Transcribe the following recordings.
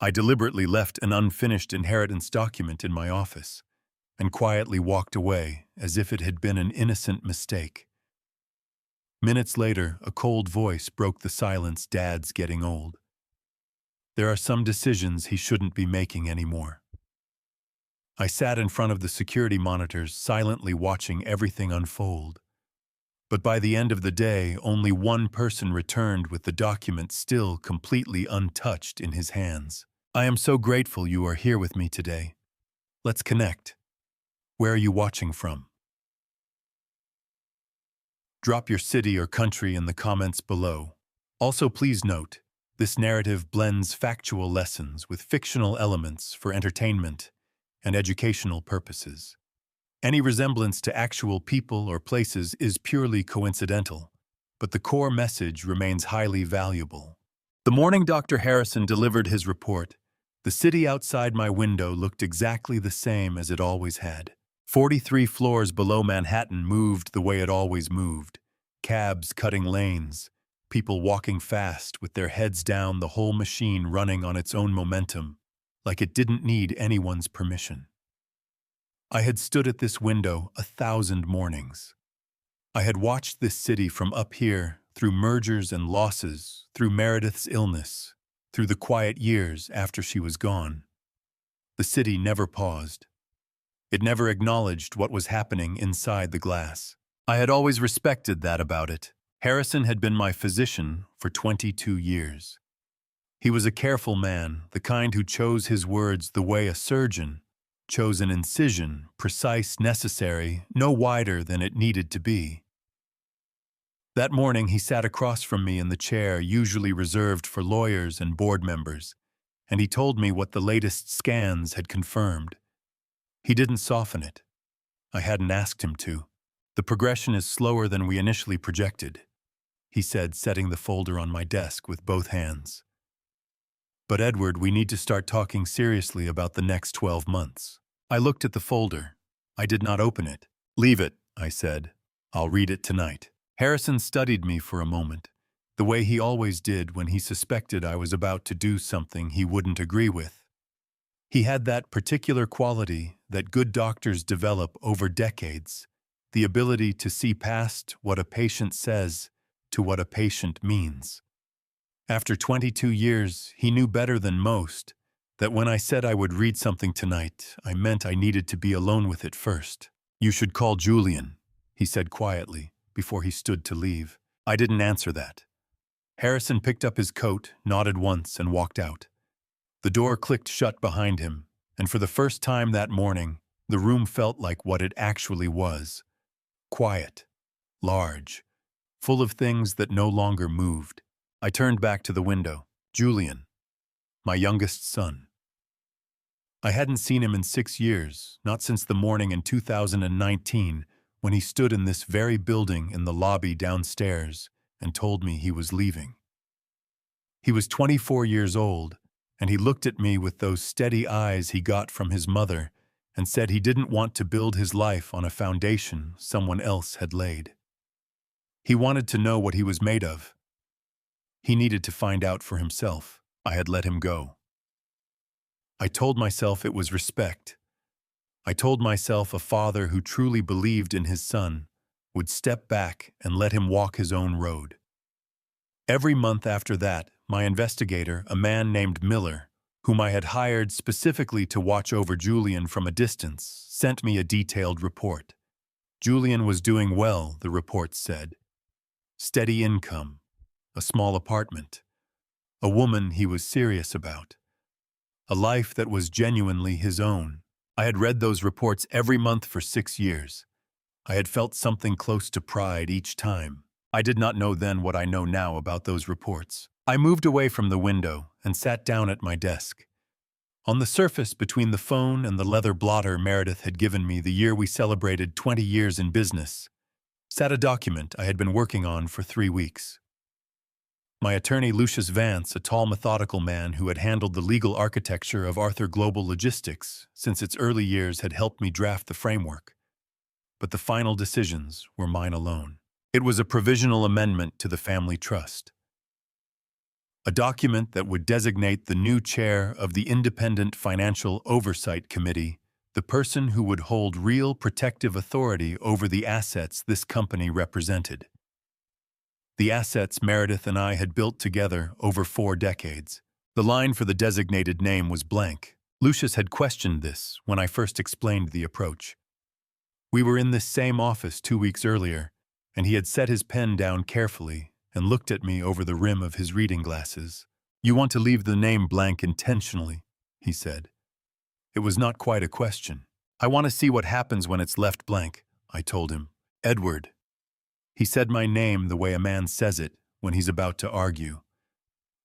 I deliberately left an unfinished inheritance document in my office and quietly walked away as if it had been an innocent mistake. Minutes later, a cold voice broke the silence. "Dad's getting old. There are some decisions he shouldn't be making anymore." I sat in front of the security monitors, silently watching everything unfold. But by the end of the day, only one person returned with the document still completely untouched in his hands. "I am so grateful you are here with me today. Let's connect. Where are you watching from?" Drop your city or country in the comments below. Also, please note, this narrative blends factual lessons with fictional elements for entertainment and educational purposes. Any resemblance to actual people or places is purely coincidental, but the core message remains highly valuable. The morning Dr. Harrison delivered his report, the city outside my window looked exactly the same as it always had. 43 floors below Manhattan moved the way it always moved. Cabs cutting lanes, people walking fast with their heads down, the whole machine running on its own momentum, like it didn't need anyone's permission. I had stood at this window 1,000 mornings. I had watched this city from up here, through mergers and losses, through Meredith's illness, through the quiet years after she was gone. The city never paused. It never acknowledged what was happening inside the glass. I had always respected that about it. Harrison had been my physician for 22 years. He was a careful man, the kind who chose his words the way a surgeon chose an incision, precise, necessary, no wider than it needed to be. That morning he sat across from me in the chair usually reserved for lawyers and board members, and he told me what the latest scans had confirmed. He didn't soften it. I hadn't asked him to. "The progression is slower than we initially projected," he said, setting the folder on my desk with both hands. "But Edward, we need to start talking seriously about the next 12 months. I looked at the folder. I did not open it. "Leave it," I said. "I'll read it tonight." Harrison studied me for a moment, the way he always did when he suspected I was about to do something he wouldn't agree with. He had that particular quality that good doctors develop over decades, the ability to see past what a patient says to what a patient means. After 22 years, he knew better than most that when I said I would read something tonight, I meant I needed to be alone with it first. "You should call Julian," he said quietly, before he stood to leave. I didn't answer that. Harrison picked up his coat, nodded once, and walked out. The door clicked shut behind him, and for the first time that morning, the room felt like what it actually was. Quiet, large, full of things that no longer moved. I turned back to the window. Julian, my youngest son. I hadn't seen him in 6 years, not since the morning in 2019 when he stood in this very building in the lobby downstairs and told me he was leaving. He was 24 years old, and he looked at me with those steady eyes he got from his mother and said he didn't want to build his life on a foundation someone else had laid. He wanted to know what he was made of. He needed to find out for himself. I had let him go. I told myself it was respect. I told myself a father who truly believed in his son would step back and let him walk his own road. Every month after that, my investigator, a man named Miller, whom I had hired specifically to watch over Julian from a distance, sent me a detailed report. Julian was doing well, the report said. Steady income, a small apartment, a woman he was serious about, a life that was genuinely his own. I had read those reports every month for 6 years. I had felt something close to pride each time. I did not know then what I know now about those reports. I moved away from the window and sat down at my desk. On the surface between the phone and the leather blotter Meredith had given me the year we celebrated 20 years in business, sat a document I had been working on for 3 weeks. My attorney Lucius Vance, a tall methodical man who had handled the legal architecture of Arthur Global Logistics since its early years, had helped me draft the framework. But the final decisions were mine alone. It was a provisional amendment to the family trust. a document that would designate the new chair of the Independent Financial Oversight Committee, the person who would hold real protective authority over the assets this company represented. The assets Meredith and I had built together over 4 decades. The line for the designated name was blank. Lucius had questioned this when I first explained the approach. We were in this same office 2 weeks earlier, and he had set his pen down carefully and looked at me over the rim of his reading glasses. "You want to leave the name blank intentionally," he said. It was not quite a question. "I want to see what happens when it's left blank," I told him. "Edward." He said my name the way a man says it when he's about to argue.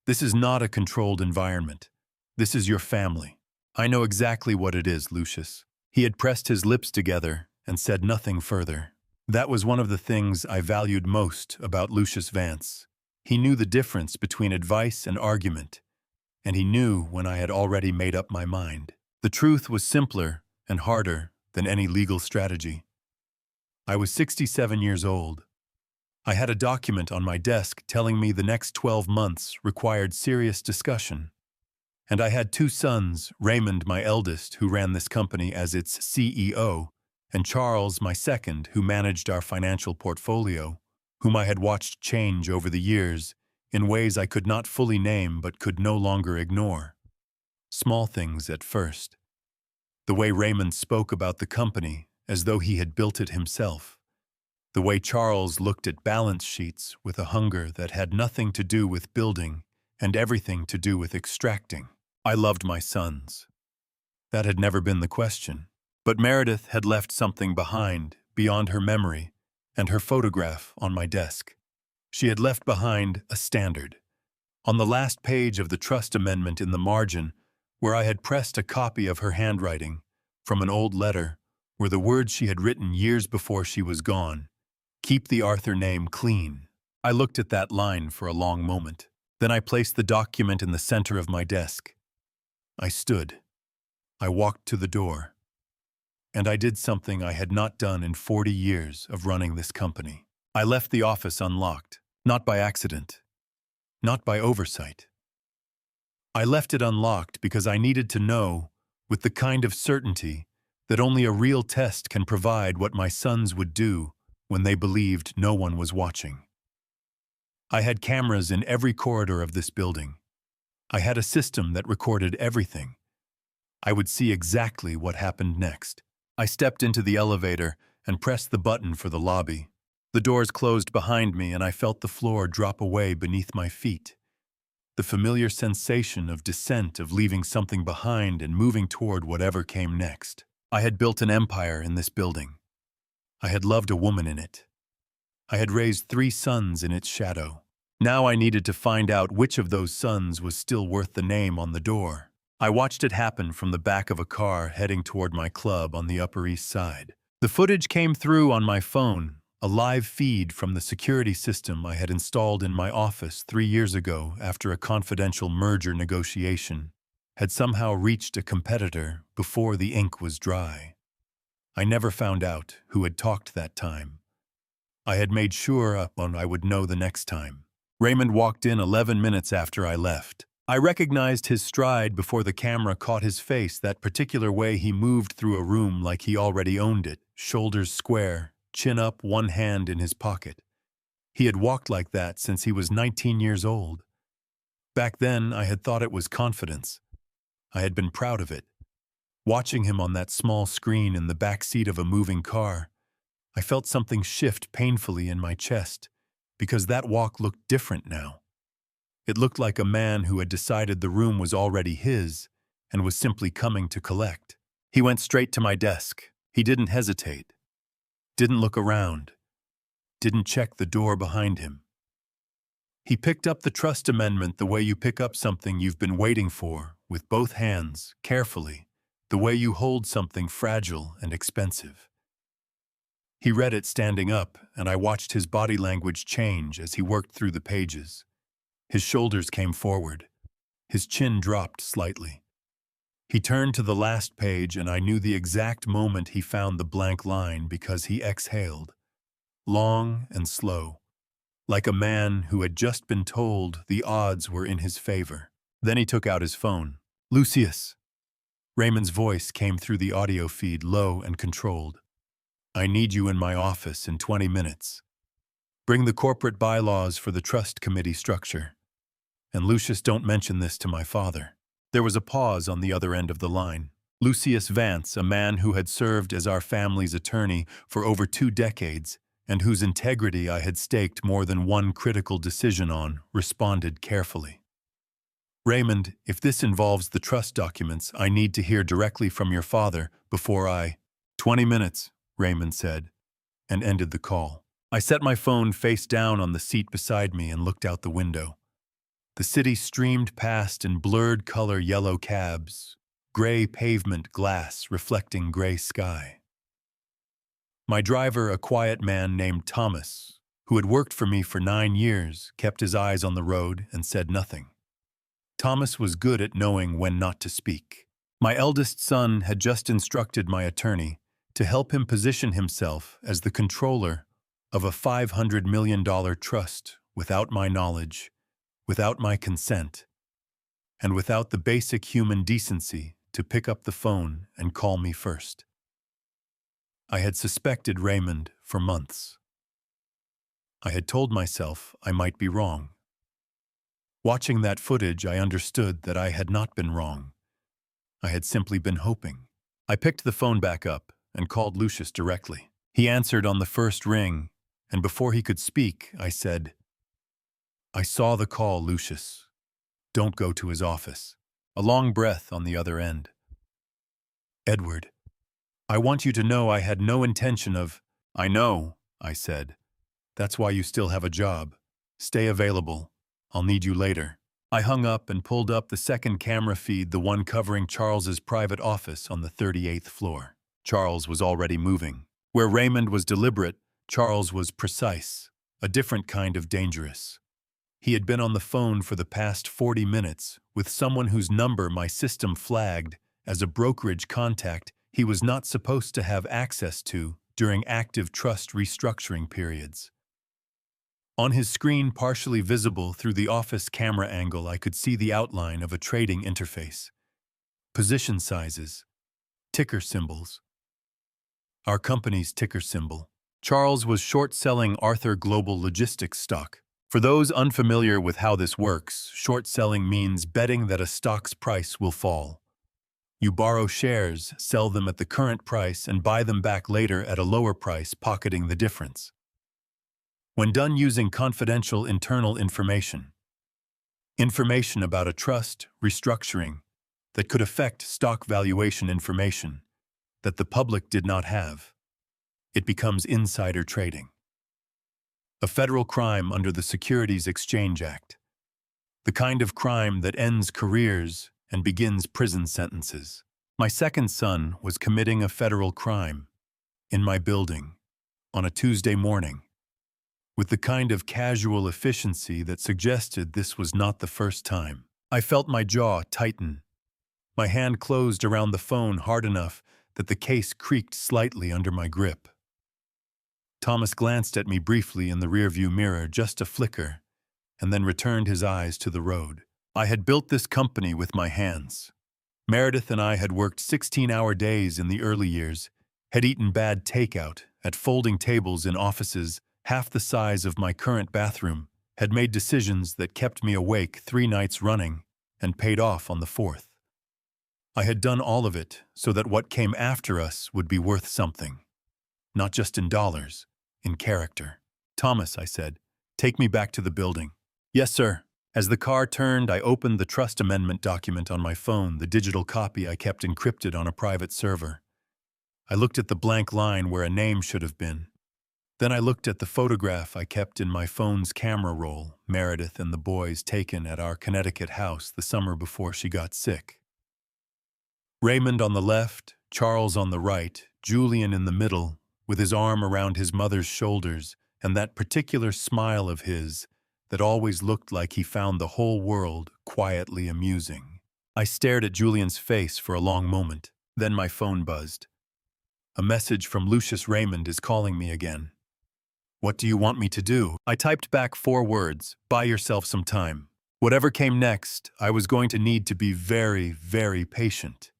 "This is not a controlled environment. This is your family." "I know exactly what it is, Lucius." He had pressed his lips together and said nothing further. That was one of the things I valued most about Lucius Vance. He knew the difference between advice and argument, and he knew when I had already made up my mind. The truth was simpler and harder than any legal strategy. I was 67 years old. I had a document on my desk telling me the next 12 months required serious discussion. And I had 2 sons, Raymond, my eldest, who ran this company as its CEO, and Charles, my second, who managed our financial portfolio, whom I had watched change over the years in ways I could not fully name but could no longer ignore. Small things at first. The way Raymond spoke about the company as though he had built it himself. The way Charles looked at balance sheets with a hunger that had nothing to do with building and everything to do with extracting. I loved my sons. That had never been the question. But Meredith had left something behind, beyond her memory, and her photograph on my desk. She had left behind a standard. On the last page of the trust amendment in the margin, where I had pressed a copy of her handwriting from an old letter, were the words she had written years before she was gone. "Keep the Arthur name clean." I looked at that line for a long moment. Then I placed the document in the center of my desk. I stood. I walked to the door. And I did something I had not done in 40 years of running this company. I left the office unlocked, not by accident, not by oversight. I left it unlocked because I needed to know, with the kind of certainty that only a real test can provide, what my sons would do when they believed no one was watching. I had cameras in every corridor of this building. I had a system that recorded everything. I would see exactly what happened next. I stepped into the elevator and pressed the button for the lobby. The doors closed behind me and I felt the floor drop away beneath my feet. The familiar sensation of descent, of leaving something behind and moving toward whatever came next. I had built an empire in this building. I had loved a woman in it. I had raised 3 sons in its shadow. Now I needed to find out which of those sons was still worth the name on the door. I watched it happen from the back of a car heading toward my club on the Upper East Side. The footage came through on my phone, a live feed from the security system I had installed in my office 3 years ago after a confidential merger negotiation had somehow reached a competitor before the ink was dry. I never found out who had talked that time. I had made sure I would know the next time. Raymond walked in 11 minutes after I left. I recognized his stride before the camera caught his face, that particular way he moved through a room like he already owned it, shoulders square, chin up, one hand in his pocket. He had walked like that since he was 19 years old. Back then, I had thought it was confidence. I had been proud of it. Watching him on that small screen in the back seat of a moving car, I felt something shift painfully in my chest, because that walk looked different now. It looked like a man who had decided the room was already his and was simply coming to collect. He went straight to my desk. He didn't hesitate. Didn't look around. Didn't check the door behind him. He picked up the trust amendment the way you pick up something you've been waiting for, with both hands, carefully, the way you hold something fragile and expensive. He read it standing up, and I watched his body language change as he worked through the pages. His shoulders came forward. His chin dropped slightly. He turned to the last page, and I knew the exact moment he found the blank line because he exhaled. Long and slow. like a man who had just been told the odds were in his favor. Then he took out his phone. "Lucius." Raymond's voice came through the audio feed, low and controlled. "I need you in my office in 20 minutes. Bring the corporate bylaws for the trust committee structure. And Lucius, don't mention this to my father." There was a pause on the other end of the line. Lucius Vance, a man who had served as our family's attorney for over 2 decades, and whose integrity I had staked more than one critical decision on, responded carefully. "Raymond, if this involves the trust documents, I need to hear directly from your father before I—" "20 minutes," Raymond said, and ended the call. I set my phone face down on the seat beside me and looked out the window. The city streamed past in blurred color yellow cabs, gray pavement glass reflecting gray sky. My driver, a quiet man named Thomas, who had worked for me for 9 years, kept his eyes on the road and said nothing. Thomas was good at knowing when not to speak. My eldest son had just instructed my attorney to help him position himself as the controller of a $500 million trust without my knowledge, without my consent, and without the basic human decency to pick up the phone and call me first. I had suspected Raymond for months. I had told myself I might be wrong. Watching that footage, I understood that I had not been wrong. I had simply been hoping. I picked the phone back up and called Lucius directly. He answered on the first ring, and before he could speak, I said, "I saw the call, Lucius. Don't go to his office." A long breath on the other end. "Edward, I want you to know I had no intention of—" "I know," I said. "That's why you still have a job. Stay available. I'll need you later." I hung up and pulled up the second camera feed, the one covering Charles's private office on the 38th floor. Charles was already moving. Where Raymond was deliberate, Charles was precise, a different kind of dangerous. He had been on the phone for the past 40 minutes with someone whose number my system flagged as a brokerage contact he was not supposed to have access to during active trust restructuring periods. On his screen, partially visible through the office camera angle, I could see the outline of a trading interface. Position sizes, ticker symbols. Our company's ticker symbol. Charles was short-selling Arthur Global Logistics stock. For those unfamiliar with how this works, short selling means betting that a stock's price will fall. You borrow shares, sell them at the current price, and buy them back later at a lower price, pocketing the difference. When done using confidential internal information about a trust restructuring that could affect stock valuation information that the public did not have, it becomes insider trading. A federal crime under the Securities Exchange Act. The kind of crime that ends careers and begins prison sentences. My second son was committing a federal crime in my building on a Tuesday morning, with the kind of casual efficiency that suggested this was not the first time. I felt my jaw tighten. My hand closed around the phone hard enough that the case creaked slightly under my grip. Thomas glanced at me briefly in the rearview mirror, just a flicker, and then returned his eyes to the road. I had built this company with my hands. Meredith and I had worked 16-hour days in the early years, had eaten bad takeout at folding tables in offices half the size of my current bathroom, had made decisions that kept me awake 3 nights running and paid off on the 4th. I had done all of it so that what came after us would be worth something, not just in dollars, in character. "Thomas," I said, "take me back to the building." "Yes, sir." As the car turned, I opened the trust amendment document on my phone, the digital copy I kept encrypted on a private server. I looked at the blank line where a name should have been. Then I looked at the photograph I kept in my phone's camera roll, Meredith and the boys taken at our Connecticut house the summer before she got sick. Raymond on the left, Charles on the right, Julian in the middle, with his arm around his mother's shoulders, and that particular smile of his that always looked like he found the whole world quietly amusing. I stared at Julian's face for a long moment. Then my phone buzzed. "A message from Lucius. Raymond is calling me again." What do you want me to do? I typed back 4 words, buy yourself some time. Whatever came next, I was going to need to be very, very patient.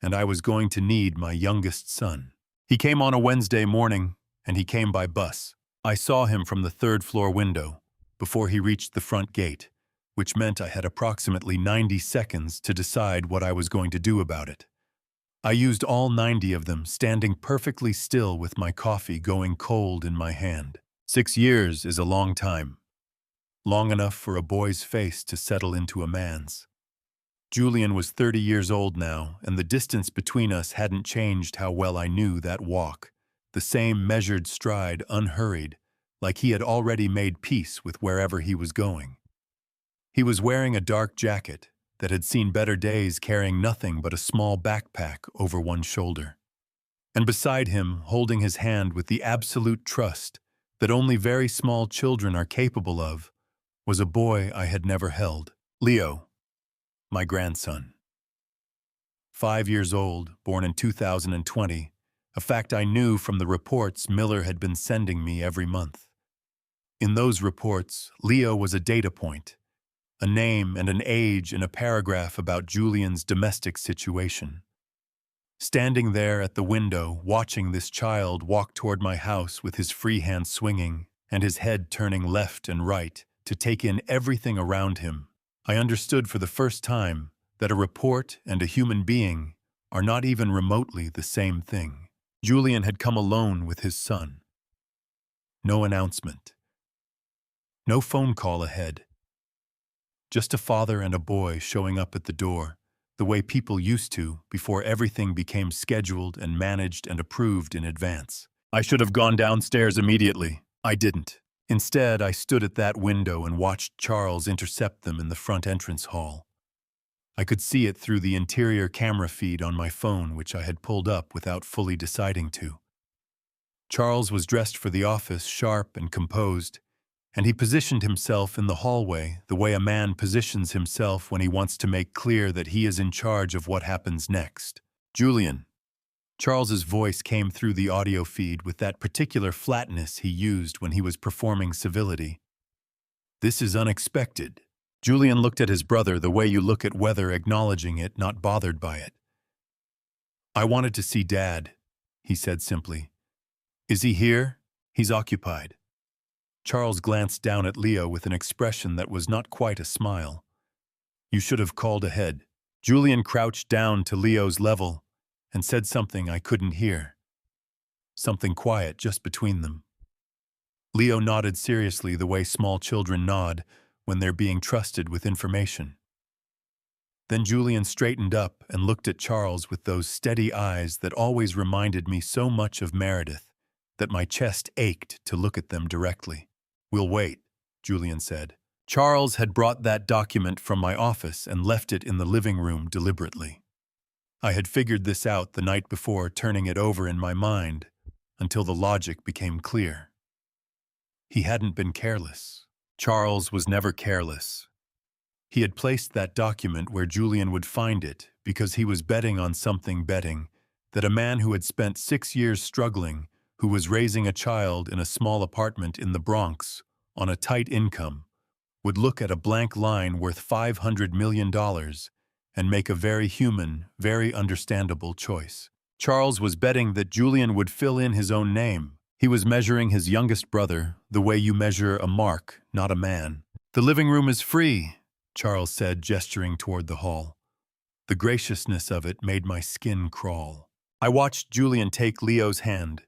And I was going to need my youngest son. He came on a Wednesday morning, and he came by bus. I saw him from the 3rd-floor window before he reached the front gate, which meant I had approximately 90 seconds to decide what I was going to do about it. I used all 90 of them, standing perfectly still with my coffee going cold in my hand. 6 years is a long time. Long enough for a boy's face to settle into a man's. Julian was 30 years old now, and the distance between us hadn't changed how well I knew that walk. The same measured stride, unhurried, like he had already made peace with wherever he was going. He was wearing a dark jacket that had seen better days, carrying nothing but a small backpack over one shoulder. And beside him, holding his hand with the absolute trust that only very small children are capable of, was a boy I had never held. Leo, my grandson. 5 years old, born in 2020, a fact I knew from the reports Miller had been sending me every month. In those reports, Leo was a data point, a name and an age in a paragraph about Julian's domestic situation. Standing there at the window, watching this child walk toward my house with his free hand swinging and his head turning left and right to take in everything around him, I understood for the first time that a report and a human being are not even remotely the same thing. Julian had come alone with his son. No announcement. No phone call ahead. Just a father and a boy showing up at the door, the way people used to before everything became scheduled and managed and approved in advance. I should have gone downstairs immediately. I didn't. Instead, I stood at that window and watched Charles intercept them in the front entrance hall. I could see it through the interior camera feed on my phone, which I had pulled up without fully deciding to. Charles was dressed for the office, sharp and composed, and he positioned himself in the hallway the way a man positions himself when he wants to make clear that he is in charge of what happens next. Julian. Charles's voice came through the audio feed with that particular flatness he used when he was performing civility. This is unexpected. Julian looked at his brother the way you look at weather, acknowledging it, not bothered by it. I wanted to see Dad, he said simply. Is he here? He's occupied. Charles glanced down at Leo with an expression that was not quite a smile. You should have called ahead. Julian crouched down to Leo's level and said something I couldn't hear. Something quiet just between them. Leo nodded seriously the way small children nod when they're being trusted with information. Then Julian straightened up and looked at Charles with those steady eyes that always reminded me so much of Meredith that my chest ached to look at them directly. We'll wait, Julian said. Charles had brought that document from my office and left it in the living room deliberately. I had figured this out the night before, turning it over in my mind until the logic became clear. He hadn't been careless. Charles was never careless. He had placed that document where Julian would find it because he was betting on something, betting that a man who had spent 6 years struggling, who was raising a child in a small apartment in the Bronx on a tight income, would look at a blank line worth $500 million and make a very human, very understandable choice. Charles was betting that Julian would fill in his own name. He was measuring his youngest brother the way you measure a mark, not a man. The living room is free, Charles said, gesturing toward the hall. The graciousness of it made my skin crawl. I watched Julian take Leo's hand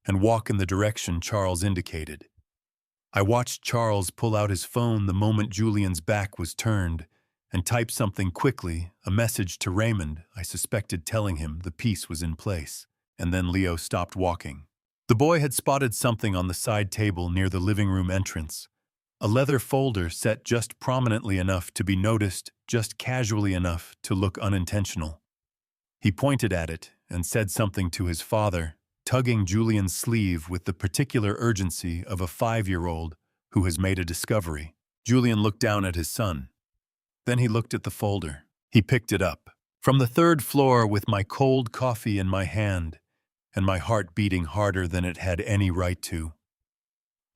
and walk in the direction Charles indicated. I watched Charles pull out his phone the moment Julian's back was turned and type something quickly, a message to Raymond, I suspected, telling him the piece was in place. And then Leo stopped walking. The boy had spotted something on the side table near the living room entrance, a leather folder set just prominently enough to be noticed, just casually enough to look unintentional. He pointed at it and said something to his father, tugging Julian's sleeve with the particular urgency of a 5-year-old who has made a discovery. Julian looked down at his son. Then he looked at the folder. He picked it up. From the 3rd floor with my cold coffee in my hand and my heart beating harder than it had any right to.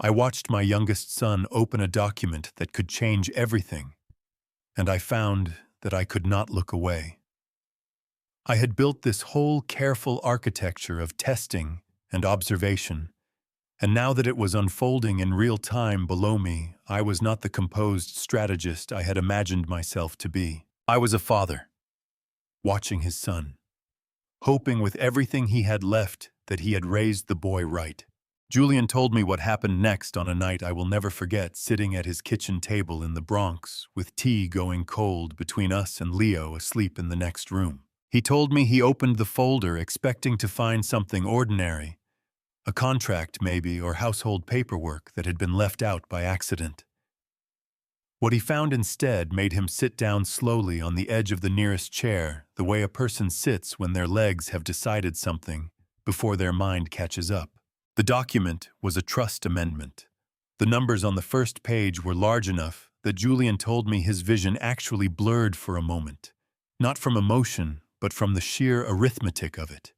I watched my youngest son open a document that could change everything, and I found that I could not look away. I had built this whole careful architecture of testing and observation, and now that it was unfolding in real time below me, I was not the composed strategist I had imagined myself to be. I was a father, watching his son, hoping with everything he had left that he had raised the boy right. Julian told me what happened next on a night I will never forget, sitting at his kitchen table in the Bronx, with tea going cold between us and Leo asleep in the next room. He told me he opened the folder expecting to find something ordinary, a contract maybe, or household paperwork that had been left out by accident. What he found instead made him sit down slowly on the edge of the nearest chair, the way a person sits when their legs have decided something before their mind catches up. The document was a trust amendment. The numbers on the first page were large enough that Julian told me his vision actually blurred for a moment, not from emotion, but from the sheer arithmetic of it.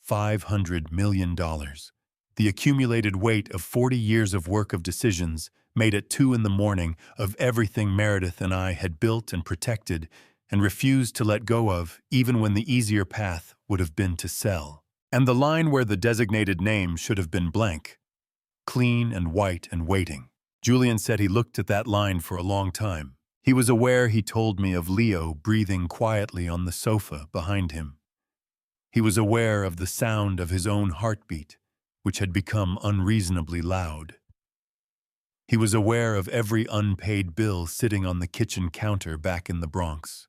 $500 million. The accumulated weight of 40 years of work of decisions made at 2 a.m. of everything Meredith and I had built and protected and refused to let go of, even when the easier path would have been to sell. And the line where the designated name should have been blank, clean and white and waiting. Julian said he looked at that line for a long time. He was aware, he told me, of Leo breathing quietly on the sofa behind him. He was aware of the sound of his own heartbeat, which had become unreasonably loud. He was aware of every unpaid bill sitting on the kitchen counter back in the Bronx.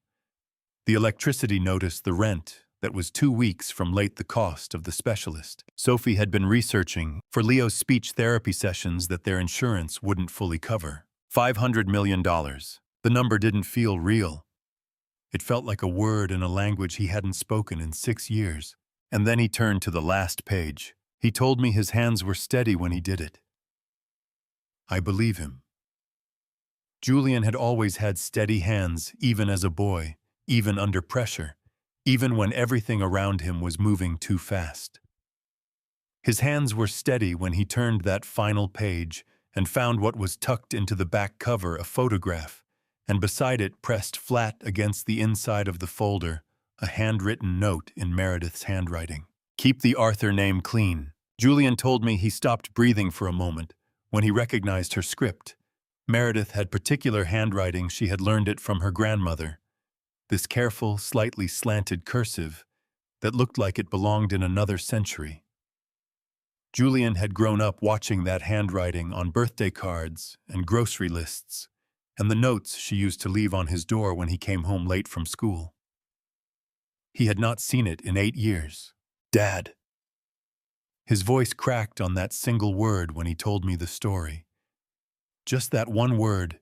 The electricity notice, the rent that was 2 weeks from late, the cost of the specialist Sophie had been researching for Leo's speech therapy sessions that their insurance wouldn't fully cover. $500 million. The number didn't feel real. It felt like a word in a language he hadn't spoken in 6 years. And then he turned to the last page. He told me his hands were steady when he did it. I believe him. Julian had always had steady hands, even as a boy, even under pressure, even when everything around him was moving too fast. His hands were steady when he turned that final page and found what was tucked into the back cover, a photograph, and beside it, pressed flat against the inside of the folder, a handwritten note in Meredith's handwriting. Keep the Arthur name clean. Julian told me he stopped breathing for a moment when he recognized her script. Meredith had particular handwriting. She had learned it from her grandmother. This careful, slightly slanted cursive that looked like it belonged in another century. Julian had grown up watching that handwriting on birthday cards and grocery lists, and the notes she used to leave on his door when he came home late from school. He had not seen it in 8 years. Dad. His voice cracked on that single word when he told me the story. Just that one word,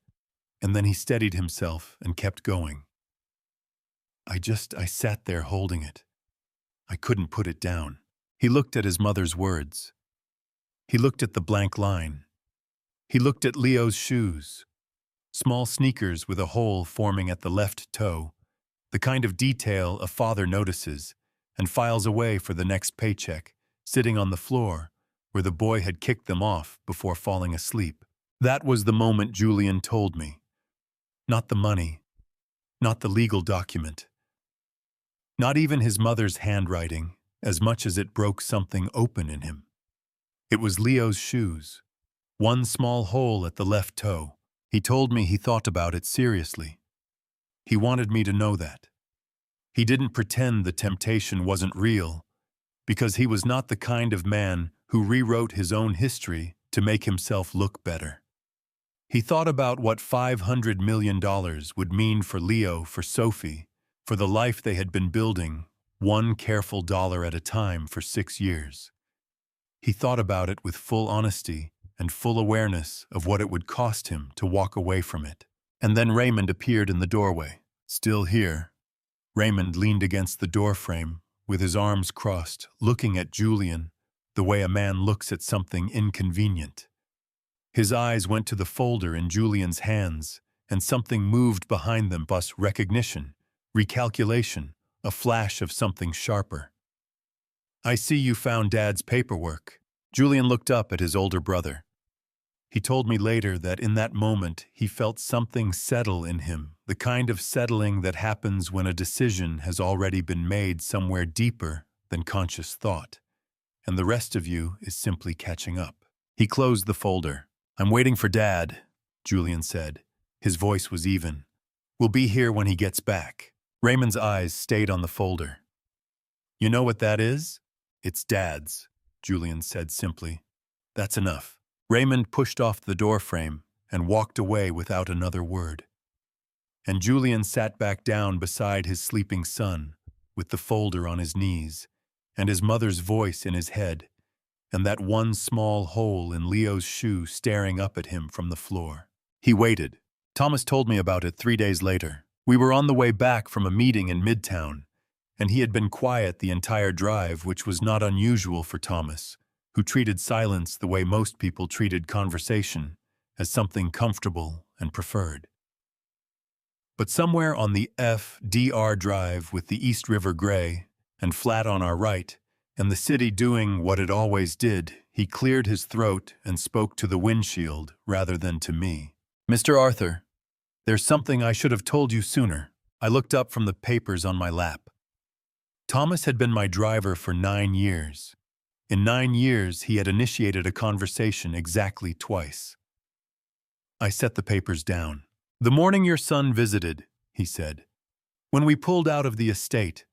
and then he steadied himself and kept going. I sat there holding it. I couldn't put it down. He looked at his mother's words. He looked at the blank line. He looked at Leo's shoes. Small sneakers with a hole forming at the left toe, the kind of detail a father notices and files away for the next paycheck, sitting on the floor where the boy had kicked them off before falling asleep. That was the moment Julian told me. Not the money, not the legal document, not even his mother's handwriting, as much as it broke something open in him. It was Leo's shoes. One small hole at the left toe. He told me he thought about it seriously. He wanted me to know that. He didn't pretend the temptation wasn't real, because he was not the kind of man who rewrote his own history to make himself look better. He thought about what $500 million would mean for Leo, for Sophie, for the life they had been building, one careful dollar at a time for 6 years. He thought about it with full honesty and full awareness of what it would cost him to walk away from it. And then Raymond appeared in the doorway. Still here, Raymond leaned against the doorframe, with his arms crossed, looking at Julian the way a man looks at something inconvenient. His eyes went to the folder in Julian's hands, and something moved behind them, bus recognition, recalculation, a flash of something sharper. I see you found Dad's paperwork. Julian looked up at his older brother. He told me later that in that moment he felt something settle in him, the kind of settling that happens when a decision has already been made somewhere deeper than conscious thought, and the rest of you is simply catching up. He closed the folder. "I'm waiting for Dad," Julian said. His voice was even. "We'll be here when he gets back." Raymond's eyes stayed on the folder. "You know what that is?" "It's Dad's," Julian said simply. "That's enough." Raymond pushed off the doorframe and walked away without another word. And Julian sat back down beside his sleeping son, with the folder on his knees, and his mother's voice in his head, and that one small hole in Leo's shoe staring up at him from the floor. He waited. Thomas told me about it 3 days later. We were on the way back from a meeting in Midtown, and he had been quiet the entire drive, which was not unusual for Thomas, who treated silence the way most people treated conversation, as something comfortable and preferred. But somewhere on the FDR drive with the East River gray and flat on our right, and the city doing what it always did, he cleared his throat and spoke to the windshield rather than to me. "Mr. Arthur, there's something I should have told you sooner." I looked up from the papers on my lap. Thomas had been my driver for 9 years. In 9 years, he had initiated a conversation exactly twice. I set the papers down. "The morning your son visited," he said. "When we pulled out of the estate,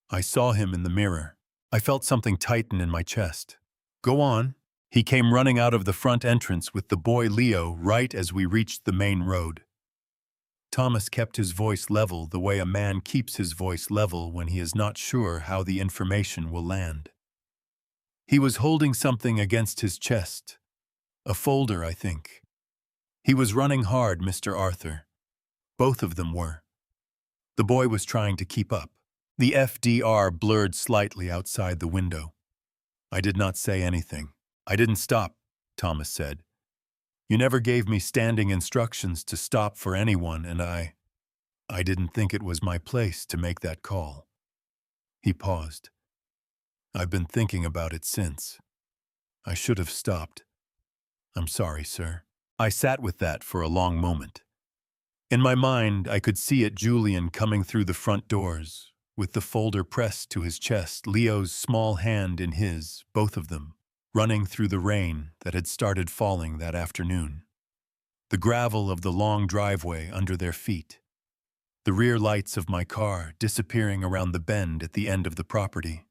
I saw him in the mirror. I felt something tighten in my chest." "Go on." "He came running out of the front entrance with the boy Leo right as we reached the main road." Thomas kept his voice level the way a man keeps his voice level when he is not sure how the information will land. "He was holding something against his chest. A folder, I think. He was running hard, Mr. Arthur. Both of them were. The boy was trying to keep up." The FDR blurred slightly outside the window. I did not say anything. "I didn't stop," Thomas said. "You never gave me standing instructions to stop for anyone, and I didn't think it was my place to make that call." He paused. "I've been thinking about it since. I should have stopped. I'm sorry, sir." I sat with that for a long moment. In my mind, I could see it Julian coming through the front doors, with the folder pressed to his chest, Leo's small hand in his, both of them, running through the rain that had started falling that afternoon. The gravel of the long driveway under their feet. The rear lights of my car disappearing around the bend at the end of the property.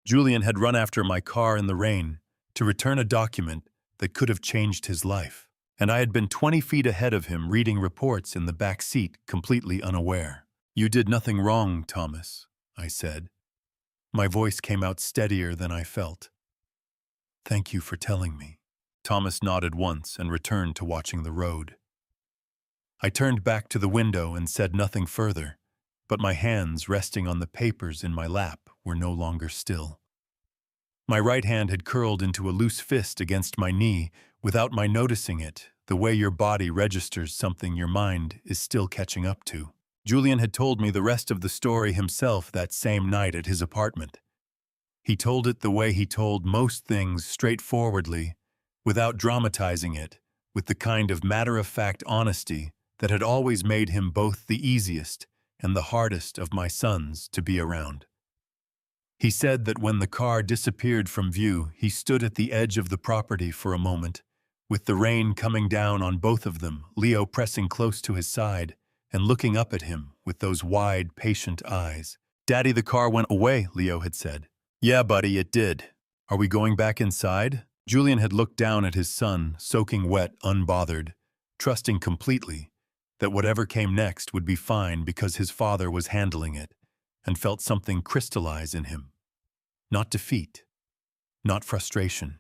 Julian had run after my car in the rain to return a document that could have changed his life, and I had been 20 feet ahead of him reading reports in the back seat, completely unaware. "You did nothing wrong, Thomas," I said. My voice came out steadier than I felt. "Thank you for telling me." Thomas nodded once and returned to watching the road. I turned back to the window and said nothing further, but my hands resting on the papers in my lap were no longer still. My right hand had curled into a loose fist against my knee without my noticing it, the way your body registers something your mind is still catching up to. Julian had told me the rest of the story himself that same night at his apartment. He told it the way he told most things, straightforwardly, without dramatizing it, with the kind of matter-of-fact honesty that had always made him both the easiest and the hardest of my sons to be around. He said that when the car disappeared from view, he stood at the edge of the property for a moment, with the rain coming down on both of them, Leo pressing close to his side and looking up at him with those wide, patient eyes. "Daddy, the car went away," Leo had said. "Yeah, buddy, it did. Are we going back inside?" Julian had looked down at his son, soaking wet, unbothered, trusting completely that whatever came next would be fine because his father was handling it, and felt something crystallize in him. Not defeat, not frustration.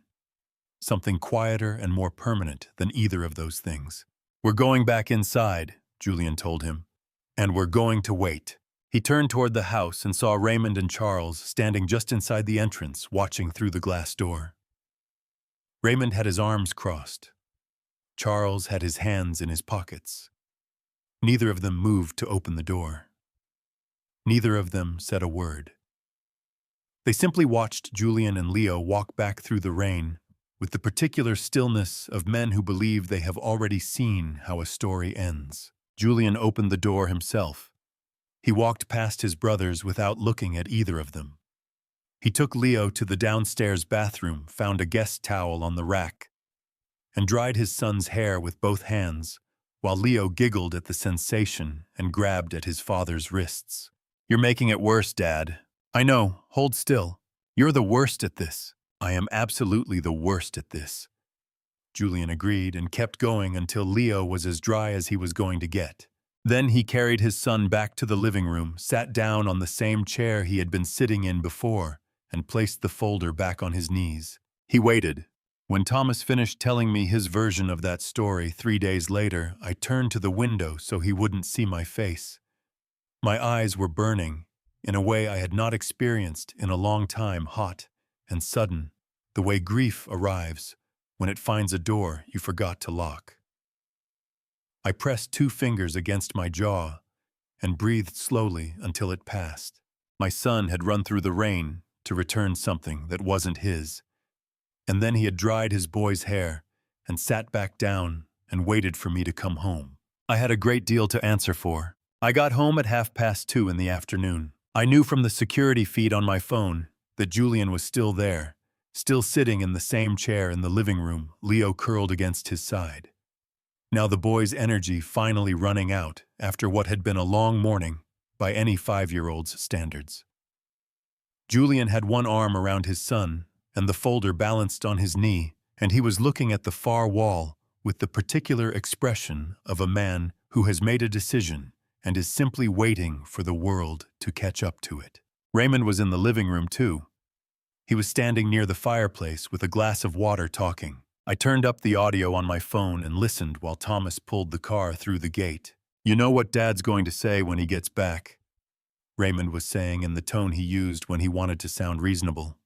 Something quieter and more permanent than either of those things. "We're going back inside," Julian told him, "and we're going to wait." He turned toward the house and saw Raymond and Charles standing just inside the entrance, watching through the glass door. Raymond had his arms crossed. Charles had his hands in his pockets. Neither of them moved to open the door. Neither of them said a word. They simply watched Julian and Leo walk back through the rain, with the particular stillness of men who believe they have already seen how a story ends. Julian opened the door himself. He walked past his brothers without looking at either of them. He took Leo to the downstairs bathroom, found a guest towel on the rack, and dried his son's hair with both hands, while Leo giggled at the sensation and grabbed at his father's wrists. "You're making it worse, Dad." "I know, hold still. You're the worst at this." "I am absolutely the worst at this." Julian agreed and kept going until Leo was as dry as he was going to get. Then he carried his son back to the living room, sat down on the same chair he had been sitting in before, and placed the folder back on his knees. He waited. When Thomas finished telling me his version of that story 3 days later, I turned to the window so he wouldn't see my face. My eyes were burning, in a way I had not experienced in a long time, hot and sudden, the way grief arrives when it finds a door you forgot to lock. I pressed 2 fingers against my jaw and breathed slowly until it passed. My son had run through the rain to return something that wasn't his, and then he had dried his boy's hair and sat back down and waited for me to come home. I had a great deal to answer for. I got home at 2:30 in the afternoon. I knew from the security feed on my phone that Julian was still there, still sitting in the same chair in the living room, Leo curled against his side. Now the boy's energy finally running out after what had been a long morning by any 5-year-old's standards. Julian had one arm around his son and the folder balanced on his knee, and he was looking at the far wall with the particular expression of a man who has made a decision and is simply waiting for the world to catch up to it. Raymond was in the living room too. He was standing near the fireplace with a glass of water talking. I turned up the audio on my phone and listened while Thomas pulled the car through the gate. "You know what Dad's going to say when he gets back," Raymond was saying in the tone he used when he wanted to sound reasonable.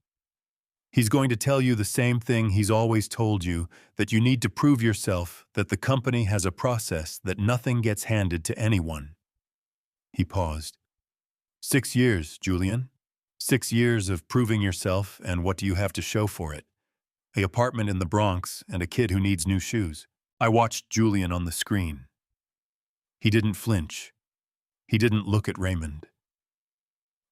"He's going to tell you the same thing he's always told you, that you need to prove yourself, that the company has a process, that nothing gets handed to anyone." He paused. 6 years, Julian. 6 years of proving yourself, and what do you have to show for it? An apartment in the Bronx and a kid who needs new shoes. I watched Julian on the screen. He didn't flinch. He didn't look at Raymond.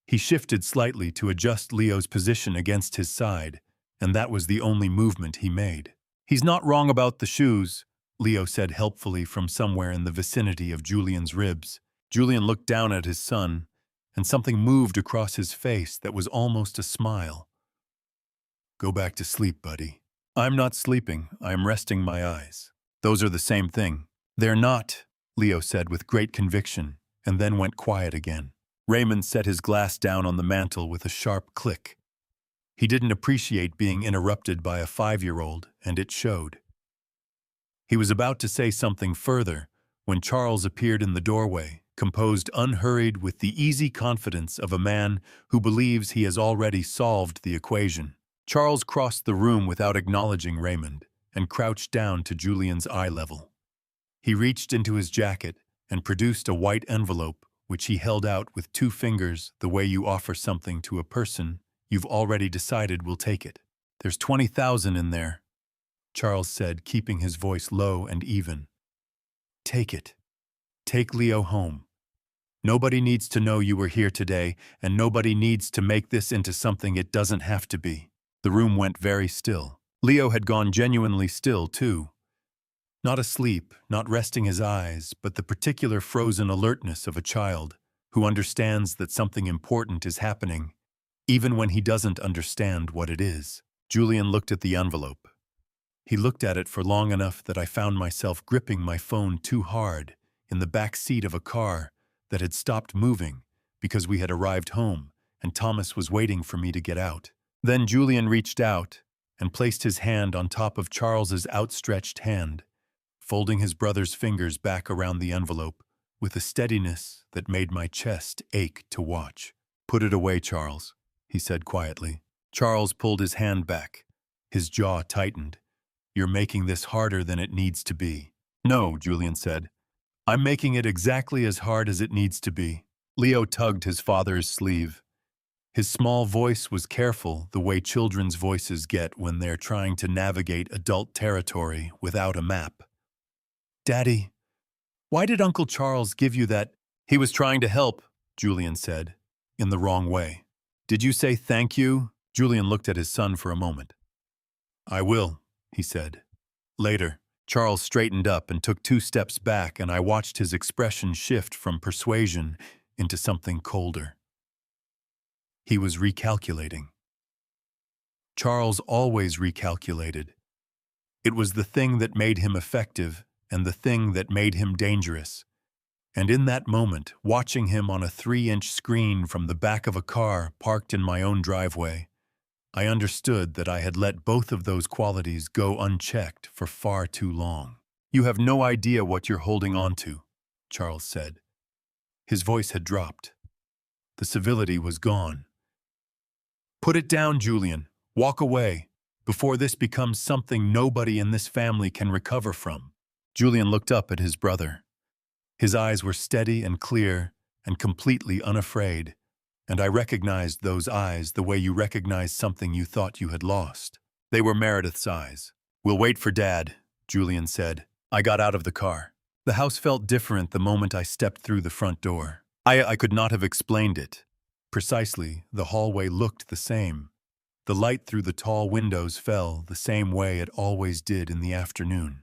He shifted slightly to adjust Leo's position against his side, and that was the only movement he made. "He's not wrong about the shoes," Leo said helpfully from somewhere in the vicinity of Julian's ribs. Julian looked down at his son, and something moved across his face that was almost a smile. "Go back to sleep, buddy." "I'm not sleeping, I'm resting my eyes." "Those are the same thing." "They're not," Leo said with great conviction, and then went quiet again. Raymond set his glass down on the mantel with a sharp click. He didn't appreciate being interrupted by a 5-year-old, and it showed. He was about to say something further when Charles appeared in the doorway, composed, unhurried, with the easy confidence of a man who believes he has already solved the equation. Charles crossed the room without acknowledging Raymond and crouched down to Julian's eye level. He reached into his jacket and produced a white envelope, which he held out with 2 fingers, the way you offer something to a person you've already decided will take it. "There's 20,000 in there," Charles said, keeping his voice low and even. "Take it. Take Leo home. Nobody needs to know you were here today, and nobody needs to make this into something it doesn't have to be." The room went very still. Leo had gone genuinely still, too. Not asleep, not resting his eyes, but the particular frozen alertness of a child who understands that something important is happening, even when he doesn't understand what it is. Julian looked at the envelope. He looked at it for long enough that I found myself gripping my phone too hard in the back seat of a car that had stopped moving because we had arrived home and Thomas was waiting for me to get out. Then Julian reached out and placed his hand on top of Charles's outstretched hand, folding his brother's fingers back around the envelope with a steadiness that made my chest ache to watch. "Put it away, Charles," he said quietly. Charles pulled his hand back. His jaw tightened. "You're making this harder than it needs to be." "No," Julian said. "I'm making it exactly as hard as it needs to be." Leo tugged his father's sleeve. His small voice was careful, the way children's voices get when they're trying to navigate adult territory without a map. "Daddy, why did Uncle Charles give you that?" "He was trying to help," Julian said, in the wrong way. "Did you say thank you?" Julian looked at his son for a moment. "I will," he said. Later, Charles straightened up and took 2 steps back, and I watched his expression shift from persuasion into something colder. He was recalculating. Charles always recalculated. It was the thing that made him effective and the thing that made him dangerous. And in that moment, watching him on a 3-inch screen from the back of a car parked in my own driveway, I understood that I had let both of those qualities go unchecked for far too long. "You have no idea what you're holding on to," Charles said. His voice had dropped. The civility was gone. "Put it down, Julian. Walk away, before this becomes something nobody in this family can recover from." Julian looked up at his brother. His eyes were steady and clear and completely unafraid, and I recognized those eyes the way you recognize something you thought you had lost. They were Meredith's eyes. "We'll wait for Dad," Julian said. I got out of the car. The house felt different the moment I stepped through the front door. I could not have explained it. Precisely, the hallway looked the same. The light through the tall windows fell the same way it always did in the afternoon.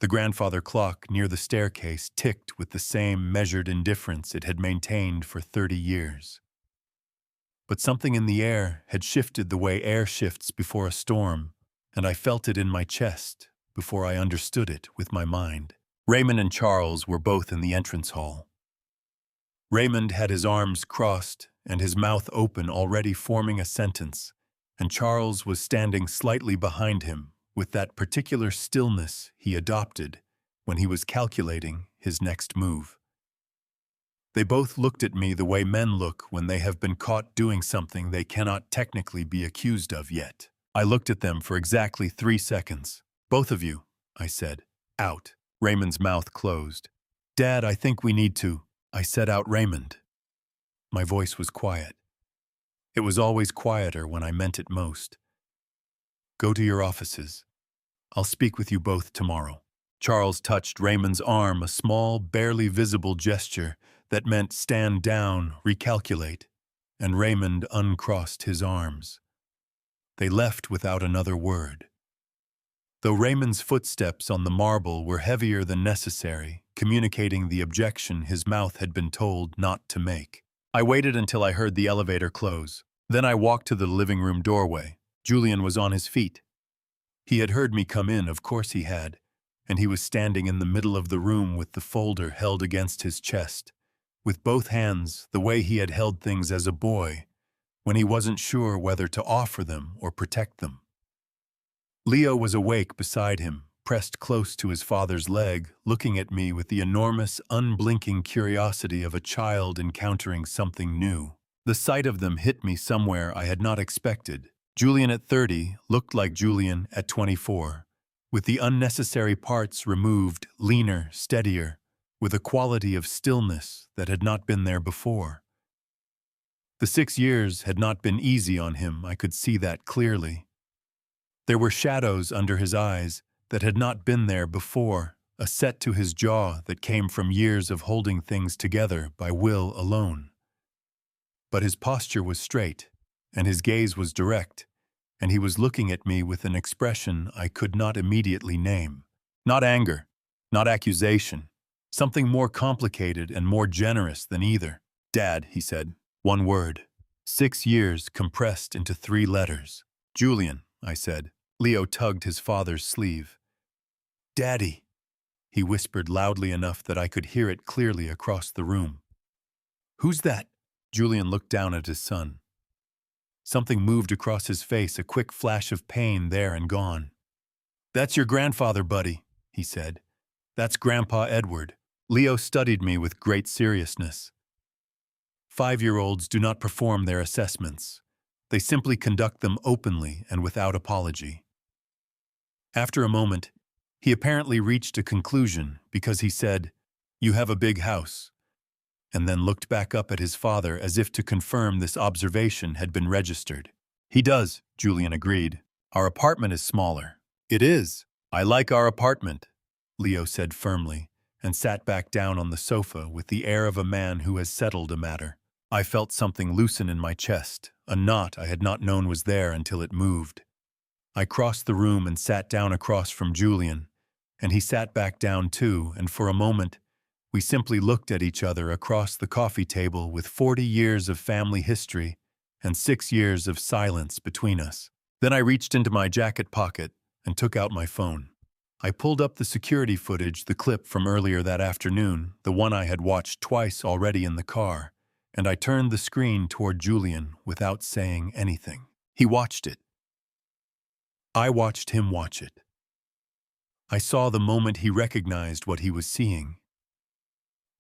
The grandfather clock near the staircase ticked with the same measured indifference it had maintained for 30 years. But something in the air had shifted the way air shifts before a storm, and I felt it in my chest before I understood it with my mind. Raymond and Charles were both in the entrance hall. Raymond had his arms crossed and his mouth open, already forming a sentence, and Charles was standing slightly behind him with that particular stillness he adopted when he was calculating his next move. They both looked at me the way men look when they have been caught doing something they cannot technically be accused of yet. I looked at them for exactly 3 seconds. "Both of you," I said. "Out." Raymond's mouth closed. "Dad, I think we need to." I said out Raymond. My voice was quiet. It was always quieter when I meant it most. "Go to your offices. I'll speak with you both tomorrow." Charles touched Raymond's arm, a small, barely visible gesture that meant stand down, recalculate, and Raymond uncrossed his arms. They left without another word. Though Raymond's footsteps on the marble were heavier than necessary, communicating the objection his mouth had been told not to make. I waited until I heard the elevator close. Then I walked to the living room doorway. Julian was on his feet. He had heard me come in, of course he had, and he was standing in the middle of the room with the folder held against his chest, with both hands the way he had held things as a boy, when he wasn't sure whether to offer them or protect them. Leo was awake beside him, pressed close to his father's leg, looking at me with the enormous, unblinking curiosity of a child encountering something new. The sight of them hit me somewhere I had not expected. Julian at 30 looked like Julian at 24, with the unnecessary parts removed, leaner, steadier, with a quality of stillness that had not been there before. The 6 years had not been easy on him, I could see that clearly. There were shadows under his eyes that had not been there before, a set to his jaw that came from years of holding things together by will alone. But his posture was straight, and his gaze was direct, and he was looking at me with an expression I could not immediately name. Not anger, not accusation, something more complicated and more generous than either. "Dad," he said. One word. 6 years compressed into 3 letters. "Julian," I said. Leo tugged his father's sleeve. "Daddy," he whispered loudly enough that I could hear it clearly across the room. "Who's that?" Julian looked down at his son. Something moved across his face, a quick flash of pain there and gone. "That's your grandfather, buddy," he said. "That's Grandpa Edward." Leo studied me with great seriousness. 5-year-olds do not perform their assessments. They simply conduct them openly and without apology. After a moment, he apparently reached a conclusion because he said, "You have a big house." and then looked back up at his father as if to confirm this observation had been registered. He does, Julian agreed. Our apartment is smaller. It is. I like our apartment, Leo said firmly, and sat back down on the sofa with the air of a man who has settled a matter. I felt something loosen in my chest, a knot I had not known was there until it moved. I crossed the room and sat down across from Julian, and he sat back down too, and for a moment, we simply looked at each other across the coffee table with 40 years of family history and 6 years of silence between us. Then I reached into my jacket pocket and took out my phone. I pulled up the security footage, the clip from earlier that afternoon, the one I had watched twice already in the car, and I turned the screen toward Julian without saying anything. He watched it. I watched him watch it. I saw the moment he recognized what he was seeing.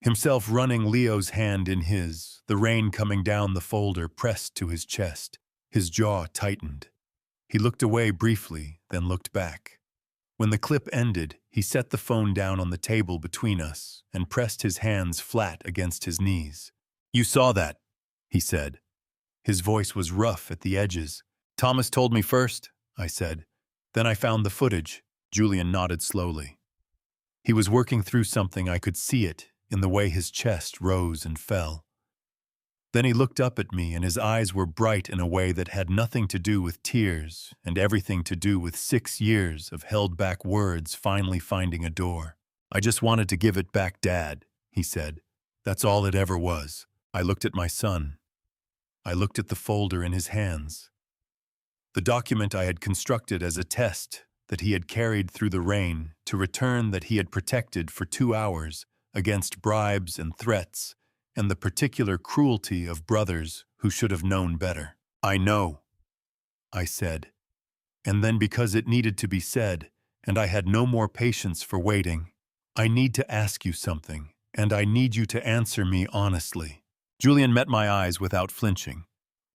Himself running Leo's hand in his, the rain coming down the folder pressed to his chest. His jaw tightened. He looked away briefly, then looked back. When the clip ended, he set the phone down on the table between us and pressed his hands flat against his knees. "You saw that," he said. His voice was rough at the edges. "Thomas told me first," I said. "Then I found the footage." Julian nodded slowly. He was working through something. I could see it in the way his chest rose and fell. Then he looked up at me, and his eyes were bright in a way that had nothing to do with tears and everything to do with 6 years of held-back words finally finding a door. "I just wanted to give it back, Dad," he said. "That's all it ever was." I looked at my son. I looked at the folder in his hands. The document I had constructed as a test that he had carried through the rain to return that he had protected for 2 hours against bribes and threats and the particular cruelty of brothers who should have known better. "I know," I said. And then, because it needed to be said, and I had no more patience for waiting, "I need to ask you something, and I need you to answer me honestly." Julian met my eyes without flinching.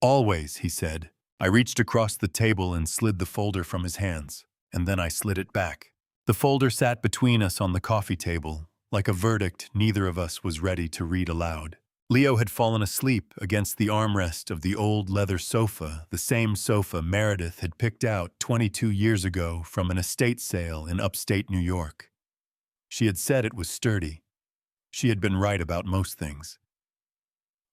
"Always," he said. I reached across the table and slid the folder from his hands, and then I slid it back. The folder sat between us on the coffee table, like a verdict neither of us was ready to read aloud. Leo had fallen asleep against the armrest of the old leather sofa, the same sofa Meredith had picked out 22 years ago from an estate sale in upstate New York. She had said it was sturdy. She had been right about most things.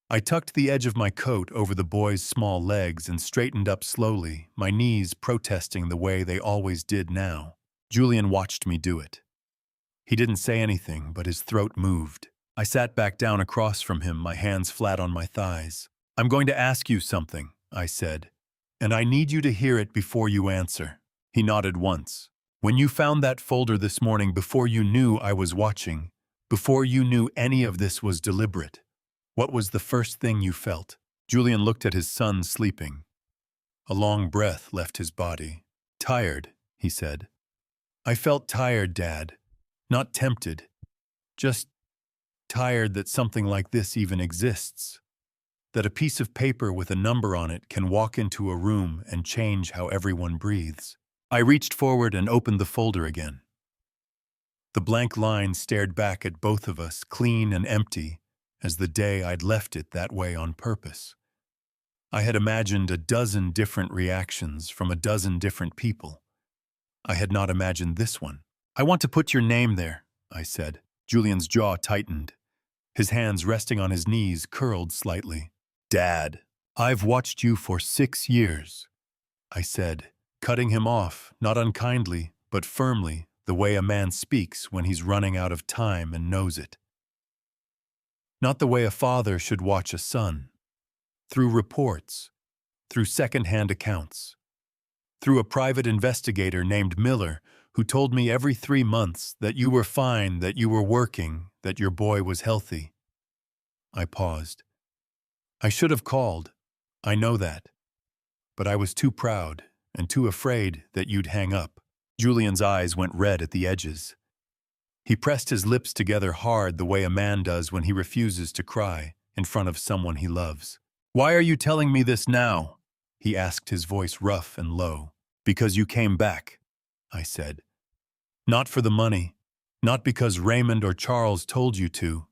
I tucked the edge of my coat over the boy's small legs and straightened up slowly, my knees protesting the way they always did now. Julian watched me do it. He didn't say anything, but his throat moved. I sat back down across from him, my hands flat on my thighs. "I'm going to ask you something," I said, "and I need you to hear it before you answer." He nodded once. "When you found that folder this morning, before you knew I was watching, before you knew any of this was deliberate, what was the first thing you felt?" Julian looked at his son sleeping. A long breath left his body. "Tired," he said. "I felt tired, Dad. Not tempted. Just tired that something like this even exists. That a piece of paper with a number on it can walk into a room and change how everyone breathes." I reached forward and opened the folder again. The blank line stared back at both of us, clean and empty, as the day I'd left it that way on purpose. I had imagined a dozen different reactions from a dozen different people. I had not imagined this one. "I want to put your name there," I said. Julian's jaw tightened. His hands resting on his knees curled slightly. "Dad, I've watched you for 6 years," I said, cutting him off, not unkindly, but firmly, the way a man speaks when he's running out of time and knows it. Not the way a father should watch a son. Through reports, through second-hand accounts, through a private investigator named Miller who told me every 3 months that you were fine, that you were working, that your boy was healthy. I paused. I should have called. I know that. But I was too proud and too afraid that you'd hang up. Julian's eyes went red at the edges. He pressed his lips together hard the way a man does when he refuses to cry in front of someone he loves. "Why are you telling me this now?" he asked, his voice rough and low. "Because you came back," I said. "Not for the money, not because Raymond or Charles told you to.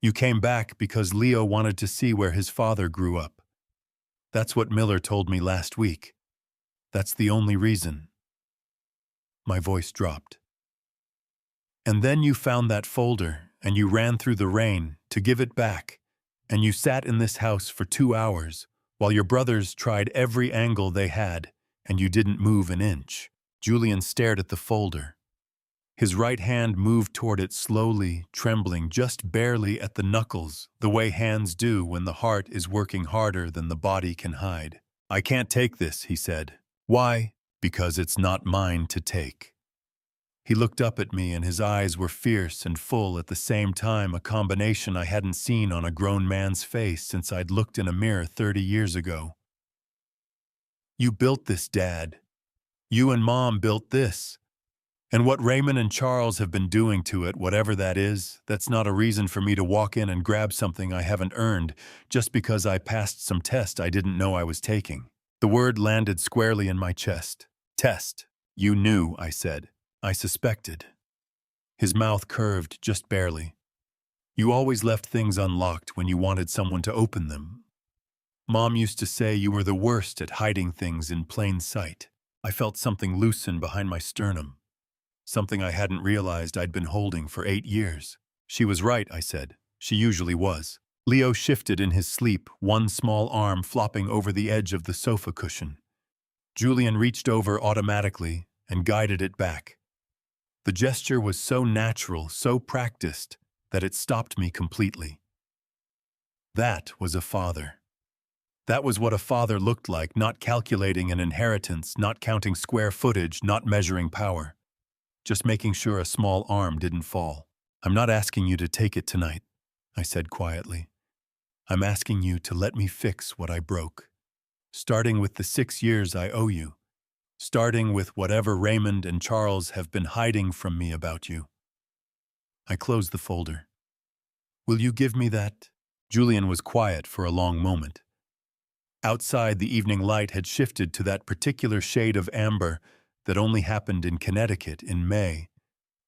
You came back because Leo wanted to see where his father grew up. That's what Miller told me last week. That's the only reason." My voice dropped. "And then you found that folder, and you ran through the rain to give it back, and you sat in this house for 2 hours, while your brothers tried every angle they had, and you didn't move an inch." Julian stared at the folder. His right hand moved toward it slowly, trembling just barely at the knuckles, the way hands do when the heart is working harder than the body can hide. "I can't take this," he said. "Why?" "Because it's not mine to take." He looked up at me and his eyes were fierce and full at the same time, a combination I hadn't seen on a grown man's face since I'd looked in a mirror 30 years ago. "You built this, Dad. You and Mom built this. And what Raymond and Charles have been doing to it, whatever that is, that's not a reason for me to walk in and grab something I haven't earned just because I passed some test I didn't know I was taking." The word landed squarely in my chest. "Test." "You knew," I said. "I suspected." His mouth curved just barely. "You always left things unlocked when you wanted someone to open them. Mom used to say you were the worst at hiding things in plain sight." I felt something loosen behind my sternum. Something I hadn't realized I'd been holding for 8 years. "She was right," I said. "She usually was." Leo shifted in his sleep, one small arm flopping over the edge of the sofa cushion. Julian reached over automatically and guided it back. The gesture was so natural, so practiced, that it stopped me completely. That was a father. That was what a father looked like, not calculating an inheritance, not counting square footage, not measuring power. Just making sure a small arm didn't fall. "I'm not asking you to take it tonight," I said quietly. "I'm asking you to let me fix what I broke. Starting with the 6 years I owe you. Starting with whatever Raymond and Charles have been hiding from me about you." I closed the folder. "Will you give me that?" Julian was quiet for a long moment. Outside, the evening light had shifted to that particular shade of amber that only happened in Connecticut in May,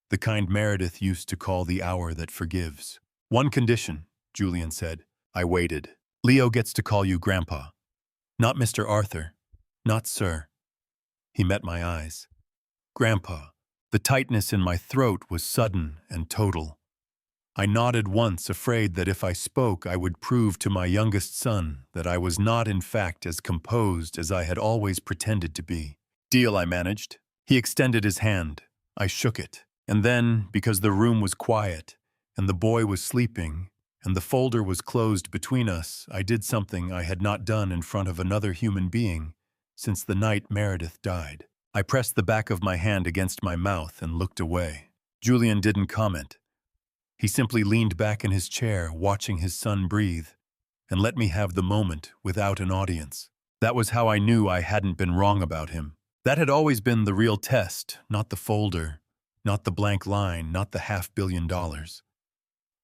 the kind Meredith used to call the hour that forgives. "One condition," Julian said. I waited. "Leo gets to call you Grandpa. Not Mr. Arthur. Not Sir." He met my eyes. "Grandpa." The tightness in my throat was sudden and total. I nodded once, afraid that if I spoke I would prove to my youngest son that I was not in fact as composed as I had always pretended to be. "Deal," I managed. He extended his hand. I shook it. And then, because the room was quiet, and the boy was sleeping, and the folder was closed between us, I did something I had not done in front of another human being since the night Meredith died. I pressed the back of my hand against my mouth and looked away. Julian didn't comment. He simply leaned back in his chair, watching his son breathe, and let me have the moment without an audience. That was how I knew I hadn't been wrong about him. That had always been the real test, not the folder, not the blank line, not the $500 million.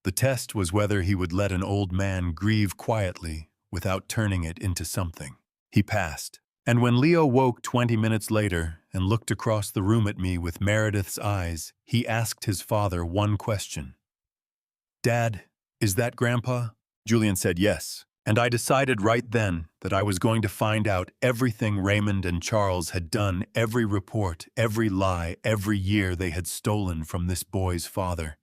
The test was whether he would let an old man grieve quietly without turning it into something. He passed. And when Leo woke 20 minutes later and looked across the room at me with Meredith's eyes, he asked his father one question. "Dad, is that Grandpa?" Julian said yes. And I decided right then that I was going to find out everything Raymond and Charles had done, every report, every lie, every year they had stolen from this boy's father.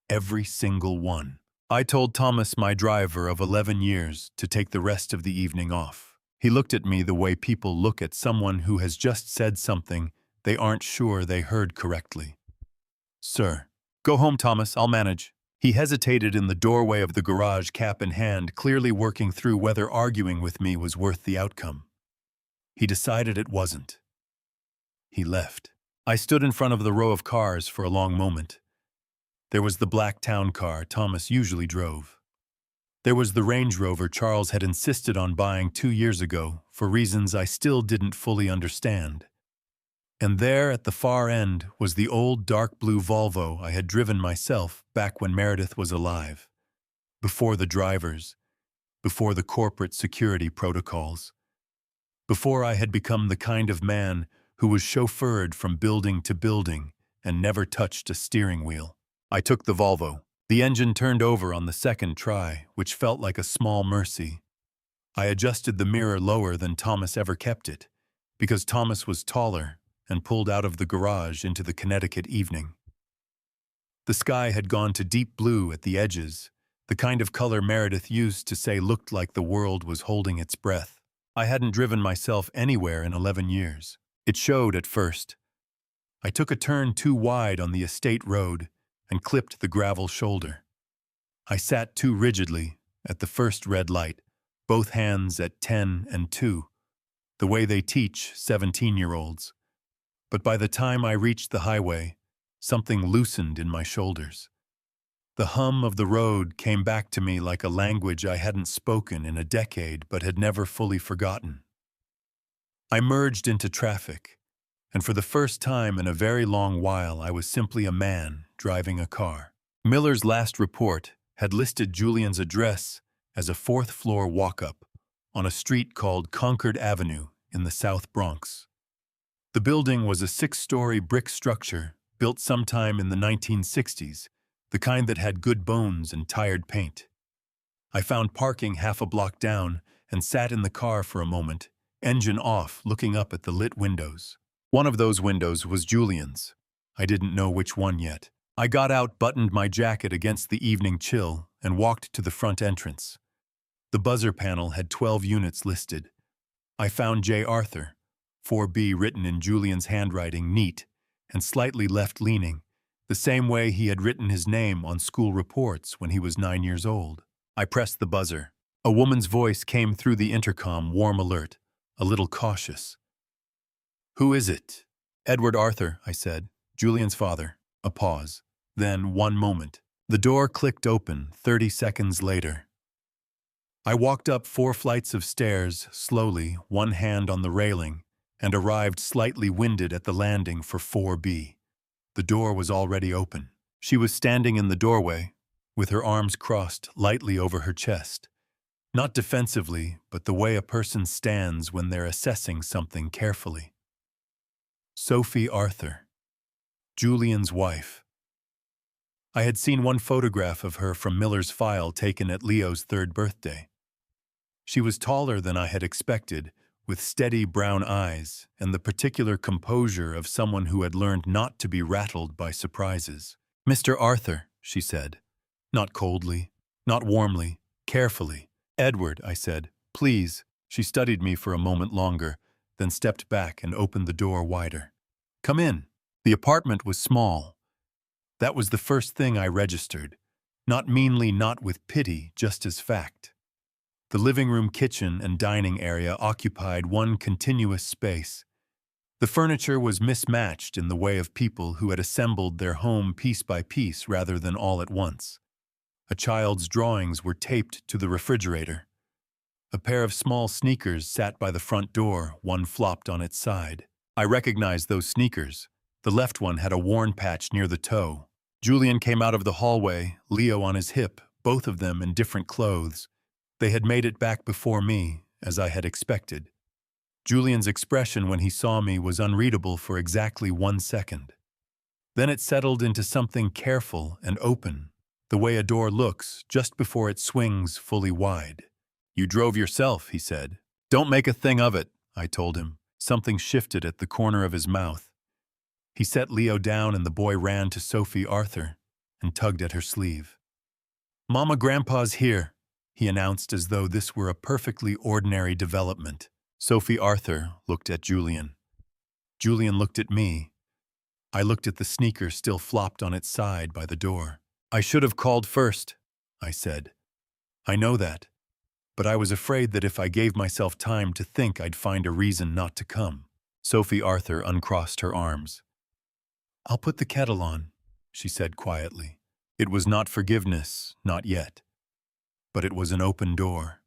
Every single one. I told Thomas, my driver of 11 years, to take the rest of the evening off. He looked at me the way people look at someone who has just said something they aren't sure they heard correctly. "Sir." "Go home, Thomas, I'll manage." He hesitated in the doorway of the garage, cap in hand, clearly working through whether arguing with me was worth the outcome. He decided it wasn't. He left. I stood in front of the row of cars for a long moment. There was the black town car Thomas usually drove. There was the Range Rover Charles had insisted on buying 2 years ago for reasons I still didn't fully understand. And there at the far end was the old dark blue Volvo I had driven myself back when Meredith was alive. Before the drivers, before the corporate security protocols, before I had become the kind of man who was chauffeured from building to building and never touched a steering wheel. I took the Volvo. The engine turned over on the second try, which felt like a small mercy. I adjusted the mirror lower than Thomas ever kept it, because Thomas was taller, and pulled out of the garage into the Connecticut evening. The sky had gone to deep blue at the edges, the kind of color Meredith used to say looked like the world was holding its breath. I hadn't driven myself anywhere in 11 years. It showed at first. I took a turn too wide on the estate road and clipped the gravel shoulder. I sat too rigidly at the first red light, both hands at 10 and 2, the way they teach 17-year-olds. But by the time I reached the highway, something loosened in my shoulders. The hum of the road came back to me like a language I hadn't spoken in a decade but had never fully forgotten. I merged into traffic, and for the first time in a very long while I was simply a man driving a car. Miller's last report had listed Julian's address as a fourth-floor walk-up on a street called Concord Avenue in the South Bronx. The building was a 6-story brick structure built sometime in the 1960s, the kind that had good bones and tired paint. I found parking half a block down and sat in the car for a moment, engine off, looking up at the lit windows. One of those windows was Julian's. I didn't know which one yet. I got out, buttoned my jacket against the evening chill, and walked to the front entrance. The buzzer panel had 12 units listed. I found J. Arthur, 4B written in Julian's handwriting, neat and slightly left-leaning, the same way he had written his name on school reports when he was 9 years old. I pressed the buzzer. A woman's voice came through the intercom, warm alert, a little cautious. "Who is it?" "Edward Arthur," I said. "Julian's father." A pause. Then, one moment. The door clicked open 30 seconds later. I walked up 4 flights of stairs, slowly, one hand on the railing, and arrived slightly winded at the landing for 4B. The door was already open. She was standing in the doorway, with her arms crossed lightly over her chest. Not defensively, but the way a person stands when they're assessing something carefully. Sophie Arthur, Julian's wife. I had seen one photograph of her from Miller's file taken at Leo's 3rd birthday. She was taller than I had expected, with steady brown eyes and the particular composure of someone who had learned not to be rattled by surprises. "Mr. Arthur," she said, not coldly, not warmly, carefully. "Edward," I said, "please." She studied me for a moment longer, then stepped back and opened the door wider. "Come in." The apartment was small. That was the first thing I registered, not meanly, not with pity, just as fact. The living room, kitchen, and dining area occupied one continuous space. The furniture was mismatched in the way of people who had assembled their home piece by piece rather than all at once. A child's drawings were taped to the refrigerator. A pair of small sneakers sat by the front door, one flopped on its side. I recognized those sneakers. The left one had a worn patch near the toe. Julian came out of the hallway, Leo on his hip, both of them in different clothes. They had made it back before me, as I had expected. Julian's expression when he saw me was unreadable for exactly 1 second. Then it settled into something careful and open, the way a door looks just before it swings fully wide. "You drove yourself," he said. "Don't make a thing of it," I told him. Something shifted at the corner of his mouth. He set Leo down and the boy ran to Sophie Arthur and tugged at her sleeve. "Mama, Grandpa's here," he announced as though this were a perfectly ordinary development. Sophie Arthur looked at Julian. Julian looked at me. I looked at the sneaker still flopped on its side by the door. "I should have called first," I said. "I know that, but I was afraid that if I gave myself time to think I'd find a reason not to come." Sophie Arthur uncrossed her arms. "I'll put the kettle on," she said quietly. It was not forgiveness, not yet. But it was an open door.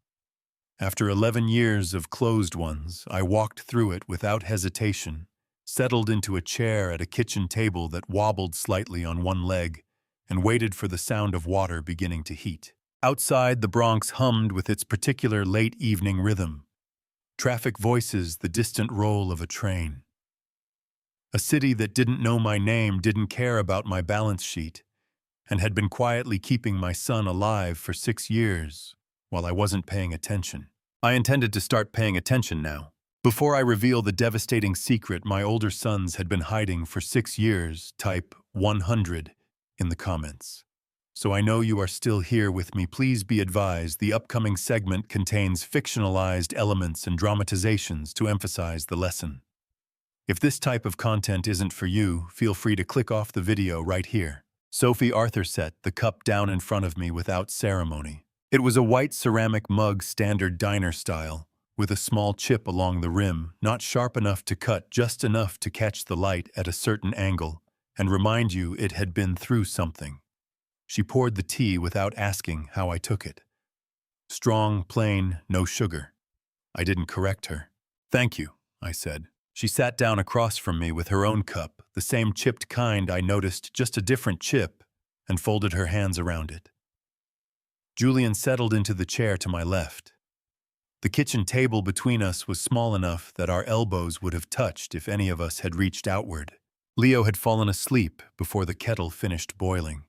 After 11 years of closed ones, I walked through it without hesitation, settled into a chair at a kitchen table that wobbled slightly on one leg, and waited for the sound of water beginning to heat. Outside, the Bronx hummed with its particular late evening rhythm. Traffic voices, the distant roll of a train. A city that didn't know my name didn't care about my balance sheet, and had been quietly keeping my son alive for 6 years while I wasn't paying attention. I intended to start paying attention now. Before I reveal the devastating secret my older sons had been hiding for 6 years, type 100 in the comments. So I know you are still here with me. Please be advised the upcoming segment contains fictionalized elements and dramatizations to emphasize the lesson. If this type of content isn't for you, feel free to click off the video right here. Sophie Arthur set the cup down in front of me without ceremony. It was a white ceramic mug, standard diner style, with a small chip along the rim, not sharp enough to cut, just enough to catch the light at a certain angle and remind you it had been through something. She poured the tea without asking how I took it. Strong, plain, no sugar. I didn't correct her. "Thank you," I said. She sat down across from me with her own cup, the same chipped kind I noticed, just a different chip, and folded her hands around it. Julian settled into the chair to my left. The kitchen table between us was small enough that our elbows would have touched if any of us had reached outward. Leo had fallen asleep before the kettle finished boiling.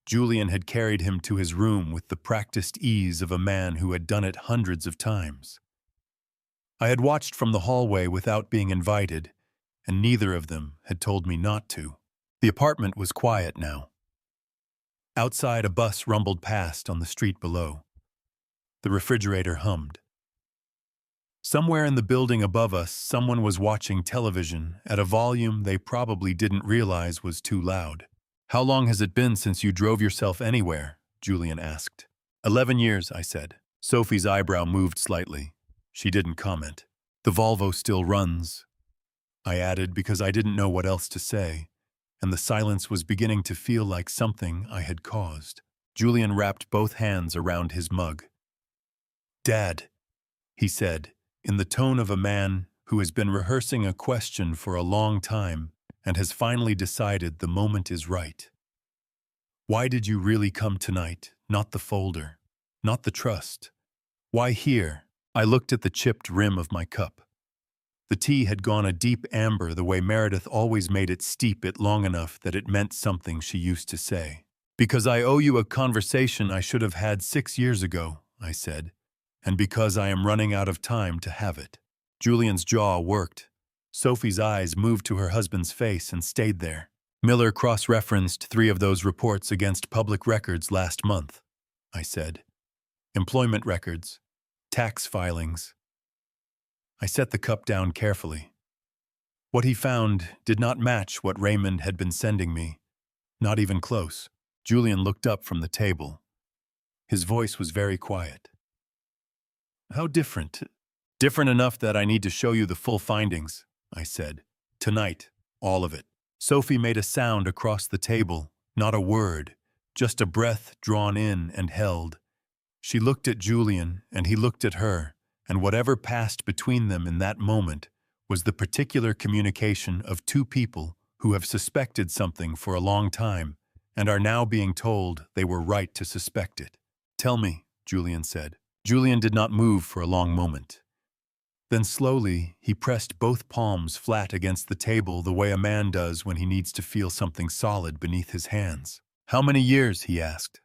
Julian had carried him to his room with the practiced ease of a man who had done it hundreds of times. I had watched from the hallway without being invited, and neither of them had told me not to. The apartment was quiet now. Outside, a bus rumbled past on the street below. The refrigerator hummed. Somewhere in the building above us, someone was watching television at a volume they probably didn't realize was too loud. "How long has it been since you drove yourself anywhere?" Julian asked. 11 years, I said. Sophie's eyebrow moved slightly. She didn't comment. "The Volvo still runs," I added, because I didn't know what else to say, and the silence was beginning to feel like something I had caused. Julian wrapped both hands around his mug. "Dad," he said, in the tone of a man who has been rehearsing a question for a long time and has finally decided the moment is right. "Why did you really come tonight? Not the folder, not the trust. Why here?" I looked at the chipped rim of my cup. The tea had gone a deep amber, the way Meredith always made it, steep it long enough that it meant something she used to say. "Because I owe you a conversation I should have had 6 years ago," I said, "and because I am running out of time to have it." Julian's jaw worked. Sophie's eyes moved to her husband's face and stayed there. "Miller cross-referenced 3 of those reports against public records last month," I said. "Employment records, tax filings." I set the cup down carefully. What he found did not match what Raymond had been sending me, not even close. Julian looked up from the table. His voice was very quiet. "How different?" "Different enough that I need to show you the full findings," I said. "Tonight, all of it." Sophie made a sound across the table, not a word, just a breath drawn in and held. She looked at Julian, and he looked at her, and whatever passed between them in that moment was the particular communication of 2 people who have suspected something for a long time and are now being told they were right to suspect it. "Tell me," Julian said. Julian did not move for a long moment. Then slowly, he pressed both palms flat against the table the way a man does when he needs to feel something solid beneath his hands. "How many years?" he asked.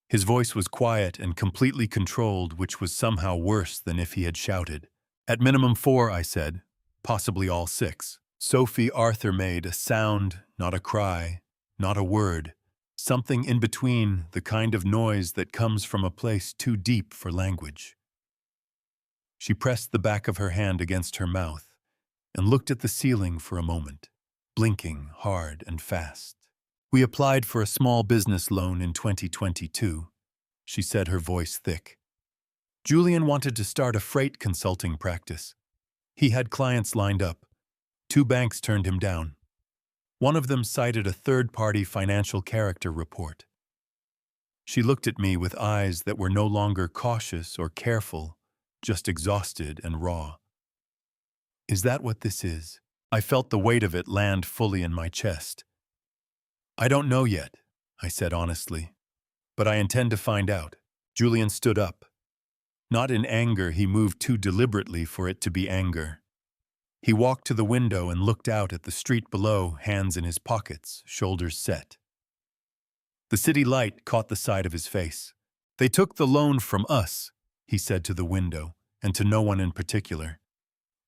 His voice was quiet and completely controlled, which was somehow worse than if he had shouted. "At minimum 4, I said. Possibly all 6. Sophie Arthur made a sound, not a cry, not a word, something in between, the kind of noise that comes from a place too deep for language. She pressed the back of her hand against her mouth and looked at the ceiling for a moment, blinking hard and fast. "We applied for a small business loan in 2022, she said, her voice thick. Julian wanted to start a freight consulting practice. He had clients lined up. 2 banks turned him down. One of them cited a third-party financial character report. She looked at me with eyes that were no longer cautious or careful, just exhausted and raw. "Is that what this is?" I felt the weight of it land fully in my chest. "I don't know yet," I said honestly, "but I intend to find out." Julian stood up. Not in anger, he moved too deliberately for it to be anger. He walked to the window and looked out at the street below, hands in his pockets, shoulders set. The city light caught the side of his face. "They took the loan from us," he said to the window, and to no one in particular.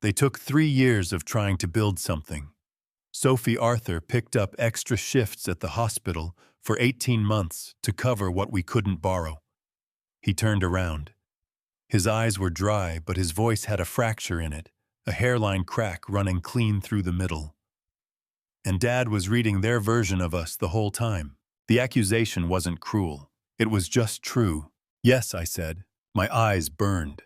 "They took 3 years of trying to build something. Sophie Arthur picked up extra shifts at the hospital for 18 months to cover what we couldn't borrow." He turned around. His eyes were dry, but his voice had a fracture in it, a hairline crack running clean through the middle. "And Dad was reading their version of us the whole time." The accusation wasn't cruel. It was just true. "Yes," I said. My eyes burned.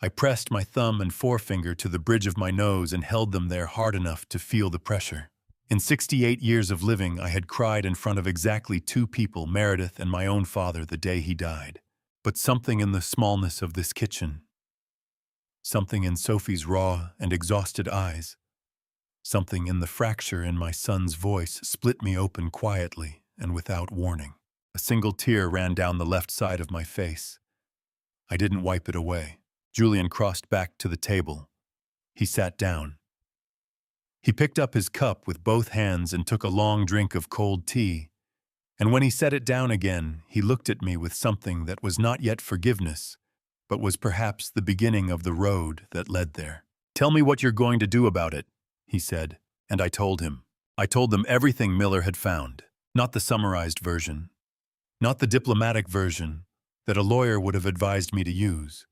I pressed my thumb and forefinger to the bridge of my nose and held them there hard enough to feel the pressure. In 68 years of living, I had cried in front of exactly 2 people, Meredith and my own father, the day he died. But something in the smallness of this kitchen, something in Sophie's raw and exhausted eyes, something in the fracture in my son's voice split me open quietly and without warning. A single tear ran down the left side of my face. I didn't wipe it away. Julian crossed back to the table. He sat down. He picked up his cup with both hands and took a long drink of cold tea. And when he set it down again, he looked at me with something that was not yet forgiveness, but was perhaps the beginning of the road that led there. "Tell me what you're going to do about it," he said, and I told him. I told them everything Miller had found, not the summarized version, not the diplomatic version that a lawyer would have advised me to use.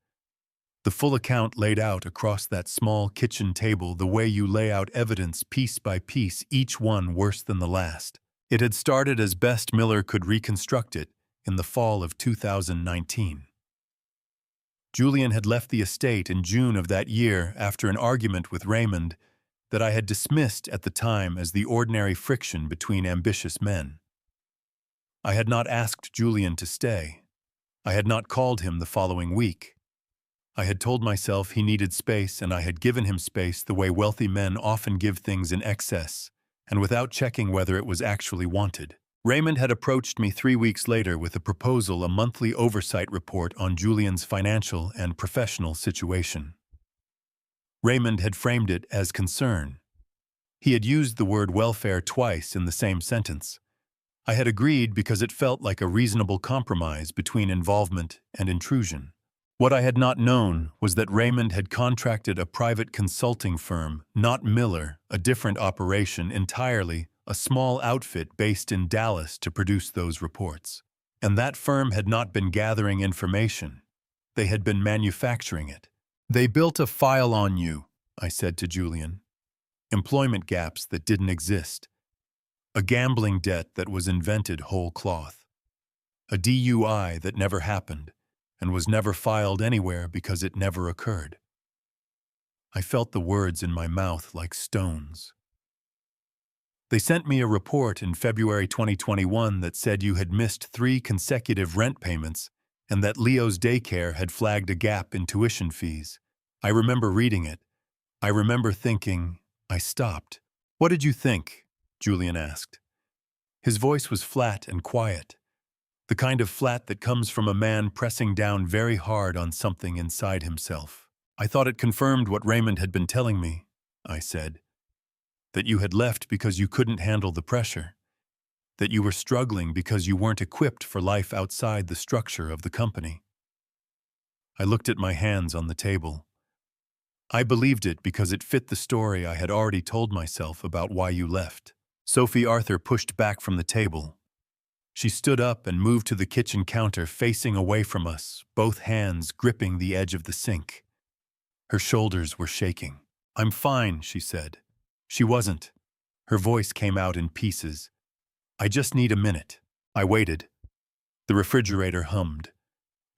The full account laid out across that small kitchen table the way you lay out evidence piece by piece, each one worse than the last. It had started as best Miller could reconstruct it in the fall of 2019. Julian had left the estate in June of that year after an argument with Raymond that I had dismissed at the time as the ordinary friction between ambitious men. I had not asked Julian to stay. I had not called him the following week. I had told myself he needed space, and I had given him space the way wealthy men often give things in excess, and without checking whether it was actually wanted. Raymond had approached me 3 weeks later with a proposal, a monthly oversight report on Julian's financial and professional situation. Raymond had framed it as concern. He had used the word welfare twice in the same sentence. I had agreed because it felt like a reasonable compromise between involvement and intrusion. What I had not known was that Raymond had contracted a private consulting firm, not Miller, a different operation entirely, a small outfit based in Dallas to produce those reports. And that firm had not been gathering information. They had been manufacturing it. "They built a file on you," I said to Julian. "Employment gaps that didn't exist. A gambling debt that was invented whole cloth. A DUI that never happened and was never filed anywhere because it never occurred." I felt the words in my mouth like stones. "They sent me a report in February 2021 that said you had missed 3 consecutive rent payments and that Leo's daycare had flagged a gap in tuition fees." I remember reading it. I remember thinking. I stopped. "What did you think?" Julian asked. His voice was flat and quiet. The kind of flat that comes from a man pressing down very hard on something inside himself. "I thought it confirmed what Raymond had been telling me," I said. "That you had left because you couldn't handle the pressure. That you were struggling because you weren't equipped for life outside the structure of the company." I looked at my hands on the table. "I believed it because it fit the story I had already told myself about why you left." Sophie Arthur pushed back from the table. She stood up and moved to the kitchen counter, facing away from us, both hands gripping the edge of the sink. Her shoulders were shaking. "I'm fine," she said. She wasn't. Her voice came out in pieces. "I just need a minute." I waited. The refrigerator hummed.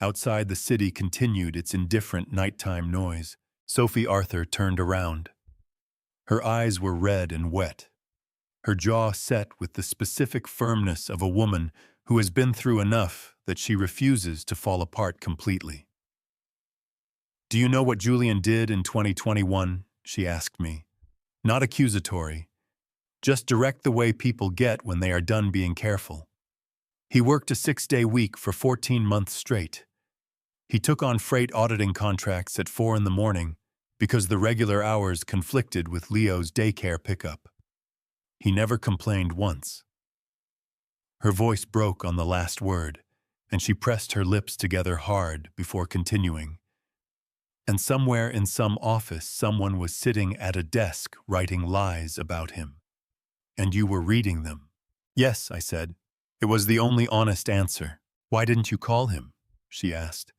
Outside, the city continued its indifferent nighttime noise. Sophie Arthur turned around. Her eyes were red and wet. Her jaw set with the specific firmness of a woman who has been through enough that she refuses to fall apart completely. "Do you know what Julian did in 2021? She asked me. Not accusatory. Just direct the way people get when they are done being careful. He worked a 6-day week for 14 months straight. He took on freight auditing contracts at 4 in the morning because the regular hours conflicted with Leo's daycare pickup. He never complained once." Her voice broke on the last word, and she pressed her lips together hard before continuing. And somewhere in some office, someone was sitting at a desk writing lies about him. And you were reading them. Yes, I said. It was the only honest answer. Why didn't you call him? She asked.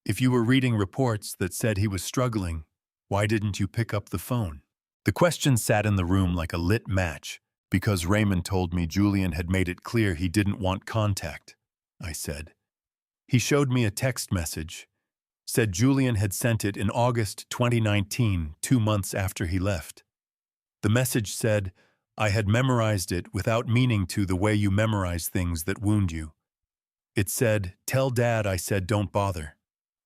If you were reading reports that said he was struggling, why didn't you pick up the phone? The question sat in the room like a lit match, because Raymond told me Julian had made it clear he didn't want contact, I said. He showed me a text message, said Julian had sent it in August 2019, 2 months after he left. The message said, I had memorized it without meaning to the way you memorize things that wound you. It said, tell Dad I said don't bother.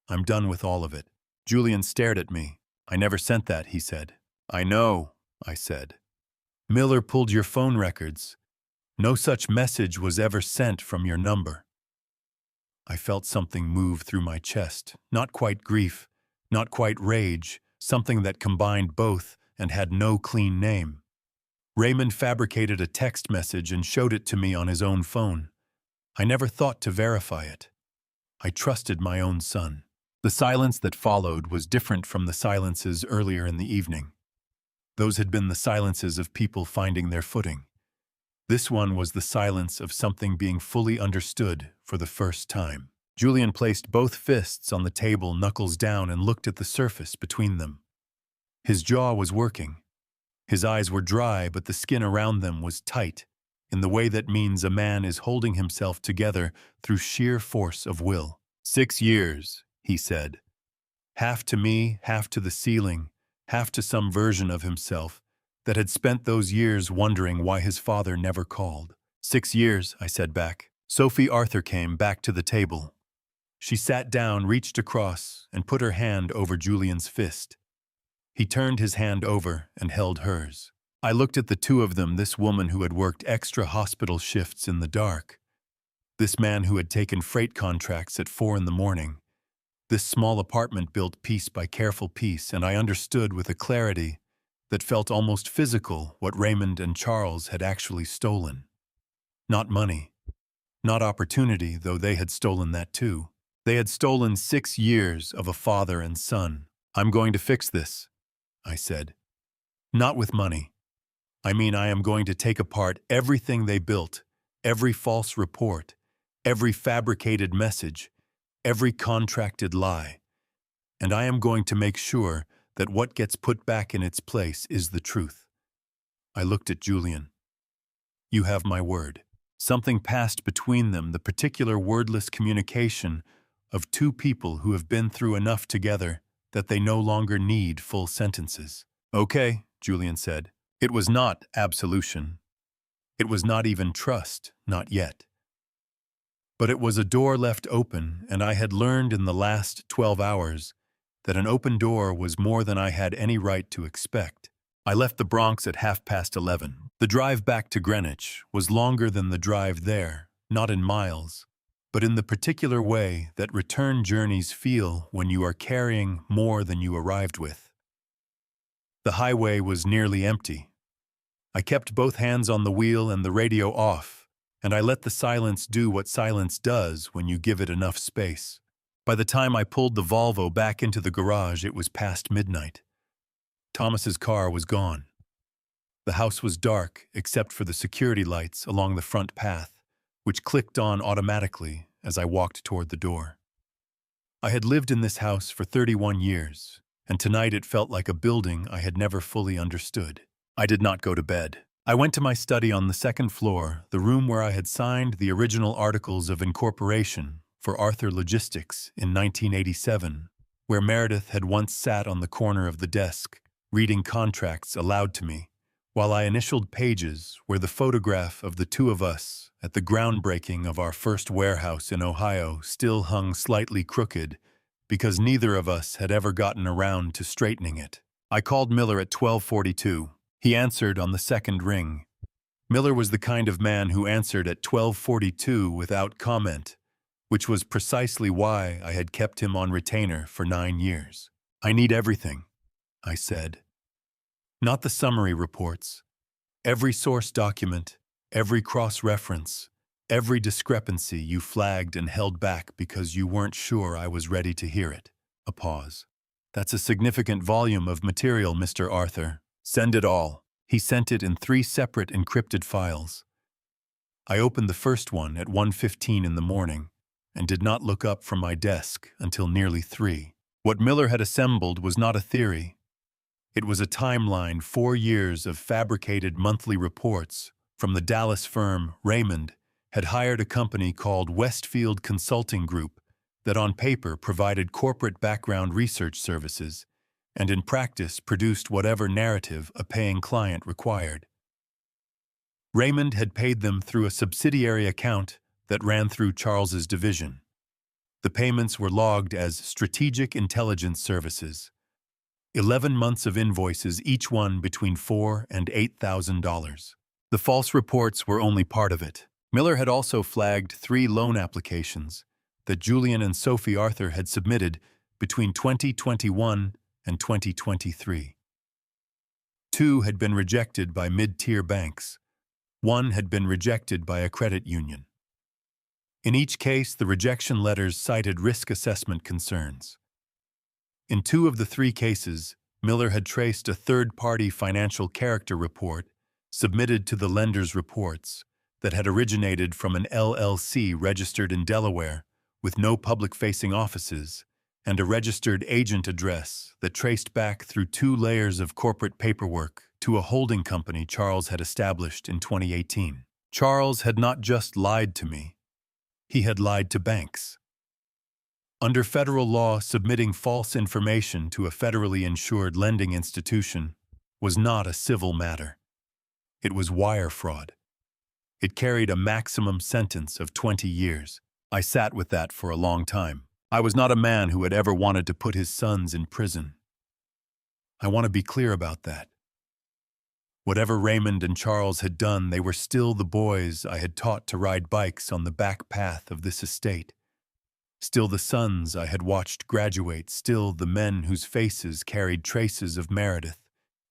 I'm done with all of it. Julian stared at me. I never sent that, he said. I know, I said. Miller pulled your phone records. No such message was ever sent from your number. I felt something move through my chest, not quite grief, not quite rage, something that combined both and had no clean name. Raymond fabricated a text message and showed it to me on his own phone. I never thought to verify it. I trusted my own son. The silence that followed was different from the silences earlier in the evening. Those had been the silences of people finding their footing. This one was the silence of something being fully understood for the first time. Julian placed both fists on the table, knuckles down, and looked at the surface between them. His jaw was working. His eyes were dry, but the skin around them was tight, in the way that means a man is holding himself together through sheer force of will. 6 years, he said. Half to me, half to the ceiling, half to some version of himself that had spent those years wondering why his father never called. 6 years, I said back. Sophie Arthur came back to the table. She sat down, reached across, and put her hand over Julian's fist. He turned his hand over and held hers. I looked at the two of them, this woman who had worked extra hospital shifts in the dark, this man who had taken freight contracts at 4 a.m, this small apartment built piece by careful piece, and I understood with a clarity that felt almost physical what Raymond and Charles had actually stolen. Not money, not opportunity, though they had stolen that too. They had stolen 6 years of a father and son. I'm going to fix this, I said. Not with money. I mean, I am going to take apart everything they built, every false report, every fabricated message, every contracted lie, and I am going to make sure that what gets put back in its place is the truth. I looked at Julian. You have my word. Something passed between them, the particular wordless communication of two people who have been through enough together that they no longer need full sentences. Okay, Julian said. It was not absolution. It was not even trust, not yet. But it was a door left open, and I had learned in the last 12 hours that an open door was more than I had any right to expect. I left the Bronx at 11:30. The drive back to Greenwich was longer than the drive there, not in miles, but in the particular way that return journeys feel when you are carrying more than you arrived with. The highway was nearly empty. I kept both hands on the wheel and the radio off, and I let the silence do what silence does when you give it enough space. By the time I pulled the Volvo back into the garage, it was past midnight. Thomas's car was gone. The house was dark except for the security lights along the front path, which clicked on automatically as I walked toward the door. I had lived in this house for 31 years, and tonight it felt like a building I had never fully understood. I did not go to bed. I went to my study on the second floor, the room where I had signed the original articles of incorporation for Arthur Logistics in 1987, where Meredith had once sat on the corner of the desk, reading contracts aloud to me, while I initialed pages where the photograph of the two of us at the groundbreaking of our first warehouse in Ohio still hung slightly crooked because neither of us had ever gotten around to straightening it. I called Miller at 12:42. He answered on the second ring. Miller was the kind of man who answered at 12:42 without comment, which was precisely why I had kept him on retainer for 9 years. I need everything, I said. Not the summary reports. Every source document, every cross-reference, Every discrepancy you flagged and held back because you weren't sure I was ready to hear it. A pause. That's a significant volume of material, Mr. Arthur. Send it all. He sent it in 3 separate encrypted files. I opened the first one at 1:15 in the morning and did not look up from my desk until nearly 3. What Miller had assembled was not a theory. It was a timeline, 4 years of fabricated monthly reports from the Dallas firm Raymond had hired a company called Westfield Consulting Group that on paper provided corporate background research services and in practice produced whatever narrative a paying client required. Raymond had paid them through a subsidiary account that ran through Charles's division. The payments were logged as Strategic Intelligence Services. 11 months of invoices, each one between $4,000 and $8,000. The false reports were only part of it. Miller had also flagged 3 loan applications that Julian and Sophie Arthur had submitted between 2021 and 2023. 2 had been rejected by mid-tier banks. 1 had been rejected by a credit union. In each case, the rejection letters cited risk assessment concerns. In 2 of the 3 cases, Miller had traced a third-party financial character report submitted to the lender's reports that had originated from an LLC registered in Delaware with no public-facing offices and a registered agent address that traced back through 2 layers of corporate paperwork to a holding company Charles had established in 2018. Charles had not just lied to me. He had lied to banks. Under federal law, submitting false information to a federally insured lending institution was not a civil matter. It was wire fraud. It carried a maximum sentence of 20 years. I sat with that for a long time. I was not a man who had ever wanted to put his sons in prison. I want to be clear about that. Whatever Raymond and Charles had done, they were still the boys I had taught to ride bikes on the back path of this estate. Still the sons I had watched graduate, still the men whose faces carried traces of Meredith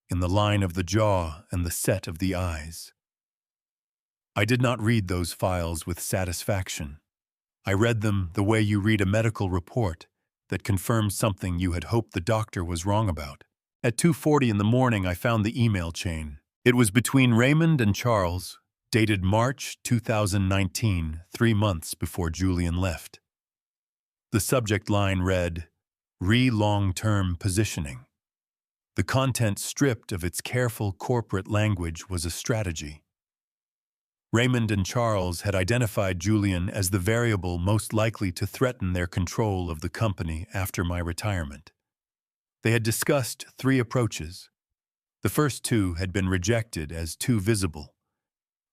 in the line of the jaw and the set of the eyes. I did not read those files with satisfaction. I read them the way you read a medical report that confirms something you had hoped the doctor was wrong about. At 2:40 in the morning, I found the email chain. It was between Raymond and Charles, dated March 2019, 3 months before Julian left. The subject line read, "Long-term positioning." The content, stripped of its careful corporate language, was a strategy. Raymond and Charles had identified Julian as the variable most likely to threaten their control of the company after my retirement. They had discussed 3 approaches. The first 2 had been rejected as too visible.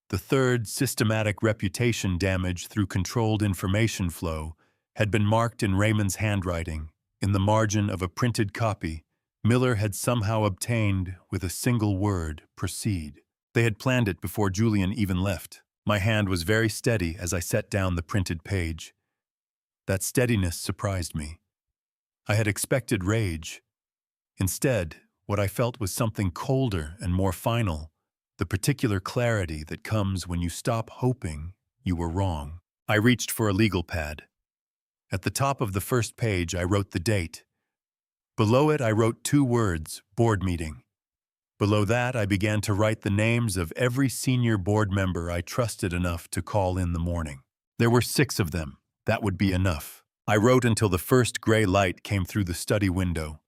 The third, systematic reputation damage through controlled information flow, had been marked in Raymond's handwriting in the margin of a printed copy Miller had somehow obtained with a single word, "Proceed." They had planned it before Julian even left. My hand was very steady as I set down the printed page. That steadiness surprised me. I had expected rage. Instead, what I felt was something colder and more final, the particular clarity that comes when you stop hoping you were wrong. I reached for a legal pad. At the top of the first page, I wrote the date. Below it, I wrote 2 words, "board meeting." Below that, I began to write the names of every senior board member I trusted enough to call in the morning. There were 6 of them. That would be enough. I wrote until the first gray light came through the study window,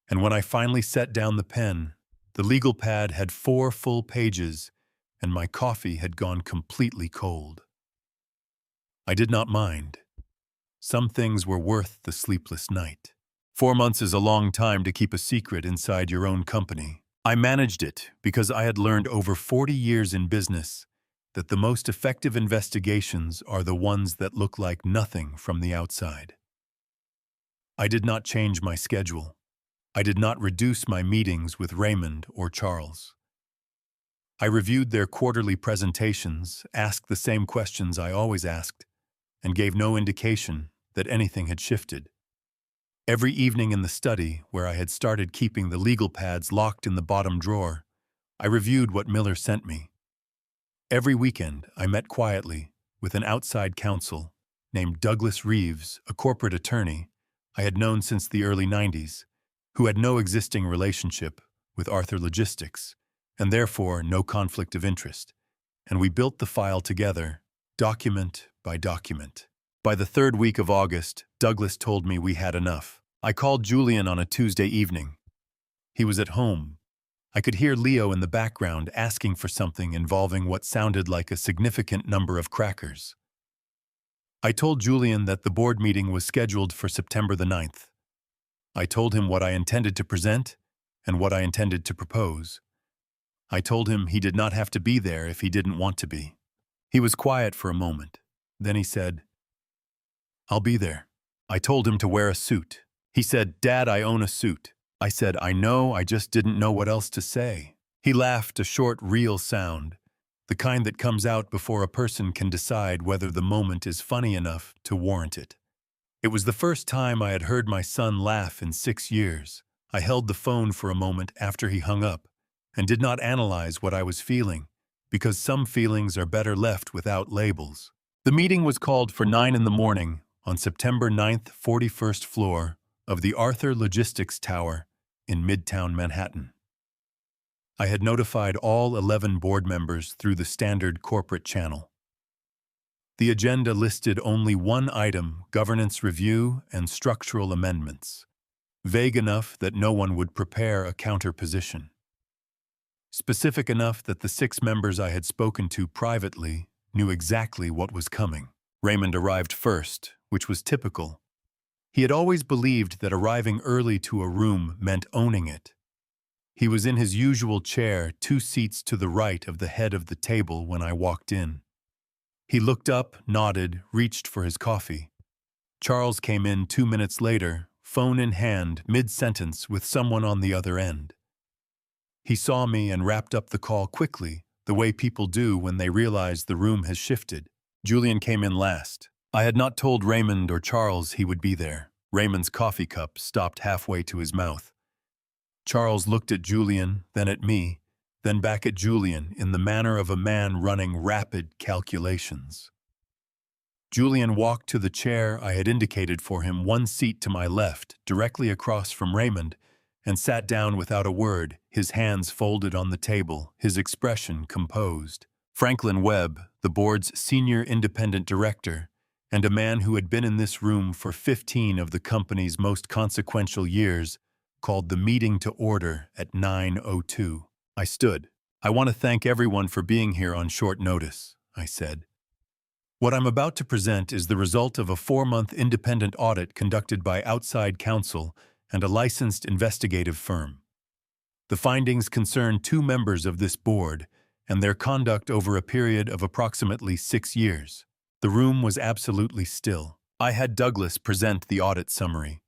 and when I finally set down the pen, the legal pad had 4 full pages, and my coffee had gone completely cold. I did not mind. Some things were worth the sleepless night. 4 months is a long time to keep a secret inside your own company. I managed it because I had learned over 40 years in business that the most effective investigations are the ones that look like nothing from the outside. I did not change my schedule. I did not reduce my meetings with Raymond or Charles. I reviewed their quarterly presentations, asked the same questions I always asked, and gave no indication that anything had shifted. Every evening in the study, where I had started keeping the legal pads locked in the bottom drawer, I reviewed what Miller sent me. Every weekend, I met quietly, with an outside counsel named Douglas Reeves, a corporate attorney I had known since the early 90s, who had no existing relationship with Arthur Logistics, and therefore no conflict of interest, and we built the file together, document by document. By the third week of August, Douglas told me we had enough. I called Julian on a Tuesday evening. He was at home. I could hear Leo in the background asking for something involving what sounded like a significant number of crackers. I told Julian that the board meeting was scheduled for September the 9th. I told him what I intended to present and what I intended to propose. I told him he did not have to be there if he didn't want to be. He was quiet for a moment. Then he said, "I'll be there." I told him to wear a suit. He said, "Dad, I own a suit." I said, "I know, I just didn't know what else to say." He laughed, a short, real sound, the kind that comes out before a person can decide whether the moment is funny enough to warrant it. It was the first time I had heard my son laugh in 6 years. I held the phone for a moment after he hung up and did not analyze what I was feeling, because some feelings are better left without labels. The meeting was called for 9 in the morning on September 9th, 41st floor of the Arthur Logistics Tower in Midtown Manhattan. I had notified all 11 board members through the standard corporate channel. The agenda listed only one item: governance review and structural amendments, vague enough that no one would prepare a counterposition, specific enough that the 6 members I had spoken to privately knew exactly what was coming. Raymond arrived first, which was typical. He had always believed that arriving early to a room meant owning it. He was in his usual chair, 2 seats to the right of the head of the table when I walked in. He looked up, nodded, reached for his coffee. Charles came in 2 minutes later, phone in hand, mid-sentence with someone on the other end. He saw me and wrapped up the call quickly, the way people do when they realize the room has shifted. Julian came in last. I had not told Raymond or Charles he would be there. Raymond's coffee cup stopped halfway to his mouth. Charles looked at Julian, then at me, then back at Julian in the manner of a man running rapid calculations. Julian walked to the chair I had indicated for him, 1 seat to my left, directly across from Raymond, and sat down without a word, his hands folded on the table, his expression composed. Franklin Webb, the board's senior independent director, and a man who had been in this room for 15 of the company's most consequential years, called the meeting to order at 9:02. I stood. "I want to thank everyone for being here on short notice," I said. "What I'm about to present is the result of a 4-month independent audit conducted by outside counsel and a licensed investigative firm. The findings concern 2 members of this board and their conduct over a period of approximately 6 years. The room was absolutely still. I had Douglas present the audit summary.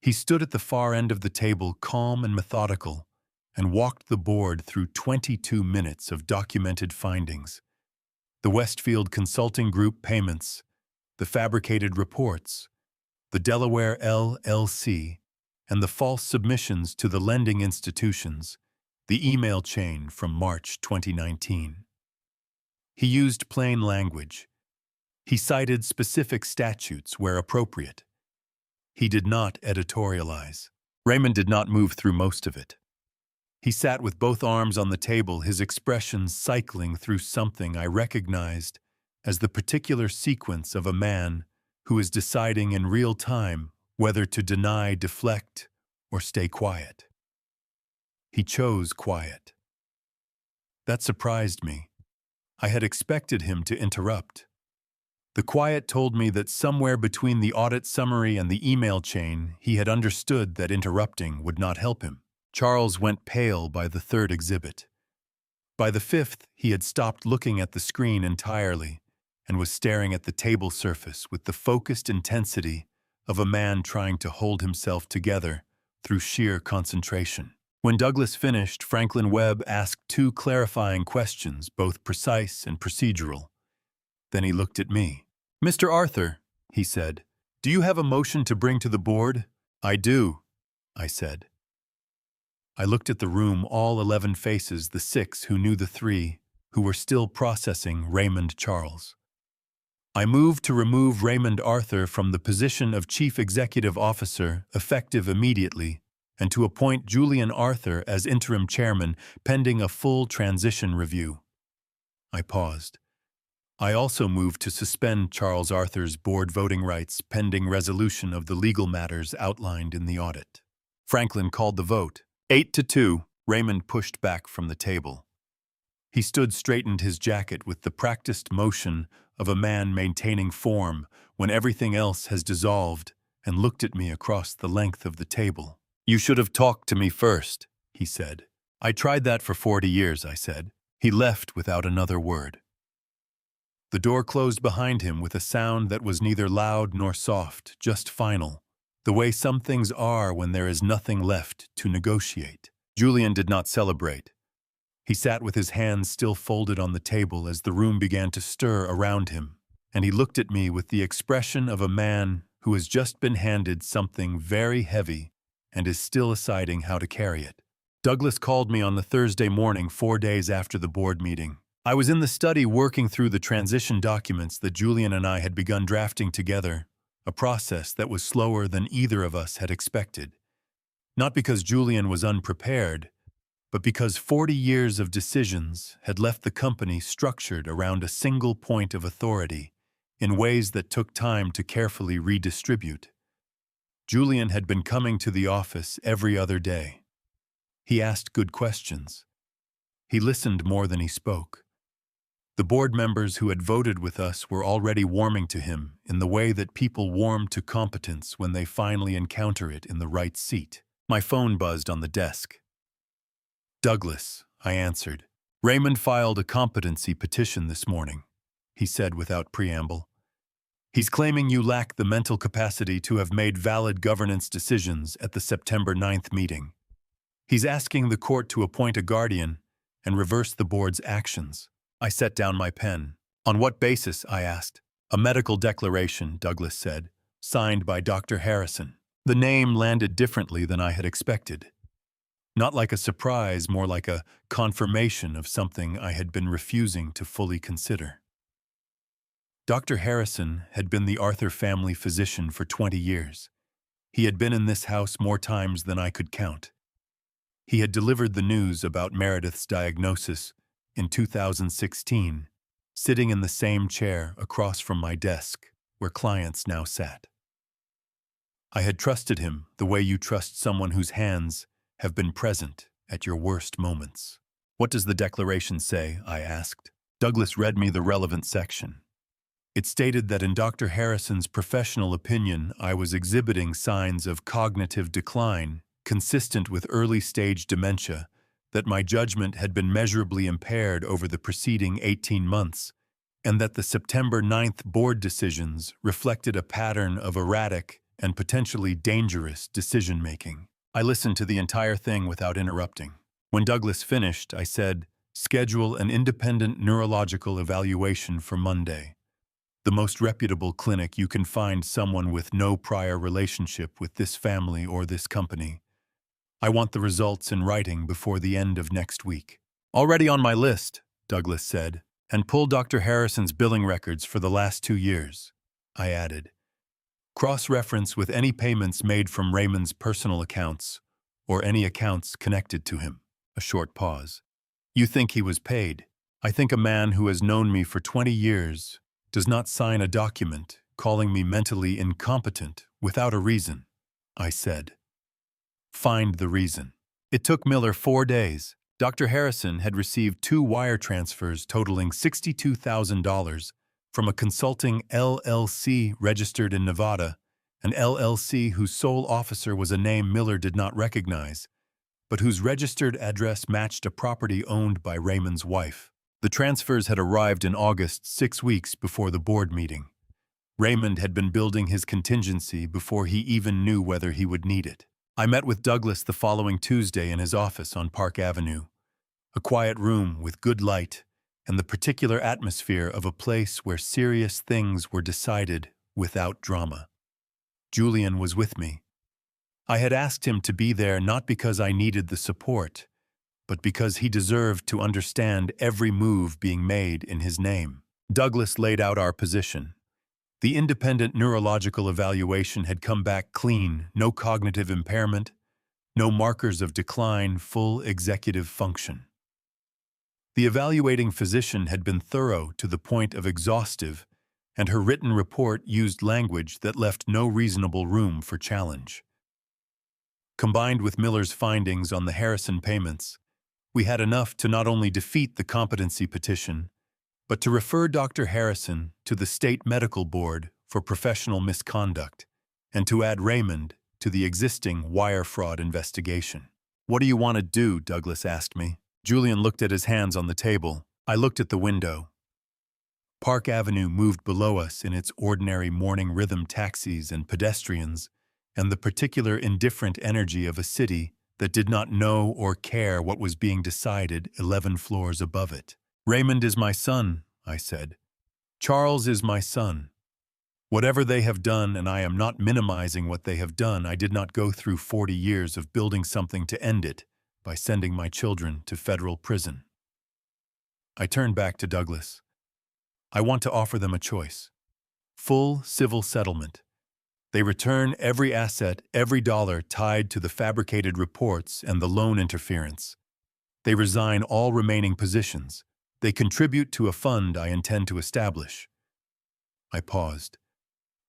He stood at the far end of the table, calm and methodical, and walked the board through 22 minutes of documented findings: the Westfield Consulting Group payments, the fabricated reports, the Delaware LLC, and the false submissions to the lending institutions, the email chain from March 2019. He used plain language. He cited specific statutes where appropriate. He did not editorialize. Raymond did not move through most of it. He sat with both arms on the table, his expressions cycling through something I recognized as the particular sequence of a man who is deciding in real time whether to deny, deflect, or stay quiet. He chose quiet. That surprised me. I had expected him to interrupt. The quiet told me that somewhere between the audit summary and the email chain, he had understood that interrupting would not help him. Charles went pale by the 3rd exhibit. By the 5th, he had stopped looking at the screen entirely and was staring at the table surface with the focused intensity of a man trying to hold himself together through sheer concentration. When Douglas finished, Franklin Webb asked 2 clarifying questions, both precise and procedural. Then he looked at me. "Mr. Arthur," he said, "do you have a motion to bring to the board?" "I do," I said. I looked at the room, all 11 faces, the 6 who knew the 3 who were still processing Raymond Charles. I move to remove Raymond Arthur from the position of Chief Executive Officer, effective immediately, and to appoint Julian Arthur as interim chairman, pending a full transition review. I paused. I also move to suspend Charles Arthur's board voting rights pending resolution of the legal matters outlined in the audit. Franklin called the vote. 8-2, Raymond pushed back from the table. He straightened his jacket with the practiced motion of a man maintaining form when everything else has dissolved, and looked at me across the length of the table. "You should have talked to me first," he said. "I tried that for 40 years, I said. He left without another word. The door closed behind him with a sound that was neither loud nor soft, just final, the way some things are when there is nothing left to negotiate. Julian did not celebrate. He sat with his hands still folded on the table as the room began to stir around him, and he looked at me with the expression of a man who has just been handed something very heavy and is still deciding how to carry it. Douglas called me on the Thursday morning 4 days after the board meeting. I was in the study working through the transition documents that Julian and I had begun drafting together, a process that was slower than either of us had expected. Not because Julian was unprepared, but because 40 years of decisions had left the company structured around a single point of authority in ways that took time to carefully redistribute. Julian had been coming to the office every other day. He asked good questions. He listened more than he spoke. The board members who had voted with us were already warming to him in the way that people warm to competence when they finally encounter it in the right seat. My phone buzzed on the desk. "Douglas," I answered. "Raymond filed a competency petition this morning," he said without preamble. "He's claiming you lack the mental capacity to have made valid governance decisions at the September 9th meeting. He's asking the court to appoint a guardian and reverse the board's actions." I set down my pen. "On what basis?" I asked. "A medical declaration," Douglas said, "signed by Dr. Harrison." The name landed differently than I had expected. Not like a surprise, more like a confirmation of something I had been refusing to fully consider. Dr. Harrison had been the Arthur family physician for 20 years. He had been in this house more times than I could count. He had delivered the news about Meredith's diagnosis in 2016, sitting in the same chair across from my desk where clients now sat. I had trusted him the way you trust someone whose hands have been present at your worst moments. "What does the declaration say?" I asked. Douglas read me the relevant section. It stated that in Dr. Harrison's professional opinion, I was exhibiting signs of cognitive decline consistent with early-stage dementia, that my judgment had been measurably impaired over the preceding 18 months, and that the September 9th board decisions reflected a pattern of erratic and potentially dangerous decision-making. I listened to the entire thing without interrupting. When Douglas finished, I said, "Schedule an independent neurological evaluation for Monday. The most reputable clinic you can find someone with no prior relationship with this family or this company. I want the results in writing before the end of next week." "Already on my list," Douglas said, "and pull Dr. Harrison's billing records for the last 2 years. I added, "Cross-reference with any payments made from Raymond's personal accounts or any accounts connected to him." A short pause. "You think he was paid? I think a man who has known me for 20 years does not sign a document calling me mentally incompetent without a reason," I said. "Find the reason." It took Miller 4 days. Dr. Harrison had received 2 wire transfers totaling $62,000 from a consulting LLC registered in Nevada, an LLC whose sole officer was a name Miller did not recognize, but whose registered address matched a property owned by Raymond's wife. The transfers had arrived in August, 6 weeks before the board meeting. Raymond had been building his contingency before he even knew whether he would need it. I met with Douglas the following Tuesday in his office on Park Avenue, a quiet room with good light and the particular atmosphere of a place where serious things were decided without drama. Julian was with me. I had asked him to be there not because I needed the support, but because he deserved to understand every move being made in his name. Douglas laid out our position. The independent neurological evaluation had come back clean, no cognitive impairment, no markers of decline, full executive function. The evaluating physician had been thorough to the point of exhaustive, and her written report used language that left no reasonable room for challenge. Combined with Miller's findings on the Harrison payments, we had enough to not only defeat the competency petition, but to refer Dr. Harrison to the State Medical Board for professional misconduct and to add Raymond to the existing wire fraud investigation. "What do you want to do?" Douglas asked me. Julian looked at his hands on the table. I looked at the window. Park Avenue moved below us in its ordinary morning rhythm taxis and pedestrians, and the particular indifferent energy of a city that did not know or care what was being decided 11 floors above it. "Raymond is my son," I said. "Charles is my son. Whatever they have done, and I am not minimizing what they have done, I did not go through 40 years of building something to end it by sending my children to federal prison." I turned back to Douglas. "I want to offer them a choice. Full civil settlement. They return every asset, every dollar tied to the fabricated reports and the loan interference. They resign all remaining positions. They contribute to a fund I intend to establish." I paused.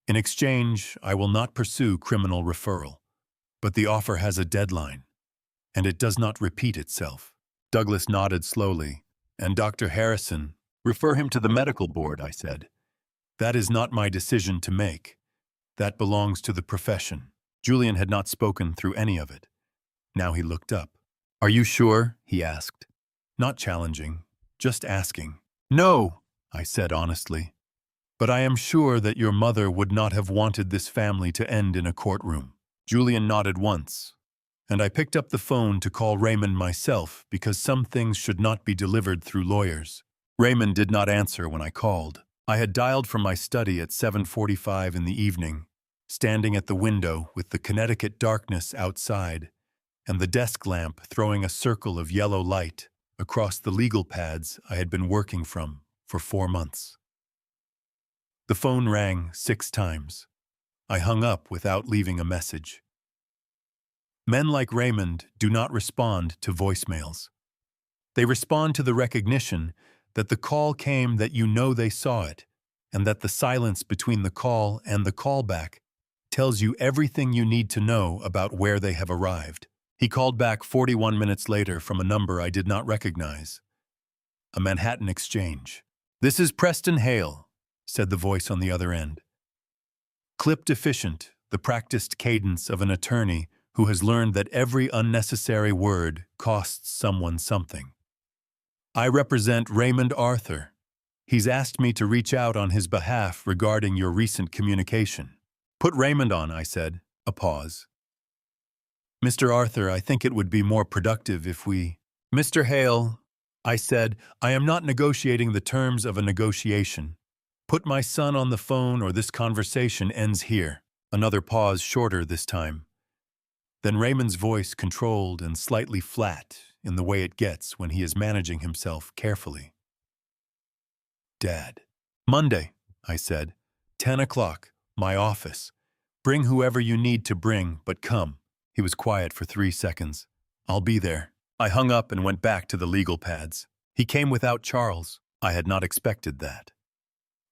"In exchange, I will not pursue criminal referral. But the offer has a deadline, and it does not repeat itself." Douglas nodded slowly. "And Dr. Harrison, refer him to the medical board," I said. "That is not my decision to make. That belongs to the profession." Julian had not spoken through any of it. Now he looked up. "Are you sure?" he asked. Not challenging, just asking. "No," I said honestly. "But I am sure that your mother would not have wanted this family to end in a courtroom." Julian nodded once, and I picked up the phone to call Raymond myself because some things should not be delivered through lawyers. Raymond did not answer when I called. I had dialed from my study at 7:45 in the evening, standing at the window with the Connecticut darkness outside and the desk lamp throwing a circle of yellow light across the legal pads I had been working from for 4 months. The phone rang 6 times. I hung up without leaving a message. Men like Raymond do not respond to voicemails. They respond to the recognition that the call came, that you know they saw it, and that the silence between the call and the callback tells you everything you need to know about where they have arrived. He called back 41 minutes later from a number I did not recognize. A Manhattan exchange. "This is Preston Hale," said the voice on the other end. Clip deficient, the practiced cadence of an attorney who has learned that every unnecessary word costs someone something. "I represent Raymond Arthur. He's asked me to reach out on his behalf regarding your recent communication." "Put Raymond on," I said. A pause. "Mr. Arthur, I think it would be more productive if we—" "Mr. Hale," I said, "I am not negotiating the terms of a negotiation. Put my son on the phone or this conversation ends here." Another pause, shorter this time. Then Raymond's voice, controlled and slightly flat in the way it gets when he is managing himself carefully. "Dad." "Monday," I said. 10 o'clock, my office. Bring whoever you need to bring, but come." He was quiet for 3 seconds. "I'll be there." I hung up and went back to the legal pads. He came without Charles. I had not expected that.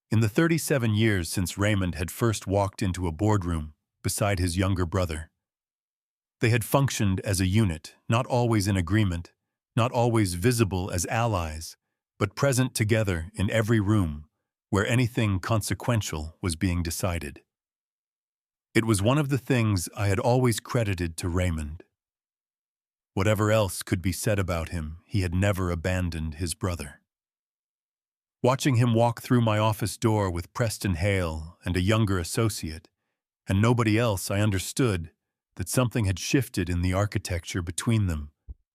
In the 37 years since Raymond had first walked into a boardroom beside his younger brother, they had functioned as a unit, not always in agreement, not always visible as allies, but present together in every room where anything consequential was being decided. It was one of the things I had always credited to Raymond. Whatever else could be said about him, he had never abandoned his brother. Watching him walk through my office door with Preston Hale and a younger associate, and nobody else, I understood that something had shifted in the architecture between them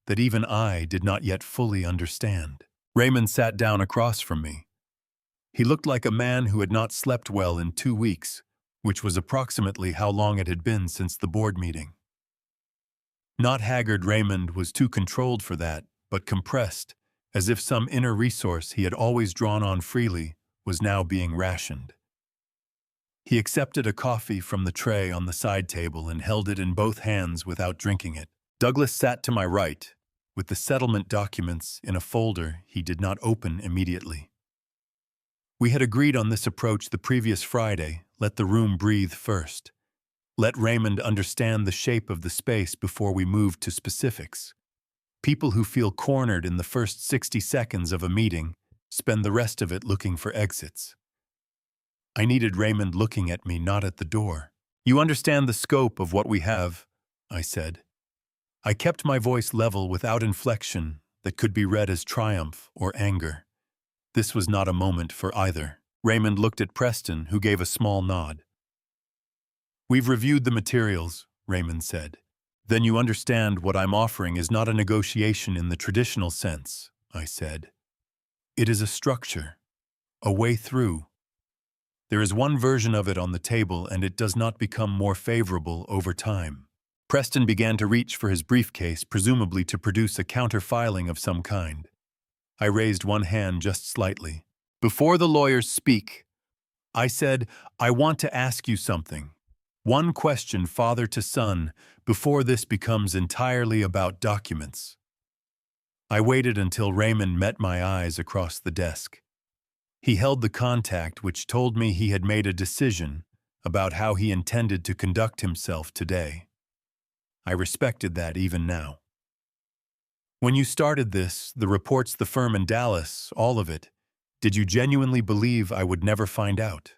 that even I did not yet fully understand. Raymond sat down across from me. He looked like a man who had not slept well in 2 weeks, which was approximately how long it had been since the board meeting. Not haggard Raymond was too controlled for that, but compressed, as if some inner resource he had always drawn on freely was now being rationed. He accepted a coffee from the tray on the side table and held it in both hands without drinking it. Douglas sat to my right, with the settlement documents in a folder he did not open immediately. We had agreed on this approach the previous Friday: let the room breathe first. Let Raymond understand the shape of the space before we moved to specifics. People who feel cornered in the first 60 seconds of a meeting spend the rest of it looking for exits. I needed Raymond looking at me, not at the door. "You understand the scope of what we have," I said. I kept my voice level without inflection that could be read as triumph or anger. This was not a moment for either. Raymond looked at Preston, who gave a small nod. "We've reviewed the materials," Raymond said. "Then you understand what I'm offering is not a negotiation in the traditional sense," I said. "It is a structure, a way through. There is one version of it on the table, and it does not become more favorable over time." Preston began to reach for his briefcase, presumably to produce a counter-filing of some kind. I raised one hand just slightly. "Before the lawyers speak," I said, "I want to ask you something. One question, father to son, before this becomes entirely about documents." I waited until Raymond met my eyes across the desk. He held the contact which told me he had made a decision about how he intended to conduct himself today. I respected that even now. "When you started this, the reports, the firm in Dallas, all of it, did you genuinely believe I would never find out?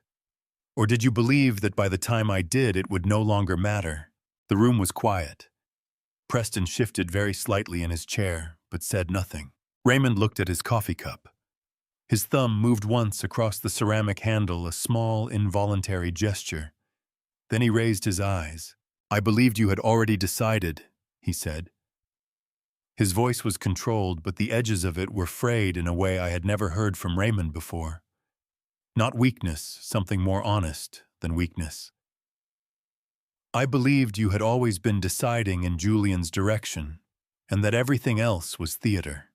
Or did you believe that by the time I did, it would no longer matter?" The room was quiet. Preston shifted very slightly in his chair, but said nothing. Raymond looked at his coffee cup. His thumb moved once across the ceramic handle, a small, involuntary gesture. Then he raised his eyes. "I believed you had already decided," he said. His voice was controlled, but the edges of it were frayed in a way I had never heard from Raymond before. Not weakness, something more honest than weakness. "I believed you had always been deciding in Julian's direction, and that everything else was theater.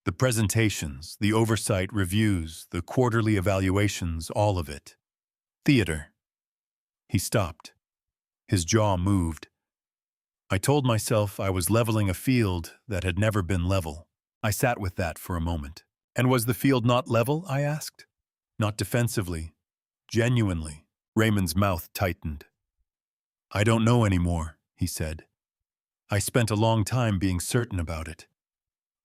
The presentations, the oversight reviews, the quarterly evaluations, all of it. Theater." He stopped. His jaw moved. I told myself I was leveling a field that had never been level. I sat with that for a moment. "And was the field not level?" I asked. "Not defensively. Genuinely." Raymond's mouth tightened. "I don't know anymore," he said. "I spent a long time being certain about it.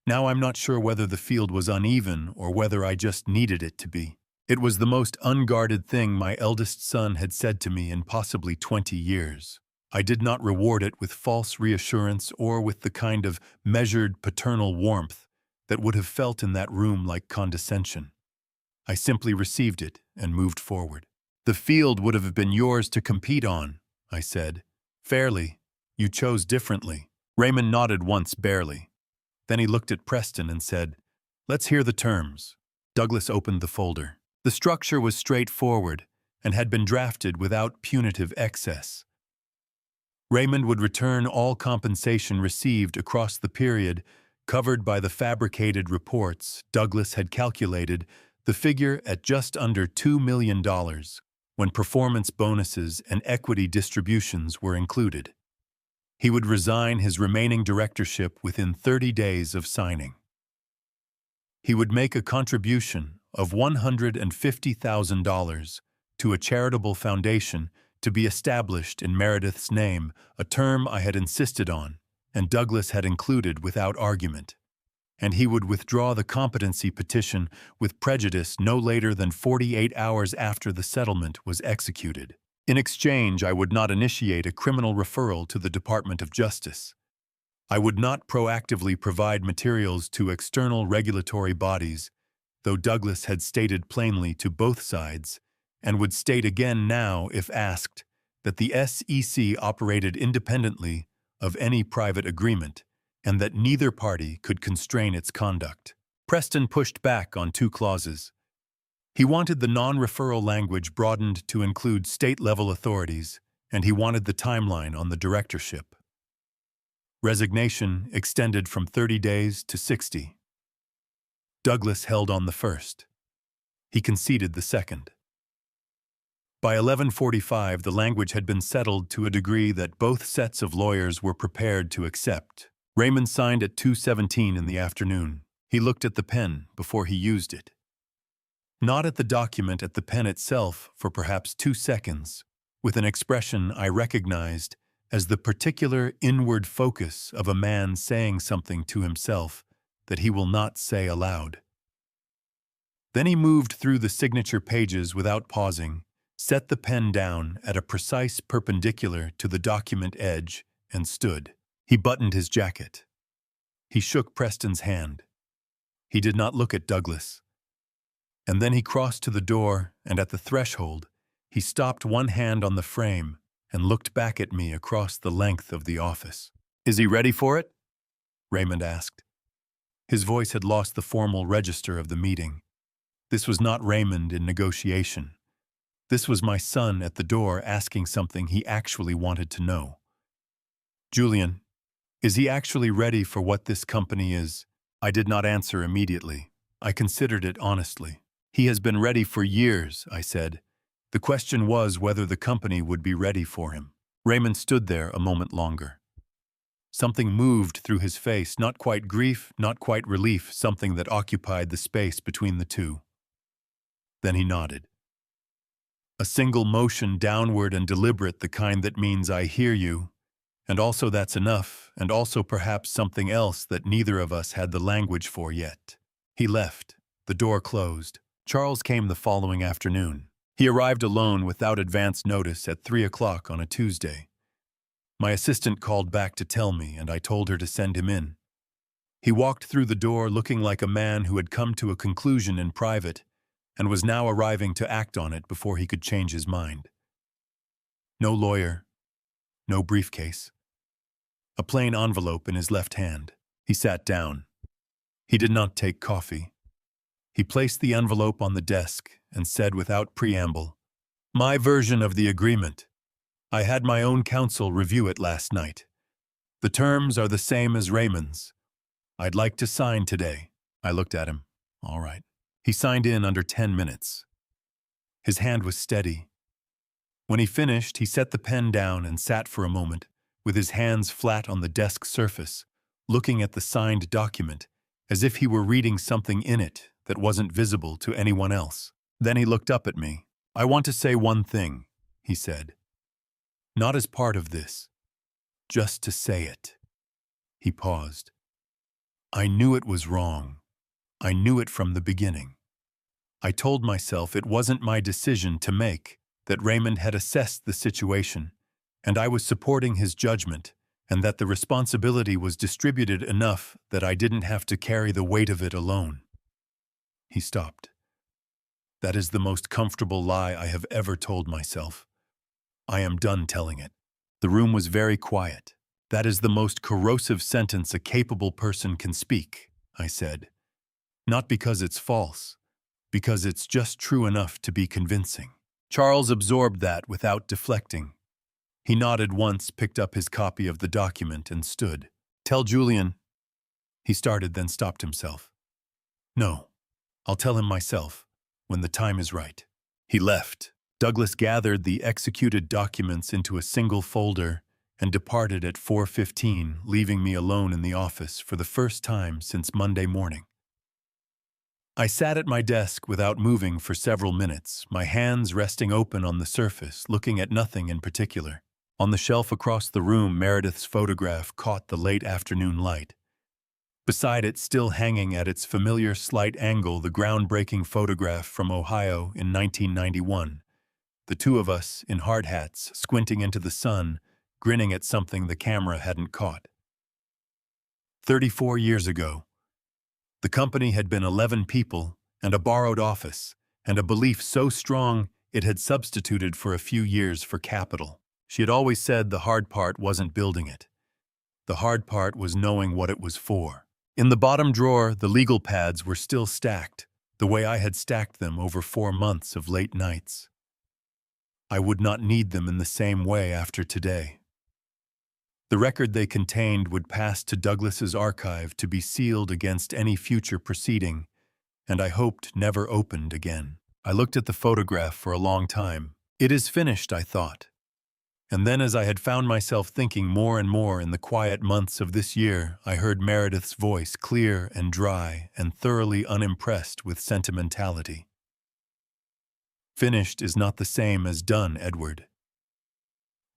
Now I'm not sure whether the field was uneven or whether I just needed it to be." It was the most unguarded thing my eldest son had said to me in possibly 20 years. I did not reward it with false reassurance or with the kind of measured paternal warmth that would have felt in that room like condescension. I simply received it and moved forward. "The field would have been yours to compete on," I said. "Fairly. You chose differently." Raymond nodded once barely. Then he looked at Preston and said, "Let's hear the terms." Douglas opened the folder. The structure was straightforward and had been drafted without punitive excess. Raymond would return all compensation received across the period covered by the fabricated reports. Douglas had calculated the figure at just under $2 million when performance bonuses and equity distributions were included. He would resign his remaining directorship within 30 days of signing. He would make a contribution of $150,000 to a charitable foundation to be established in Meredith's name, a term I had insisted on, and Douglas had included without argument. And he would withdraw the competency petition with prejudice no later than 48 hours after the settlement was executed. In exchange, I would not initiate a criminal referral to the Department of Justice. I would not proactively provide materials to external regulatory bodies, though Douglas had stated plainly to both sides, and would state again now if asked, that the SEC operated independently of any private agreement, and that neither party could constrain its conduct. Preston pushed back on two clauses. He wanted the non-referral language broadened to include state-level authorities, and he wanted the timeline on the directorship. Resignation extended from 30 days to 60. Douglas held on the first. He conceded the second. By 11:45, the language had been settled to a degree that both sets of lawyers were prepared to accept. Raymond signed at 2:17 in the afternoon. He looked at the pen before he used it. Not at the document, at the pen itself for perhaps 2 seconds, with an expression I recognized as the particular inward focus of a man saying something to himself that he will not say aloud. Then he moved through the signature pages without pausing, set the pen down at a precise perpendicular to the document edge, and stood. He buttoned his jacket. He shook Preston's hand. He did not look at Douglas. And then he crossed to the door, and at the threshold, he stopped one hand on the frame and looked back at me across the length of the office. "Is he ready for it?" Raymond asked. His voice had lost the formal register of the meeting. This was not Raymond in negotiation. This was my son at the door asking something he actually wanted to know. "Julian, is he actually ready for what this company is?" I did not answer immediately. I considered it honestly. "He has been ready for years," I said. The question was whether the company would be ready for him. Raymond stood there a moment longer. Something moved through his face, not quite grief, not quite relief, something that occupied the space between the two. Then he nodded. A single motion, downward and deliberate, the kind that means "I hear you," and also that's enough, and also perhaps something else that neither of us had the language for yet. He left. The door closed. Charles came the following afternoon. He arrived alone without advance notice at 3 o'clock on a Tuesday. My assistant called back to tell me, and I told her to send him in. He walked through the door looking like a man who had come to a conclusion in private and was now arriving to act on it before he could change his mind. No lawyer, no briefcase. A plain envelope in his left hand. He sat down. He did not take coffee. He placed the envelope on the desk and said without preamble, "My version of the agreement. I had my own counsel review it last night. The terms are the same as Raymond's. I'd like to sign today." I looked at him. All right. He signed in under 10 minutes. His hand was steady. When he finished, he set the pen down and sat for a moment, with his hands flat on the desk surface, looking at the signed document, as if he were reading something in it that wasn't visible to anyone else. Then he looked up at me. "I want to say one thing," he said. "Not as part of this. Just to say it." He paused. "I knew it was wrong. I knew it from the beginning. I told myself it wasn't my decision to make, that Raymond had assessed the situation, and I was supporting his judgment, and that the responsibility was distributed enough that I didn't have to carry the weight of it alone." He stopped. "That is the most comfortable lie I have ever told myself. I am done telling it." The room was very quiet. "That is the most corrosive sentence a capable person can speak," I said. "Not because it's false, because it's just true enough to be convincing." Charles absorbed that without deflecting. He nodded once, picked up his copy of the document, and stood. "Tell Julian," he started, then stopped himself. "No, I'll tell him myself, when the time is right." He left. Douglas gathered the executed documents into a single folder and departed at 4:15, leaving me alone in the office for the first time since Monday morning. I sat at my desk without moving for several minutes, my hands resting open on the surface, looking at nothing in particular. On the shelf across the room, Meredith's photograph caught the late afternoon light. Beside it, still hanging at its familiar slight angle, the groundbreaking photograph from Ohio in 1991. The two of us, in hard hats, squinting into the sun, grinning at something the camera hadn't caught. 34 years ago. The company had been 11 people, and a borrowed office, and a belief so strong it had substituted for a few years for capital. She had always said the hard part wasn't building it. The hard part was knowing what it was for. In the bottom drawer, the legal pads were still stacked, the way I had stacked them over 4 months of late nights. I would not need them in the same way after today. The record they contained would pass to Douglas's archive to be sealed against any future proceeding, and I hoped never opened again. I looked at the photograph for a long time, It is finished, I thought. And then as I had found myself thinking more and more in the quiet months of this year, I heard Meredith's voice, clear and dry and thoroughly unimpressed with sentimentality. Finished is not the same as done, Edward.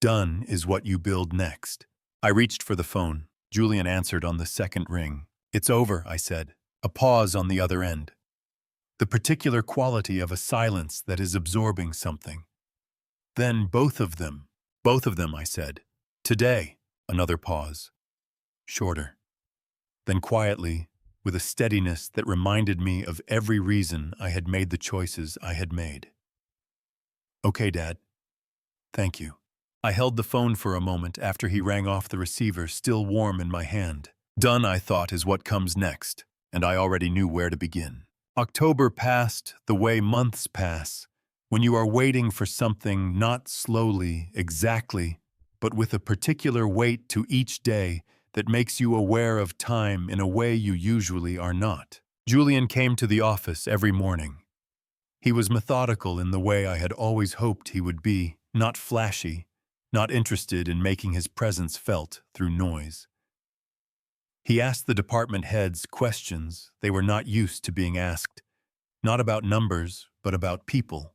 Done is what you build next. I reached for the phone. Julian answered on the second ring. It's over, I said. A pause on the other end. The particular quality of a silence that is absorbing something. Then both of them, I said. Today, another pause. Shorter. Then quietly, with a steadiness that reminded me of every reason I had made the choices I had made. Okay, Dad. Thank you. I held the phone for a moment after he rang off the receiver, still warm in my hand. Done, I thought, is what comes next, and I already knew where to begin. October passed the way months pass, when you are waiting for something not slowly, exactly, but with a particular weight to each day that makes you aware of time in a way you usually are not. Julian came to the office every morning. He was methodical in the way I had always hoped he would be, not flashy, not interested in making his presence felt through noise. He asked the department heads questions they were not used to being asked, not about numbers, but about people.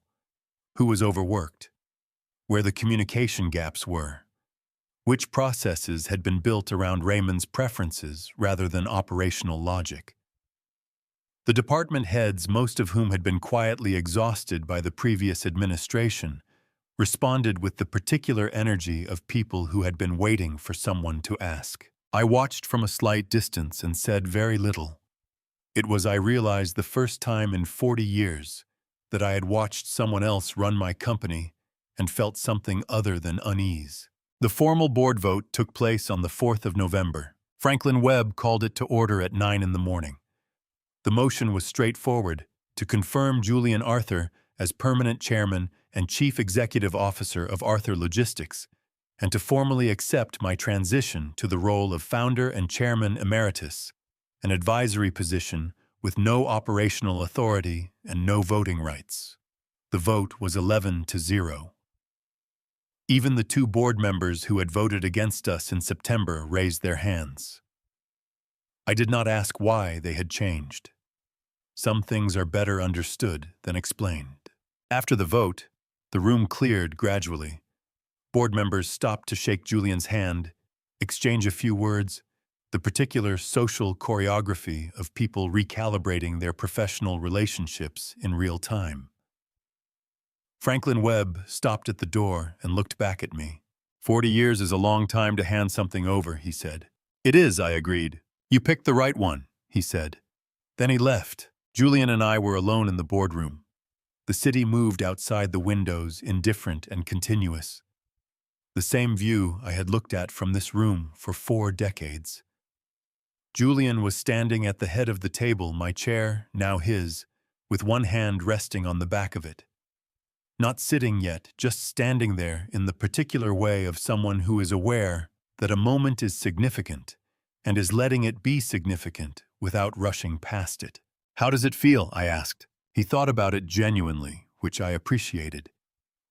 Who was overworked? Where the communication gaps were? Which processes had been built around Raymond's preferences rather than operational logic? The department heads, most of whom had been quietly exhausted by the previous administration, responded with the particular energy of people who had been waiting for someone to ask. I watched from a slight distance and said very little. It was, I realized, the first time in 40 years that I had watched someone else run my company and felt something other than unease. The formal board vote took place on the 4th of November. Franklin Webb called it to order at 9 in the morning. The motion was straightforward: to confirm Julian Arthur as permanent chairman and chief executive officer of Arthur Logistics, and to formally accept my transition to the role of founder and chairman emeritus, an advisory position with no operational authority and no voting rights. The vote was 11-0. Even the 2 board members who had voted against us in September raised their hands. I did not ask why they had changed. Some things are better understood than explained. After the vote, the room cleared gradually. Board members stopped to shake Julian's hand, exchange a few words, the particular social choreography of people recalibrating their professional relationships in real time. Franklin Webb stopped at the door and looked back at me. 40 years is a long time to hand something over, he said. It is, I agreed. You picked the right one, he said. Then he left. Julian and I were alone in the boardroom. The city moved outside the windows, indifferent and continuous. The same view I had looked at from this room for 4 decades. Julian was standing at the head of the table, my chair, now his, with one hand resting on the back of it. Not sitting yet, just standing there in the particular way of someone who is aware that a moment is significant and is letting it be significant without rushing past it. How does it feel? I asked. He thought about it genuinely, which I appreciated.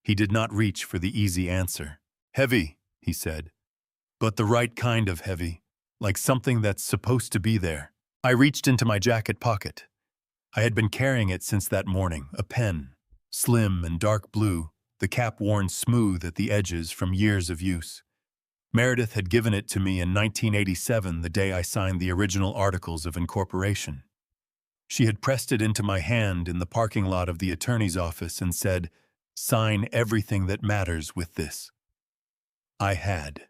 He did not reach for the easy answer. Heavy, he said, but the right kind of heavy, like something that's supposed to be there. I reached into my jacket pocket. I had been carrying it since that morning, a pen, slim and dark blue, the cap worn smooth at the edges from years of use. Meredith had given it to me in 1987, the day I signed the original Articles of Incorporation. She had pressed it into my hand in the parking lot of the attorney's office and said, "Sign everything that matters with this." I had.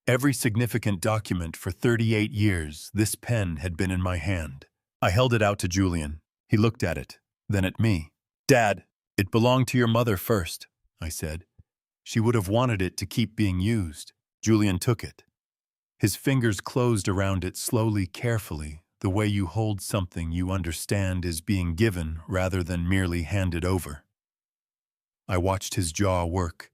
Every significant document for 38 years, this pen had been in my hand. I held it out to Julian. He looked at it, then at me. Dad, it belonged to your mother first, I said. She would have wanted it to keep being used. Julian took it. His fingers closed around it slowly, carefully, the way you hold something you understand is being given rather than merely handed over. I watched his jaw work.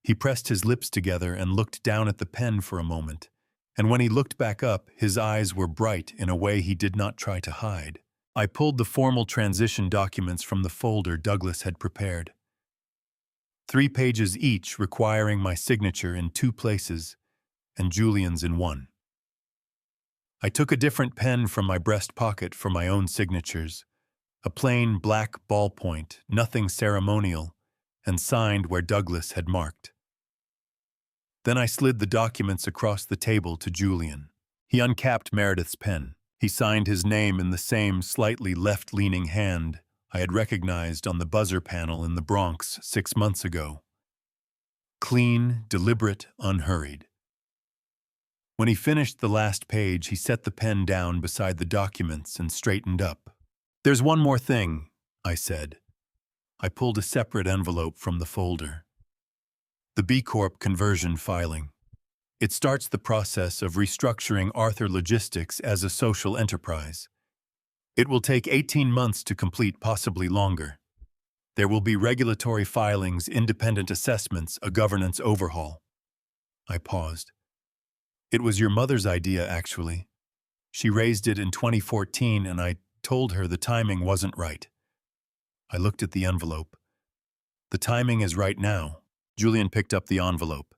He pressed his lips together and looked down at the pen for a moment, and when he looked back up, his eyes were bright in a way he did not try to hide. I pulled the formal transition documents from the folder Douglas had prepared. 3 pages each requiring my signature in 2 places and Julian's in 1. I took a different pen from my breast pocket for my own signatures, a plain black ballpoint, nothing ceremonial, and signed where Douglas had marked. Then I slid the documents across the table to Julian. He uncapped Meredith's pen. He signed his name in the same slightly left-leaning hand I had recognized on the buzzer panel in the Bronx 6 months ago. Clean, deliberate, unhurried. When he finished the last page, he set the pen down beside the documents and straightened up. "There's one more thing," I said. I pulled a separate envelope from the folder. The B Corp conversion filing. It starts the process of restructuring Arthur Logistics as a social enterprise. It will take 18 months to complete, possibly longer. There will be regulatory filings, independent assessments, a governance overhaul. I paused. It was your mother's idea, actually. She raised it in 2014, and I told her the timing wasn't right. I looked at the envelope. The timing is right now. Julian picked up the envelope.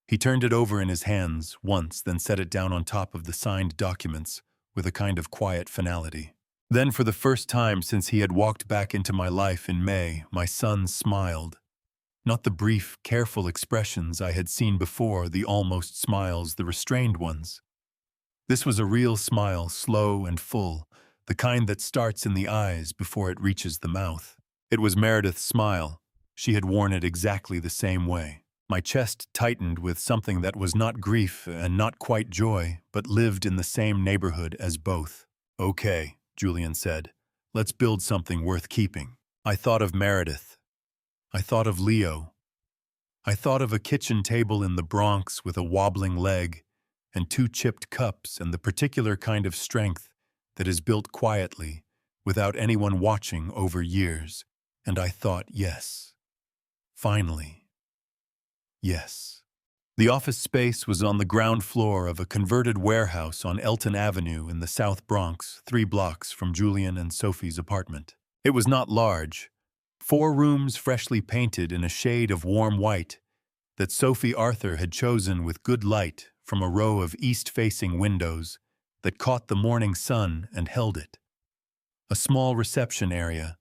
He turned it over in his hands once, then set it down on top of the signed documents with a kind of quiet finality. Then, for the first time since he had walked back into my life in May, my son smiled. Not the brief, careful expressions I had seen before, the almost smiles, the restrained ones. This was a real smile, slow and full, the kind that starts in the eyes before it reaches the mouth. It was Meredith's smile. She had worn it exactly the same way. My chest tightened with something that was not grief and not quite joy, but lived in the same neighborhood as both. "Okay," Julian said. "Let's build something worth keeping." I thought of Meredith. I thought of Leo. I thought of a kitchen table in the Bronx with a wobbling leg and 2 chipped cups and the particular kind of strength that is built quietly, without anyone watching over years. And I thought, yes. Finally. Yes. The office space was on the ground floor of a converted warehouse on Elton Avenue in the South Bronx, 3 blocks from Julian and Sophie's apartment. It was not large. 4 rooms freshly painted in a shade of warm white that Sophie Arthur had chosen with good light from a row of east-facing windows that caught the morning sun and held it. A small reception area,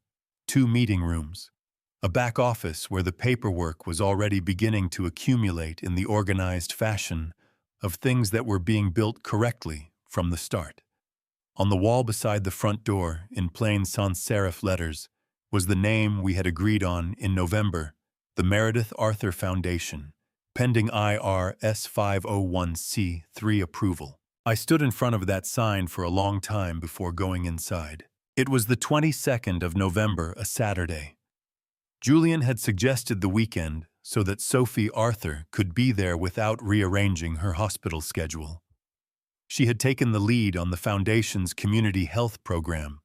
2 meeting rooms, a back office where the paperwork was already beginning to accumulate in the organized fashion of things that were being built correctly from the start. On the wall beside the front door, in plain sans-serif letters, was the name we had agreed on in November, the Meredith Arthur Foundation, pending IRS 501c3 approval. I stood in front of that sign for a long time before going inside. It was the 22nd of November, a Saturday. Julian had suggested the weekend so that Sophie Arthur could be there without rearranging her hospital schedule. She had taken the lead on the Foundation's community health program,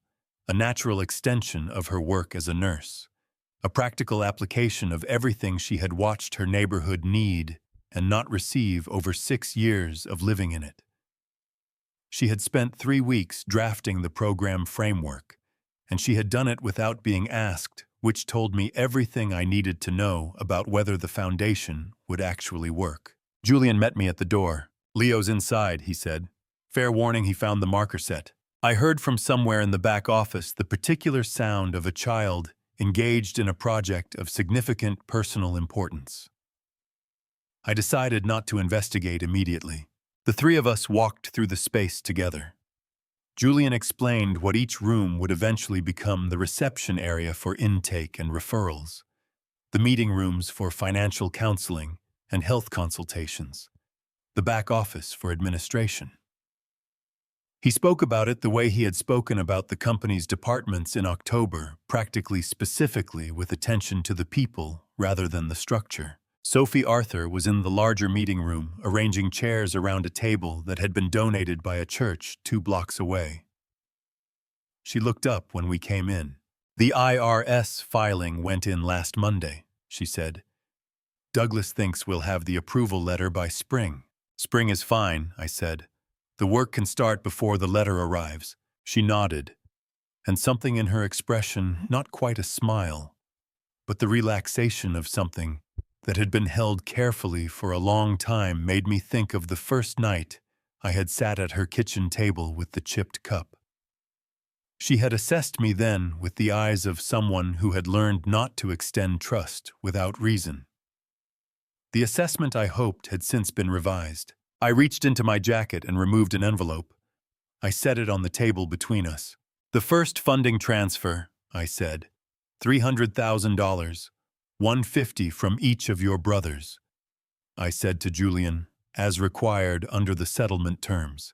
a natural extension of her work as a nurse, a practical application of everything she had watched her neighborhood need and not receive over 6 years of living in it. She had spent 3 weeks drafting the program framework, and she had done it without being asked, which told me everything I needed to know about whether the foundation would actually work. Julian met me at the door. "Leo's inside," he said. Fair warning, he found the marker set. I heard from somewhere in the back office the particular sound of a child engaged in a project of significant personal importance. I decided not to investigate immediately. The 3 of us walked through the space together. Julian explained what each room would eventually become: the reception area for intake and referrals, the meeting rooms for financial counseling and health consultations, the back office for administration. He spoke about it the way he had spoken about the company's departments in October, practically specifically with attention to the people rather than the structure. Sophie Arthur was in the larger meeting room, arranging chairs around a table that had been donated by a church 2 blocks away. She looked up when we came in. "The IRS filing went in last Monday," she said. "Douglas thinks we'll have the approval letter by spring." "Spring is fine," I said. "The work can start before the letter arrives." She nodded, and something in her expression, not quite a smile, but the relaxation of something that had been held carefully for a long time made me think of the first night I had sat at her kitchen table with the chipped cup. She had assessed me then with the eyes of someone who had learned not to extend trust without reason. The assessment, I hoped, had since been revised. I reached into my jacket and removed an envelope. I set it on the table between us. "The first funding transfer," I said. $300,000, $150 from each of your brothers, I said to Julian, as required under the settlement terms.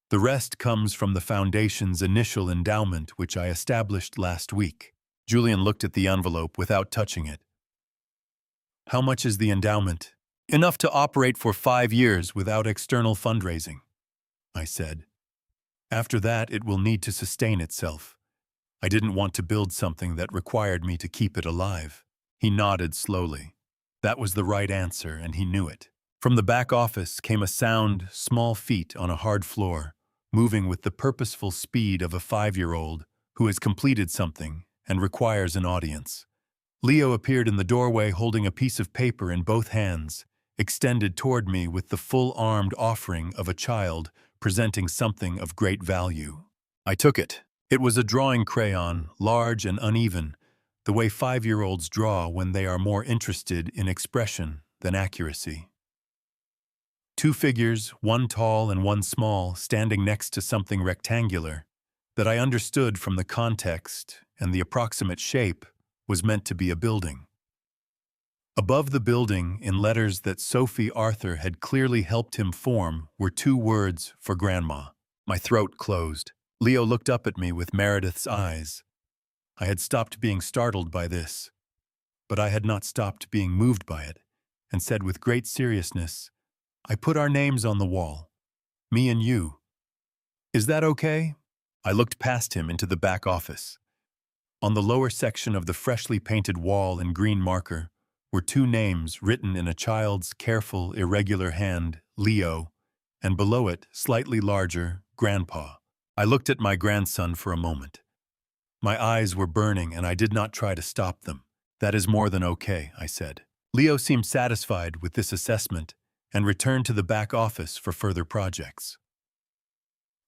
"The rest comes from the Foundation's initial endowment, which I established last week." Julian looked at the envelope without touching it. "How much is the endowment?" "Enough to operate for 5 years without external fundraising," I said. "After that, it will need to sustain itself. I didn't want to build something that required me to keep it alive." He nodded slowly. That was the right answer, and he knew it. From the back office came a sound, small feet on a hard floor, moving with the purposeful speed of a 5-year-old who has completed something and requires an audience. Leo appeared in the doorway holding a piece of paper in both hands, extended toward me with the full-armed offering of a child presenting something of great value. I took it. It was a drawing crayon, large and uneven, the way 5-year-olds draw when they are more interested in expression than accuracy. 2 figures, one tall and one small, standing next to something rectangular, that I understood from the context and the approximate shape was meant to be a building. Above the building, in letters that Sophie Arthur had clearly helped him form, were 2 words for Grandma. My throat closed. Leo looked up at me with Meredith's eyes. I had stopped being startled by this, but I had not stopped being moved by it, and said with great seriousness, "I put our names on the wall. Me and you. Is that okay?" I looked past him into the back office. On the lower section of the freshly painted wall in green marker were 2 names written in a child's careful, irregular hand, Leo, and below it, slightly larger, Grandpa. I looked at my grandson for a moment. My eyes were burning and I did not try to stop them. "That is more than okay," I said. Leo seemed satisfied with this assessment and returned to the back office for further projects.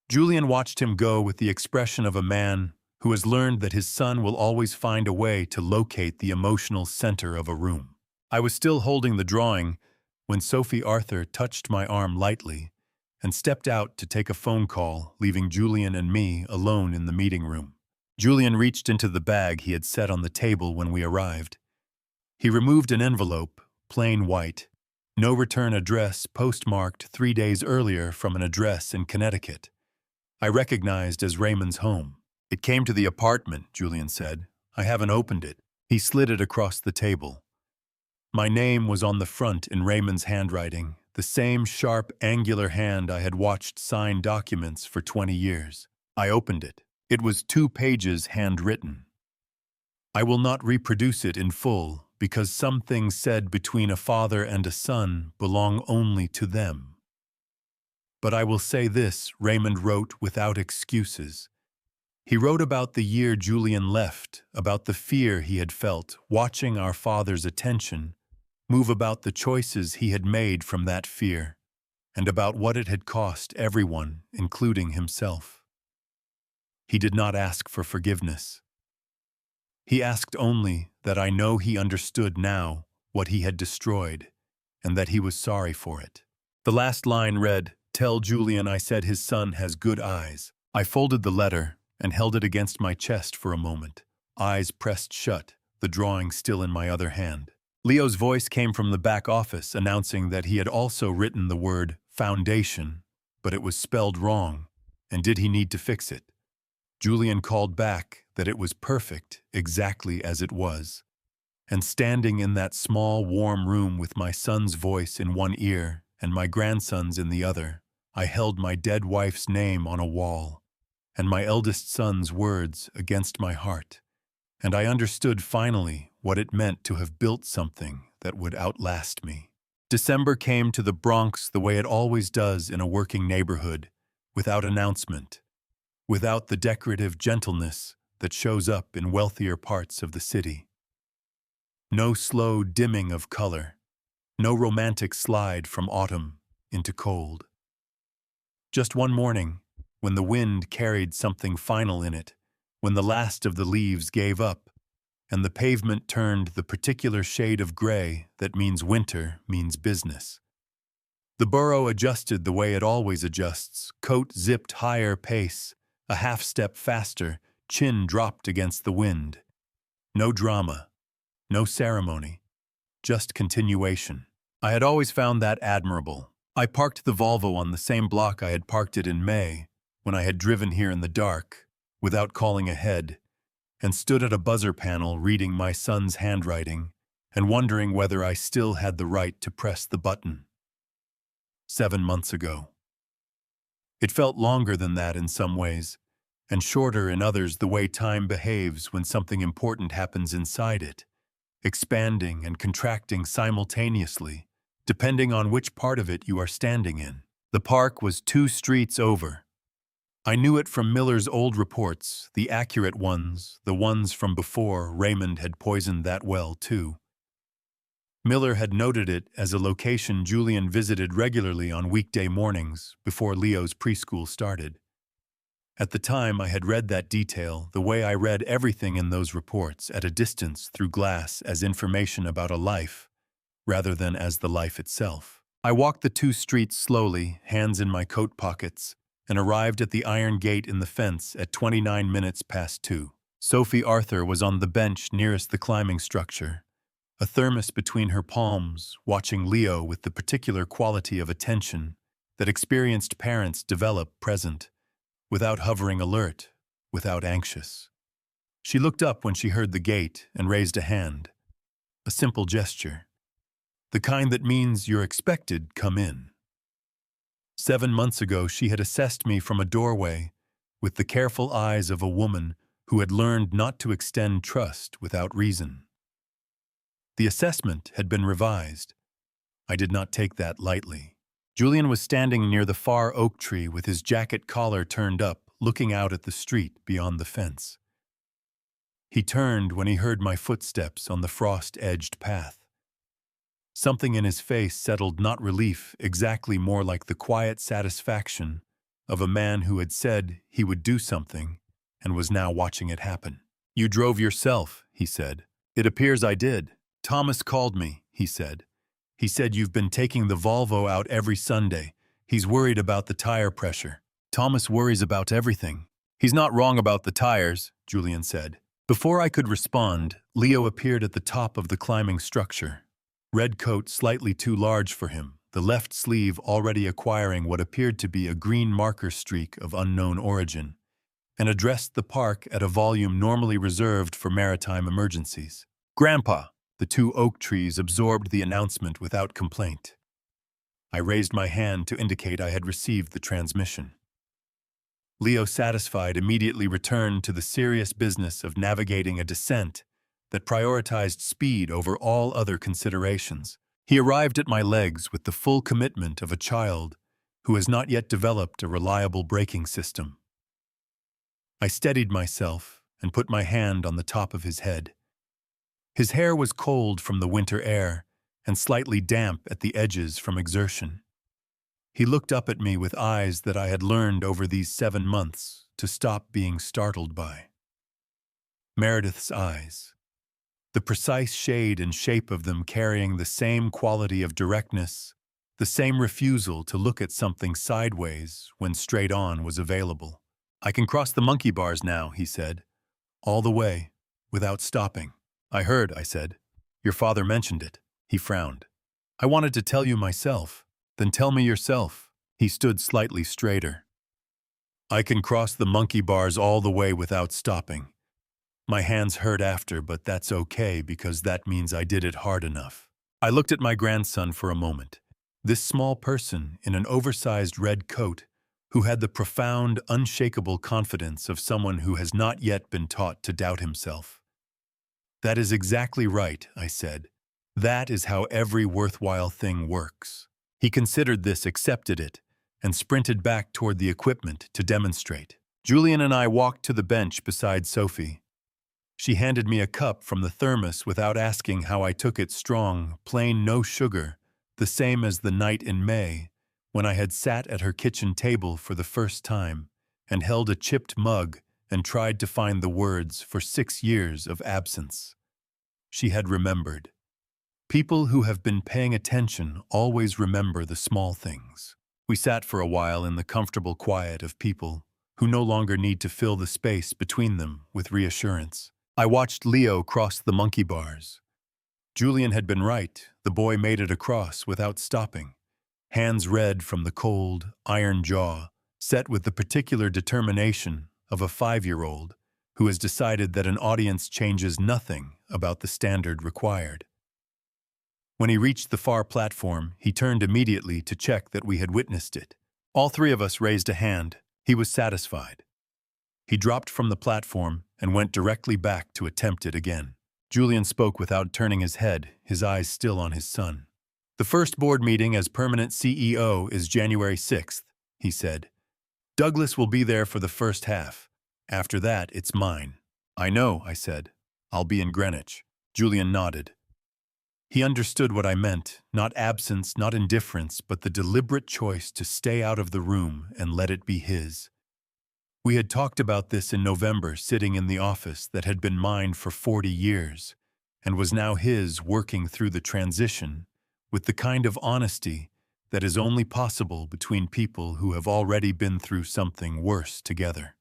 Julian watched him go with the expression of a man who has learned that his son will always find a way to locate the emotional center of a room. I was still holding the drawing when Sophie Arthur touched my arm lightly and stepped out to take a phone call, leaving Julian and me alone in the meeting room. Julian reached into the bag he had set on the table when we arrived. He removed an envelope, plain white, no return address, postmarked 3 days earlier from an address in Connecticut. I recognized as Raymond's home. "It came to the apartment," Julian said. "I haven't opened it." He slid it across the table. My name was on the front in Raymond's handwriting, the same sharp, angular hand I had watched sign documents for 20 years. I opened it. It was 2 pages handwritten. I will not reproduce it in full because some things said between a father and a son belong only to them. But I will say this: Raymond wrote without excuses. He wrote about the year Julian left, about the fear he had felt watching our father's attention move about the choices he had made from that fear, and about what it had cost everyone, including himself. He did not ask for forgiveness. He asked only that I know he understood now what he had destroyed, and that he was sorry for it. The last line read, "Tell Julian I said his son has good eyes." I folded the letter and held it against my chest for a moment, eyes pressed shut, the drawing still in my other hand. Leo's voice came from the back office announcing that he had also written the word foundation, but it was spelled wrong, and did he need to fix it? Julian called back that it was perfect exactly as it was. And standing in that small, warm room with my son's voice in one ear and my grandson's in the other, I held my dead wife's name on a wall and my eldest son's words against my heart, and I understood finally what it meant to have built something that would outlast me. December came to the Bronx the way it always does in a working neighborhood, without announcement, without the decorative gentleness that shows up in wealthier parts of the city. No slow dimming of color. No romantic slide from autumn into cold. Just one morning, when the wind carried something final in it, when the last of the leaves gave up, and the pavement turned the particular shade of gray that means winter means business. The burro adjusted the way it always adjusts, coat zipped higher pace, a half step faster, chin dropped against the wind. No drama, no ceremony, just continuation. I had always found that admirable. I parked the Volvo on the same block I had parked it in May, when I had driven here in the dark, without calling ahead, and stood at a buzzer panel reading my son's handwriting and wondering whether I still had the right to press the button. 7 months ago. It felt longer than that in some ways, and shorter in others the way time behaves when something important happens inside it, expanding and contracting simultaneously, depending on which part of it you are standing in. The park was 2 streets over. I knew it from Miller's old reports, the accurate ones, the ones from before Raymond had poisoned that well, too. Miller had noted it as a location Julian visited regularly on weekday mornings before Leo's preschool started. At the time, I had read that detail the way I read everything in those reports at a distance through glass as information about a life, rather than as the life itself. I walked the 2 streets slowly, hands in my coat pockets, and arrived at the iron gate in the fence at 29 minutes past 2. Sophie Arthur was on the bench nearest the climbing structure, a thermos between her palms, watching Leo with the particular quality of attention that experienced parents develop present, without hovering alert, without anxious. She looked up when she heard the gate and raised a hand. A simple gesture. The kind that means you're expected, come in. 7 months ago, she had assessed me from a doorway with the careful eyes of a woman who had learned not to extend trust without reason. The assessment had been revised. I did not take that lightly. Julian was standing near the far oak tree with his jacket collar turned up, looking out at the street beyond the fence. He turned when he heard my footsteps on the frost-edged path. Something in his face settled not relief, exactly more like the quiet satisfaction of a man who had said he would do something and was now watching it happen. "You drove yourself," he said. "It appears I did. Thomas called me," he said. "He said you've been taking the Volvo out every Sunday. He's worried about the tire pressure." "Thomas worries about everything." "He's not wrong about the tires," Julian said. Before I could respond, Leo appeared at the top of the climbing structure. Red coat slightly too large for him, the left sleeve already acquiring what appeared to be a green marker streak of unknown origin, and addressed the park at a volume normally reserved for maritime emergencies. "Grandpa!" The 2 oak trees absorbed the announcement without complaint. I raised my hand to indicate I had received the transmission. Leo, satisfied, immediately returned to the serious business of navigating a descent that prioritized speed over all other considerations. He arrived at my legs with the full commitment of a child who has not yet developed a reliable braking system. I steadied myself and put my hand on the top of his head. His hair was cold from the winter air and slightly damp at the edges from exertion. He looked up at me with eyes that I had learned over these 7 months to stop being startled by. Meredith's eyes. The precise shade and shape of them carrying the same quality of directness, the same refusal to look at something sideways when straight on was available. "I can cross the monkey bars now," he said. "All the way, without stopping." "I heard," I said. "Your father mentioned it." He frowned. "I wanted to tell you myself." "Then tell me yourself." He stood slightly straighter. "I can cross the monkey bars all the way without stopping. My hands hurt after, but that's okay because that means I did it hard enough." I looked at my grandson for a moment. This small person in an oversized red coat who had the profound, unshakable confidence of someone who has not yet been taught to doubt himself. "That is exactly right," I said. "That is how every worthwhile thing works." He considered this, accepted it, and sprinted back toward the equipment to demonstrate. Julian and I walked to the bench beside Sophie. She handed me a cup from the thermos without asking how I took it, strong, plain, no sugar, the same as the night in May, when I had sat at her kitchen table for the first time and held a chipped mug and tried to find the words for 6 years of absence. She had remembered. People who have been paying attention always remember the small things. We sat for a while in the comfortable quiet of people who no longer need to fill the space between them with reassurance. I watched Leo cross the monkey bars. Julian had been right. The boy made it across without stopping. Hands red from the cold, iron jaw, set with the particular determination of a 5-year-old who has decided that an audience changes nothing about the standard required. When he reached the far platform, he turned immediately to check that we had witnessed it. All 3 of us raised a hand. He was satisfied. He dropped from the platform and went directly back to attempt it again. Julian spoke without turning his head, his eyes still on his son. "The first board meeting as permanent CEO is January 6th, he said. "Douglas will be there for the first half. After that, it's mine." "I know," I said. "I'll be in Greenwich." Julian nodded. He understood what I meant, not absence, not indifference, but the deliberate choice to stay out of the room and let it be his. We had talked about this in November, sitting in the office that had been mine for 40 years, and was now his, working through the transition with the kind of honesty that is only possible between people who have already been through something worse together.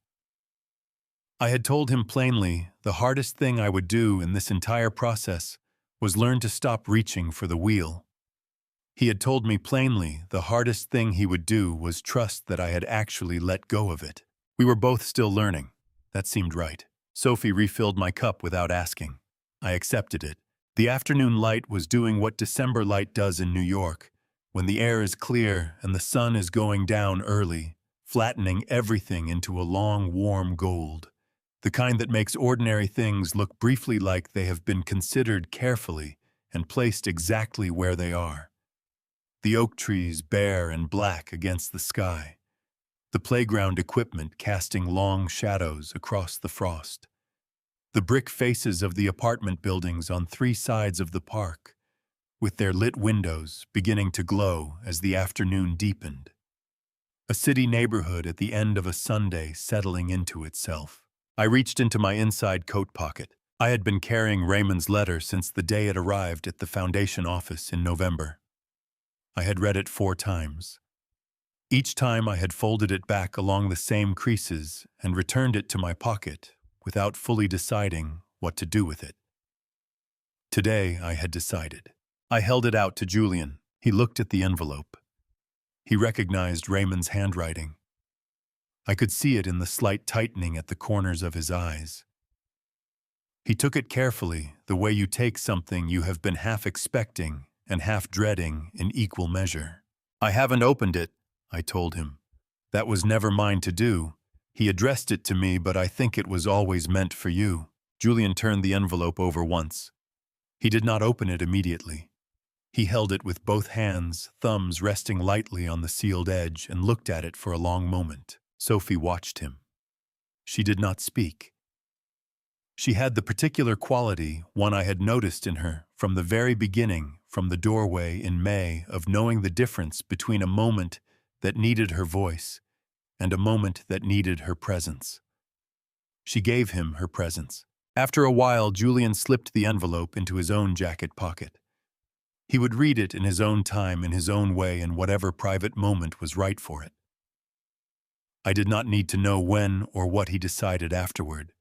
I had told him plainly the hardest thing I would do in this entire process was learn to stop reaching for the wheel. He had told me plainly the hardest thing he would do was trust that I had actually let go of it. We were both still learning. That seemed right. Sophie refilled my cup without asking. I accepted it. The afternoon light was doing what December light does in New York, when the air is clear and the sun is going down early, flattening everything into a long, warm gold, the kind that makes ordinary things look briefly like they have been considered carefully and placed exactly where they are. The oak trees bare and black against the sky, the playground equipment casting long shadows across the frost, the brick faces of the apartment buildings on 3 sides of the park, with their lit windows beginning to glow as the afternoon deepened. A city neighborhood at the end of a Sunday settling into itself. I reached into my inside coat pocket. I had been carrying Raymond's letter since the day it arrived at the foundation office in November. I had read it 4 times. Each time I had folded it back along the same creases and returned it to my pocket without fully deciding what to do with it. Today I had decided. I held it out to Julian. He looked at the envelope. He recognized Raymond's handwriting. I could see it in the slight tightening at the corners of his eyes. He took it carefully, the way you take something you have been half expecting and half dreading in equal measure. "I haven't opened it," I told him. "That was never mine to do. He addressed it to me, but I think it was always meant for you." Julian turned the envelope over once. He did not open it immediately. He held it with both hands, thumbs resting lightly on the sealed edge, and looked at it for a long moment. Sophie watched him. She did not speak. She had the particular quality, one I had noticed in her from the very beginning, from the doorway in May, of knowing the difference between a moment that needed her voice and a moment that needed her presence. She gave him her presence. After a while, Julian slipped the envelope into his own jacket pocket. He would read it in his own time, in his own way, in whatever private moment was right for it. I did not need to know when or what he decided afterward.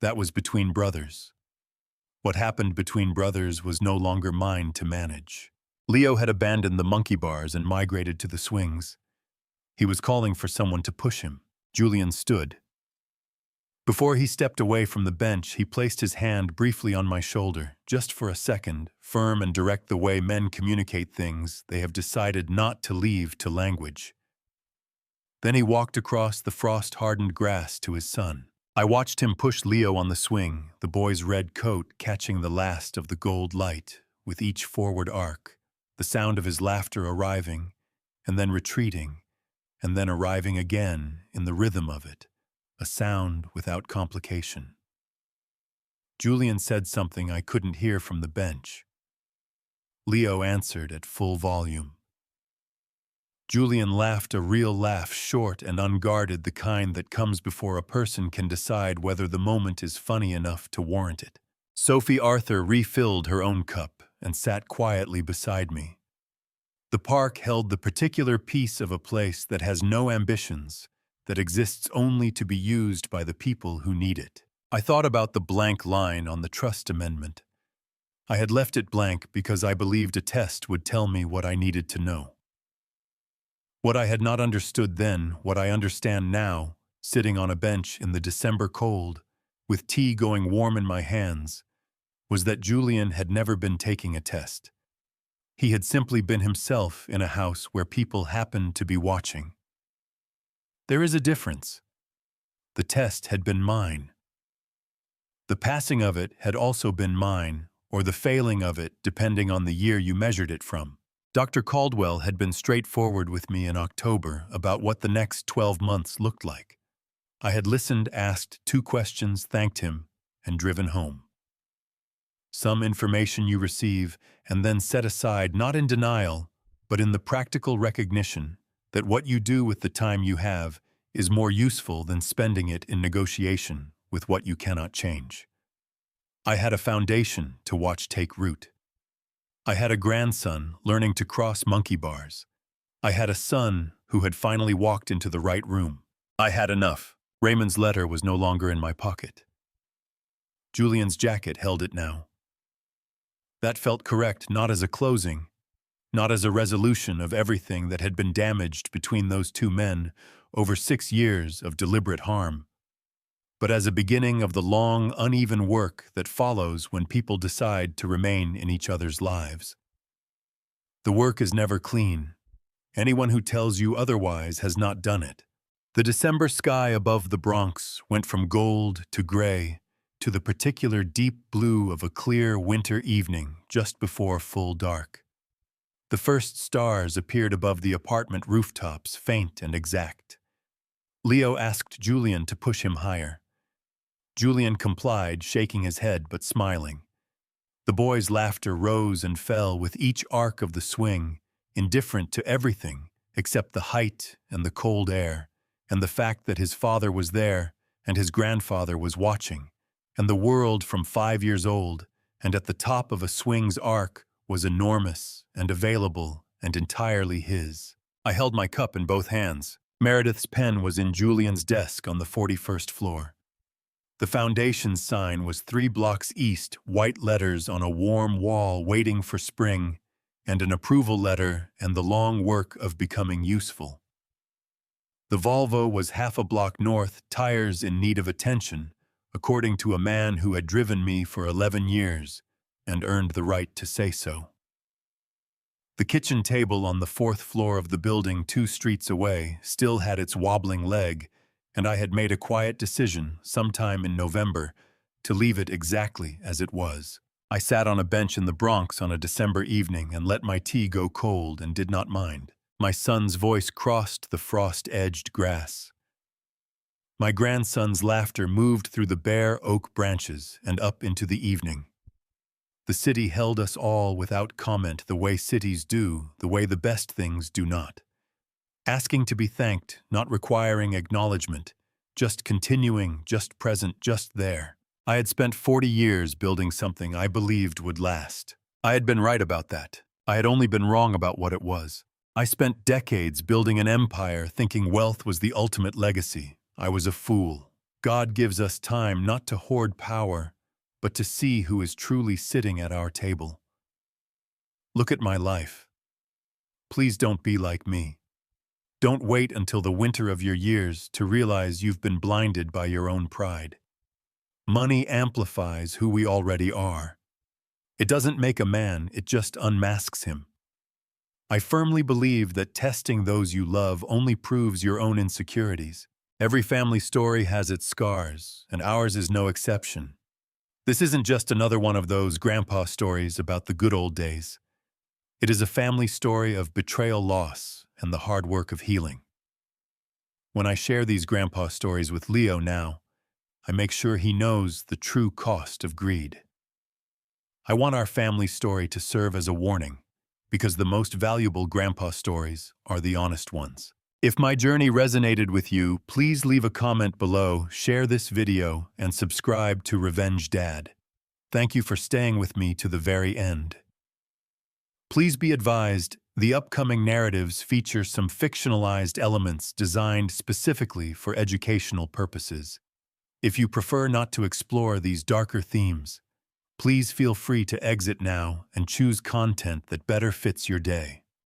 That was between brothers. What happened between brothers was no longer mine to manage. Leo had abandoned the monkey bars and migrated to the swings. He was calling for someone to push him. Julian stood. Before he stepped away from the bench, he placed his hand briefly on my shoulder, just for a second, firm and direct the way men communicate things they have decided not to leave to language. Then he walked across the frost-hardened grass to his son. I watched him push Leo on the swing, the boy's red coat catching the last of the gold light with each forward arc, the sound of his laughter arriving, and then retreating, and then arriving again in the rhythm of it, a sound without complication. Julian said something I couldn't hear from the bench. Leo answered at full volume. Julian laughed a real laugh, short and unguarded, the kind that comes before a person can decide whether the moment is funny enough to warrant it. Sophie Arthur refilled her own cup and sat quietly beside me. The park held the particular piece of a place that has no ambitions, that exists only to be used by the people who need it. I thought about the blank line on the trust amendment. I had left it blank because I believed a test would tell me what I needed to know. What I had not understood then, what I understand now, sitting on a bench in the December cold, with tea going warm in my hands, was that Julian had never been taking a test. He had simply been himself in a house where people happened to be watching. There is a difference. The test had been mine. The passing of it had also been mine, or the failing of it, depending on the year you measured it from. Dr. Caldwell had been straightforward with me in October about what the next 12 months looked like. I had listened, asked 2 questions, thanked him, and driven home. Some information you receive and then set aside, not in denial, but in the practical recognition that what you do with the time you have is more useful than spending it in negotiation with what you cannot change. I had a foundation to watch take root. I had a grandson learning to cross monkey bars. I had a son who had finally walked into the right room. I had enough. Raymond's letter was no longer in my pocket. Julian's jacket held it now. That felt correct, not as a closing, not as a resolution of everything that had been damaged between those 2 men over 6 years of deliberate harm, but as a beginning of the long, uneven work that follows when people decide to remain in each other's lives. The work is never clean. Anyone who tells you otherwise has not done it. The December sky above the Bronx went from gold to gray to the particular deep blue of a clear winter evening just before full dark. The first stars appeared above the apartment rooftops, faint and exact. Leo asked Julian to push him higher. Julian complied, shaking his head but smiling. The boy's laughter rose and fell with each arc of the swing, indifferent to everything except the height and the cold air, and the fact that his father was there and his grandfather was watching, and the world from 5 years old, and at the top of a swing's arc was enormous and available and entirely his. I held my cup in both hands. Meredith's pen was in Julian's desk on the 41st floor. The foundation's sign was 3 blocks east, white letters on a warm wall waiting for spring, and an approval letter and the long work of becoming useful. The Volvo was half a block north, tires in need of attention, according to a man who had driven me for 11 years and earned the right to say so. The kitchen table on the 4th floor of the building 2 streets away still had its wobbling leg, and I had made a quiet decision sometime in November to leave it exactly as it was. I sat on a bench in the Bronx on a December evening and let my tea go cold and did not mind. My son's voice crossed the frost-edged grass. My grandson's laughter moved through the bare oak branches and up into the evening. The city held us all without comment, the way cities do, the way the best things do not. Asking to be thanked, not requiring acknowledgement, just continuing, just present, just there. I had spent 40 years building something I believed would last. I had been right about that. I had only been wrong about what it was. I spent decades building an empire thinking wealth was the ultimate legacy. I was a fool. God gives us time not to hoard power, but to see who is truly sitting at our table. Look at my life. Please don't be like me. Don't wait until the winter of your years to realize you've been blinded by your own pride. Money amplifies who we already are. It doesn't make a man, it just unmasks him. I firmly believe that testing those you love only proves your own insecurities. Every family story has its scars, and ours is no exception. This isn't just another one of those grandpa stories about the good old days. It is a family story of betrayal, loss, and the hard work of healing. When I share these grandpa stories with Leo now, I make sure he knows the true cost of greed. I want our family story to serve as a warning, because the most valuable grandpa stories are the honest ones. If my journey resonated with you, please leave a comment below, share this video, and subscribe to Revenge Dad. Thank you for staying with me to the very end. Please be advised, the upcoming narratives feature some fictionalized elements designed specifically for educational purposes. If you prefer not to explore these darker themes, please feel free to exit now and choose content that better fits your day.